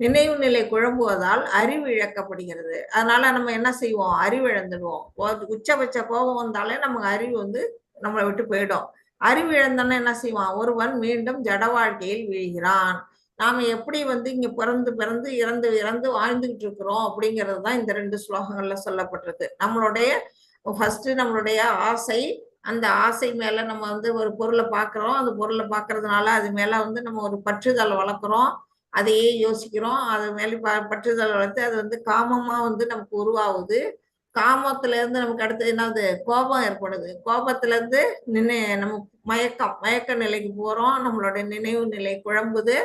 நினைவு நிலை குழம்புவதால் அறிவு இழக்கப்படுகிறது. அதனால நம்ம என்ன செய்வோம், அறிவு இழந்துடுவோம். உச்சபட்ச கோபம் வந்தாலே நமக்கு அறிவு வந்து நம்மளை விட்டு போயிடும். அறிவு இழந்தோன்னா என்ன செய்வான், ஒருவன் மீண்டும் ஜட வாழ்க்கையில் வீழ்கிறான். நாம எப்படி வந்து இங்க பிறந்து பிறந்து இறந்து இறந்து வாழ்ந்துகிட்டு இருக்கிறோம் அப்படிங்கிறது தான் இந்த 2 ஸ்லோகங்கள்ல சொல்லப்பட்டிருக்கு. நம்மளுடைய ஃபர்ஸ்ட் நம்மளுடைய ஆசை, அந்த ஆசை மேல நம்ம வந்து ஒரு பொருளை பார்க்கிறோம். அந்த பொருளை பார்க்கறதுனால அது மேல வந்து நம்ம ஒரு பற்றுதல் வளர்க்குறோம். அதையே யோசிக்கிறோம். அது மேல பற்றுதல் வளர்த்து அது வந்து காமமா வந்து நமக்கு உருவாகுது. காமத்துல இருந்து நமக்கு அடுத்து என்னது, கோபம் ஏற்படுது. கோபத்துல இருந்து நம்ம மயக்க நிலைக்கு போறோம். நம்மளோட நினைவு நிலை குழம்புது.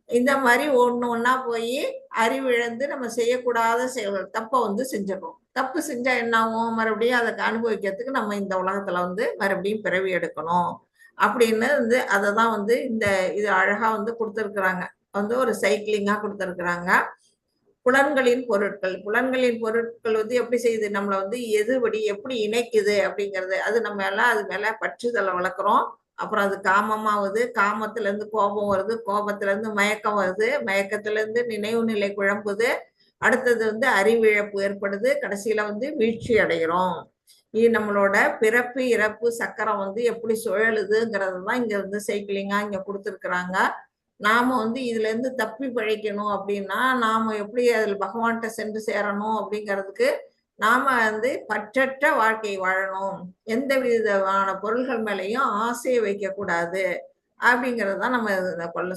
இந்த மாதிரி ஒண்ணா போய் அறிவிழந்து நம்ம செய்யக்கூடாத செயல்கள் தப்ப வந்து செஞ்சிடறோம். தப்பு செஞ்சா என்ன ஆகும், மறுபடியும் அதை அனுபவிக்கிறதுக்கு நம்ம இந்த உலகத்துல வந்து மறுபடியும் பிறவி எடுக்கணும் அப்படின்னு வந்து அததான் வந்து இது அழகா வந்து கொடுத்திருக்கிறாங்க. வந்து ஒரு சைக்கிளிங்கா கொடுத்திருக்கிறாங்க. புலன்களின் பொருட்கள் வந்து எப்படி செய்யுது, நம்மளை வந்து எப்படி இணைக்குது அப்படிங்கிறது. அது நம்ம எல்லாம் அது மேல பற்றுதலை வளர்க்குறோம். அப்புறம் அது காமமாகுது. காமத்துல இருந்து கோபம் வருது. கோபத்துல இருந்து மயக்கம் வருது. மயக்கத்துல இருந்து நினைவு நிலை குழம்புது. அடுத்தது வந்து அறிவிழப்பு ஏற்படுது. கடைசியில வந்து வீழ்ச்சி அடைகிறோம். இது நம்மளோட பிறப்பு இறப்பு சக்கரம் வந்து எப்படி சுழலுதுங்கிறது தான் இங்க வந்து சைக்கிளிங்கா இங்க கொடுத்துருக்குறாங்க. நாம வந்து இதுல இருந்து தப்பி பிழைக்கணும் அப்படின்னா நாம எப்படி அதுல பகவான்கிட்ட சென்று சேரணும் அப்படிங்கிறதுக்கு நாம வந்து பற்றற்ற வாழ்க்கை வாழணும். எந்த விதமான பொருள்கள் மேலேயும் ஆசையை வைக்க கூடாது அப்படிங்கிறது தான் நம்ம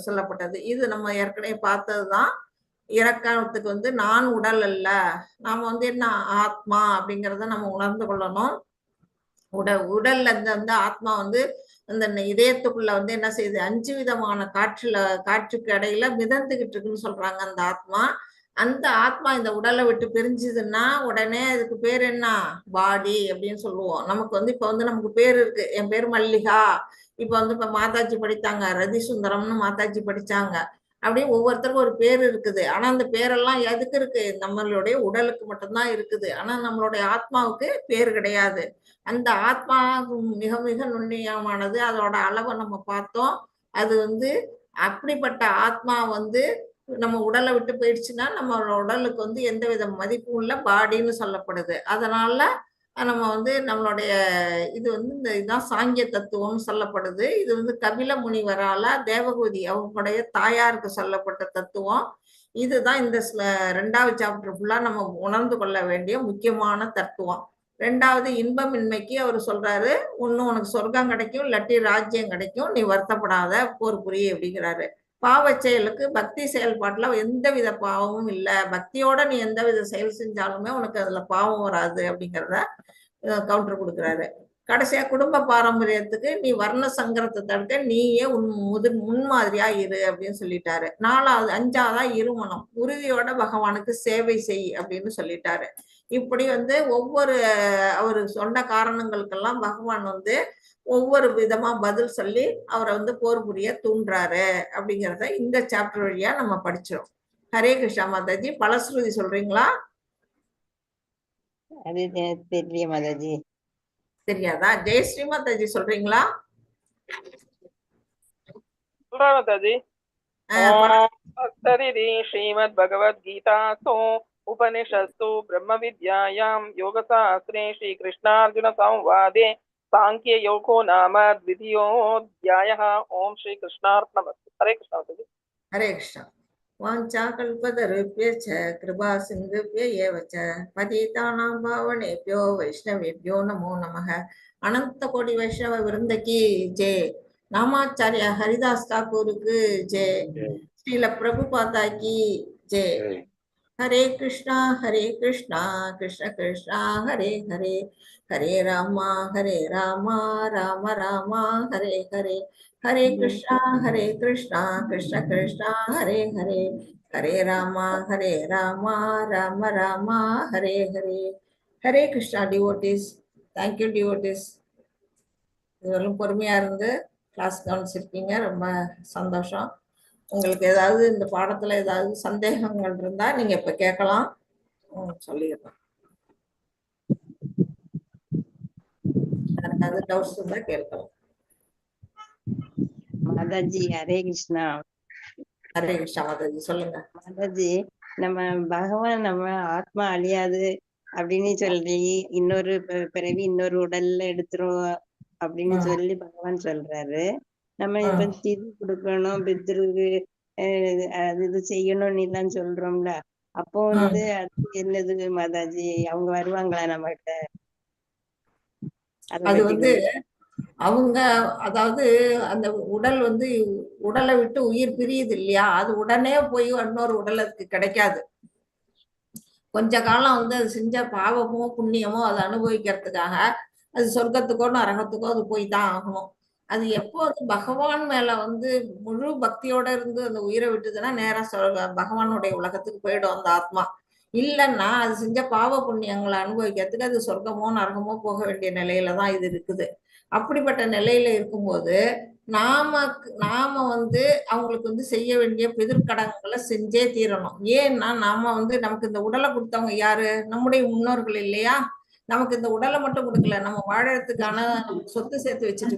சொல்லப்பட்டது. இது நம்ம ஏற்கனவே பார்த்ததுதான். இறக்கத்துக்கு வந்து நான் உடல் அல்ல, நாம வந்து என்ன ஆத்மா அப்படிங்கிறத நம்ம உணர்ந்து கொள்ளணும். உடல்ல இருந்து ஆத்மா வந்து அந்த இதயத்துக்குள்ள வந்து என்ன செய்யுது, 5 விதமான காற்றுக்கு இடையில மிதந்துகிட்டு இருக்குன்னு சொல்றாங்க அந்த ஆத்மா. அந்த ஆத்மா இந்த உடலை விட்டு பிரிஞ்சுதுன்னா உடனே அதுக்கு பேர் என்ன, பாடி அப்படின்னு சொல்லுவோம். நமக்கு வந்து இப்ப வந்து நமக்கு பேர் இருக்கு. என் பேர் மல்லிகா. இப்ப வந்து இப்ப மாதாஜி படித்தாங்க, ரதி சுந்தரம்னு மாதாஜி படிச்சாங்க. அப்படியே ஒவ்வொருத்தருக்கும் ஒரு பேர் இருக்குது. ஆனா அந்த பேரெல்லாம் எதுக்கு இருக்கு, நம்மளுடைய உடலுக்கு மட்டும்தான் இருக்குது. ஆனா நம்மளுடைய ஆத்மாவுக்கு பேர் கிடையாது. அந்த ஆத்மா மிக மிக நுண்ணியமானது. அதோட அளவை நம்ம பார்த்தோம். அது வந்து அப்படிப்பட்ட ஆத்மா வந்து நம்ம உடலை விட்டு போயிடுச்சுன்னா நம்மளோட உடலுக்கு வந்து எந்த வித மதிப்பும் உள்ள பாடின்னு சொல்லப்படுது. அதனால நம்ம வந்து நம்மளுடைய இது வந்து இதுதான் சாங்கிய தத்துவம்னு சொல்லப்படுது. இது வந்து கபில முனிவரால தேவகூதி அவங்களுடைய தாயாருக்கு சொல்லப்பட்ட தத்துவம். இதுதான் இந்த 2வது சாப்டர் ஃபுல்லா நம்ம உணர்ந்து கொள்ள வேண்டிய முக்கியமான தத்துவம். 2வது இன்பமின்மைக்கு அவர் சொல்றாரு, ஒண்ணு உனக்கு சொர்க்கம் கிடைக்கும், இல்லாட்டி ராஜ்யம் கிடைக்கும், நீ வருத்தப்படாத, போர் புரிய அப்படிங்கிறாரு. பாவச் செயலுக்கு பக்தி செயல்பாட்டுல எந்தவித பாவமும் இல்லை, பக்தியோட நீ எந்தவித செயல் செஞ்சாலுமே உனக்கு அதுல பாவம் வராது அப்படிங்கிறத கவுண்டர் கொடுக்குறாரு. கடைசியா குடும்ப பாரம்பரியத்துக்கு நீ வர்ண சங்கரத்தை தடுக்க நீயே முன்மாதிரியா இரு அப்படின்னு சொல்லிட்டாரு. 4வது 5வதா இருமணம், உறுதியோட பகவானுக்கு சேவை செய் அப்படின்னு சொல்லிட்டாரு. இப்படி ஒவ்வொரு அவரு சொன்ன காரணங்களுக்கெல்லாம் பகவான் ஒவ்வொரு விதமா பதில் சொல்லி அவரை போர் புரிய தூண்டுறாரு அப்படிங்கிறத இந்த சாப்டர் வழியா நம்ம படிச்சோம். ஹரே கிருஷ்ணா மாதாஜி. பலஸ்ருதி சொல்றீங்களா? அது தெரியல மாதாஜி. தெரியாதா? ஜெயஸ்ரீ மாதாஜி சொல்றீங்களா? माताजी। श्रीमद् भगवद गीता उपनिषत्सु ब्रह्म विद्यायां योगशास्त्रे श्री कृष्णार्जुन संवादे सांख्य योगो नाम द्वितीयोऽध्यायः। ओम श्री कृष्णार्पणमस्तु। हरे कृष्ण माताजी। हरे कृष्ण। वाञ्छाकल्पतरुभ्यश्च कृपा सिन्धुभ्य एव च पतितानां पावनेभ्यो वैष्णवेभ्यो नमो नमः। अनंत कोटि वैष्णव वृंद की जय। नामाचार्य हरिदास ठाकुर की जय। श्रील प्रभुपादा की जय। Hare Krishna Krishna Krishna Hare Hare, Hare Ram Ram Ram Hare Hare, Hare Krishna Krishna Krishna Hare Hare, Hare Ram Ram Ram Hare Hare. Hare Krishna devotees. Thank you devotees. இதெல்லாம் பொறுமையா இருந்து கிளாஸ் கவனிச்சிருக்கீங்க, ரொம்ப சந்தோஷம். உங்களுக்கு ஏதாவது இந்த பாடத்துல ஏதாவது சந்தேகங்கள் இருந்தா நீங்க இப்ப கேட்கலாம், சொல்லிடுறேன். ஏதாவது டவுட்ஸ் இருந்தா கேட்கலாம். மாதாஜி ஹரே கிருஷ்ணா. ஹரே கிருஷ்ணா மாதாஜி சொல்லுங்க. மாதாஜி, நம்ம பகவான் நம்ம ஆத்மா அழியாது அப்படின்னு சொல்லி இன்னொரு பிறவி இன்னொரு உடல்ல எடுத்துரும் அப்படின்னு சொல்லி பகவான் சொல்றாரு. நம்ம இப்ப திதி கொடுக்கணும், பித்ருக்கு அது இது செய்யணும்னு எல்லாம் சொல்றோம்ல, அப்போ அது என்னது மாதாஜி, அவங்க வருவாங்களா நம்ம கிட்ட? அது அவங்க அதாவது அந்த உடல் உடலை விட்டு உயிர் பிரியுது இல்லையா, அது உடனே போய் இன்னொரு உடலுக்கு கிடைக்காது. கொஞ்ச காலம் அது செஞ்ச பாவமோ புண்ணியமோ அதை அனுபவிக்கிறதுக்காக அது சொர்க்கத்துக்கோ நரகத்துக்கோ அது போய் தான் ஆகணும். அது எப்போ பகவான் மேல முழு பக்தியோட இருந்து அந்த உயிரை விட்டுதுன்னா நேரா பகவானுடைய உலகத்துக்கு போயிடும் அந்த ஆத்மா. இல்லைன்னா அது செஞ்ச பாவ புண்ணியங்களை அனுபவிக்கிறதுக்கு அது சொர்க்கமோ நரகமோ போக வேண்டிய நிலையில தான் இது இருக்குது. அப்படிப்பட்ட நிலையில இருக்கும்போது நாம அவங்களுக்கு செய்ய வேண்டிய பிதிர்க்கடன்களை செஞ்சே தீரணும். ஏன்னா நாம நமக்கு இந்த உடலை கொடுத்தவங்க யாரு? நம்முடைய முன்னோர்கள் இல்லையா? நமக்கு இந்த உடலை மட்டும் கொடுக்கல, நம்ம வாழறதுக்கான சொத்து சேர்த்து வச்சுட்டு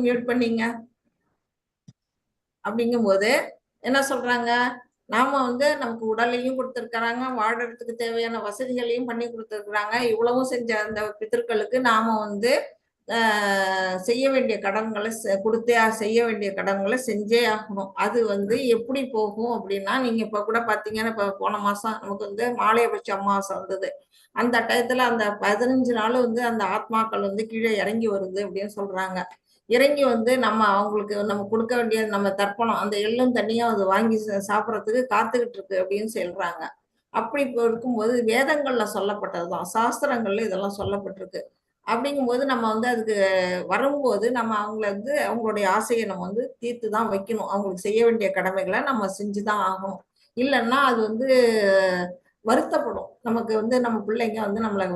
மியூட் பண்ணீங்க. அப்படிங்கும் போது என்ன சொல்றாங்க, நாம நமக்கு உடலையும் கொடுத்திருக்கிறாங்க, வாழறதுக்கு தேவையான வசதிகளையும் பண்ணி கொடுத்திருக்கிறாங்க. இவ்வளவும் செஞ்ச அந்த பித்தர்களுக்கு நாம செய்ய வேண்டிய கடன்களை கொடுத்தே செய்ய வேண்டிய கடன்களை செஞ்சே ஆகணும். அது எப்படி போகும் அப்படின்னா, நீங்க இப்ப கூட பாத்தீங்கன்னா, இப்ப போன மாசம் நமக்கு மாலையபட்ச அமாவாசை வந்தது. அந்த டயத்துல அந்த 15 நாள் அந்த ஆத்மாக்கள் கீழே இறங்கி வருது அப்படின்னு சொல்றாங்க. இறங்கி நம்ம அவங்களுக்கு நம்ம கொடுக்க வேண்டிய நம்ம தர்ப்பணம் அந்த எள்ளும் தண்ணியும் அது வாங்கி சாப்பிட்றதுக்கு காத்துக்கிட்டு இருக்கு அப்படின்னு சொல்றாங்க. அப்படி இப்போ இருக்கும்போது வேதங்கள்ல சொல்லப்பட்டதுதான், சாஸ்திரங்கள்ல இதெல்லாம் சொல்லப்பட்டிருக்கு. அப்படிங்கும்போது நம்ம அதுக்கு வரும்போது நம்ம அவங்கள அவங்களுடைய ஆசையை நம்ம தீர்த்து தான் வைக்கணும். அவங்களுக்கு செய்ய வேண்டிய கடமைகளை நம்ம செஞ்சுதான் ஆகணும். இல்லைன்னா அது வருத்தப்படும். நமக்கு நம்ம பிள்ளைங்க நம்மளை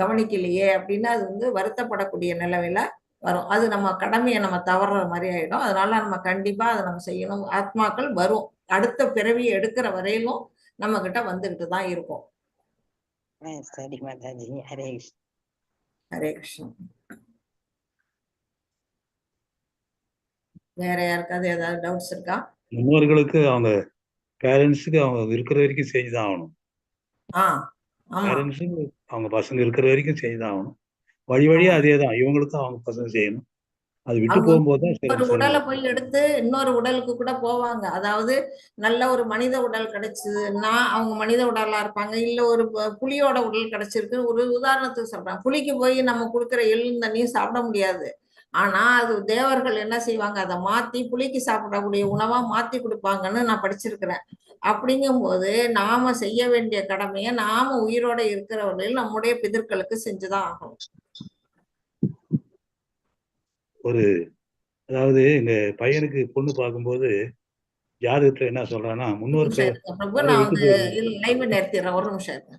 கவனிக்கலையே அப்படின்னு அது வருத்தப்படக்கூடிய நிலைமையில வரும். அது நம்ம கடமையை நம்ம தவறுற மாதிரி ஆயிடும். அதனால நம்ம கண்டிப்பா அதை நம்ம செய்யணும். ஆத்மாக்கள் வரும், அடுத்த பிறவியை எடுக்கிற வரையிலும் நம்ம கிட்ட வந்துகிட்டு தான் இருக்கும். சரி மாதாஜி. ஹரே கிருஷ்ணா. ஹரே கிருஷ்ணா. வேற யாருக்காவது ஏதாவது டவுட்ஸ் இருக்கா? முன்னோர்களுக்கு அவங்க பேரண்ட்ஸுக்கு அவங்க இருக்கிற வரைக்கும் செஞ்சுதான் ஆகணும். பேரண்ட்ஸுக்கு அவங்க பசங்க இருக்கிற வரைக்கும் செஞ்சுதான் ஆகணும். வழி வழியா அதே தான், இவங்களுக்கும் அவங்க பசங்க செய்யணும், அது விட்டு அவங்க போகும்போது தான் ஒரு சரி உடலை போய் எடுத்து இன்னொரு உடலுக்கு கூட போவாங்க. அதாவது நல்ல ஒரு மனித உடல் கிடைச்சதுன்னா அவங்க மனித உடலா இருப்பாங்க. இல்ல ஒரு புலியோட உடல் கிடைச்சிருக்கு. ஒரு உதாரணத்துக்கு சொல்றேன். புலிக்கு போய் நம்ம கொடுக்குற எள்ளும் தண்ணியும் சாப்பிட முடியாது. ஆனா அது தேவர்கள் என்ன செய்வாங்க, அதை மாத்தி புலிக்கு சாப்பிடக்கூடிய உணவா மாத்தி கொடுப்பாங்கன்னு நான் படிச்சிருக்கிறேன். அப்படிங்கும்போது நாம செய்ய வேண்டிய கடமையை நாம உயிரோட இருக்கிற வரையில் நம்முடைய பிதர்களுக்கு செஞ்சுதான் ஆகணும். ஒரு அதாவது எங்க பையனுக்கு பொண்ணு பார்க்கும்போது ஜாதகத்துல என்ன சொல்றான்னா, ஒரு நிமிஷம் முன்னோர்கள் இருங்க பிரபு, யாரோ நான் விட்டு வந்து போயிருந்தாங்க. லைவ் நிறுத்திடுறேன். ஒரு நிமிஷம் இருங்க.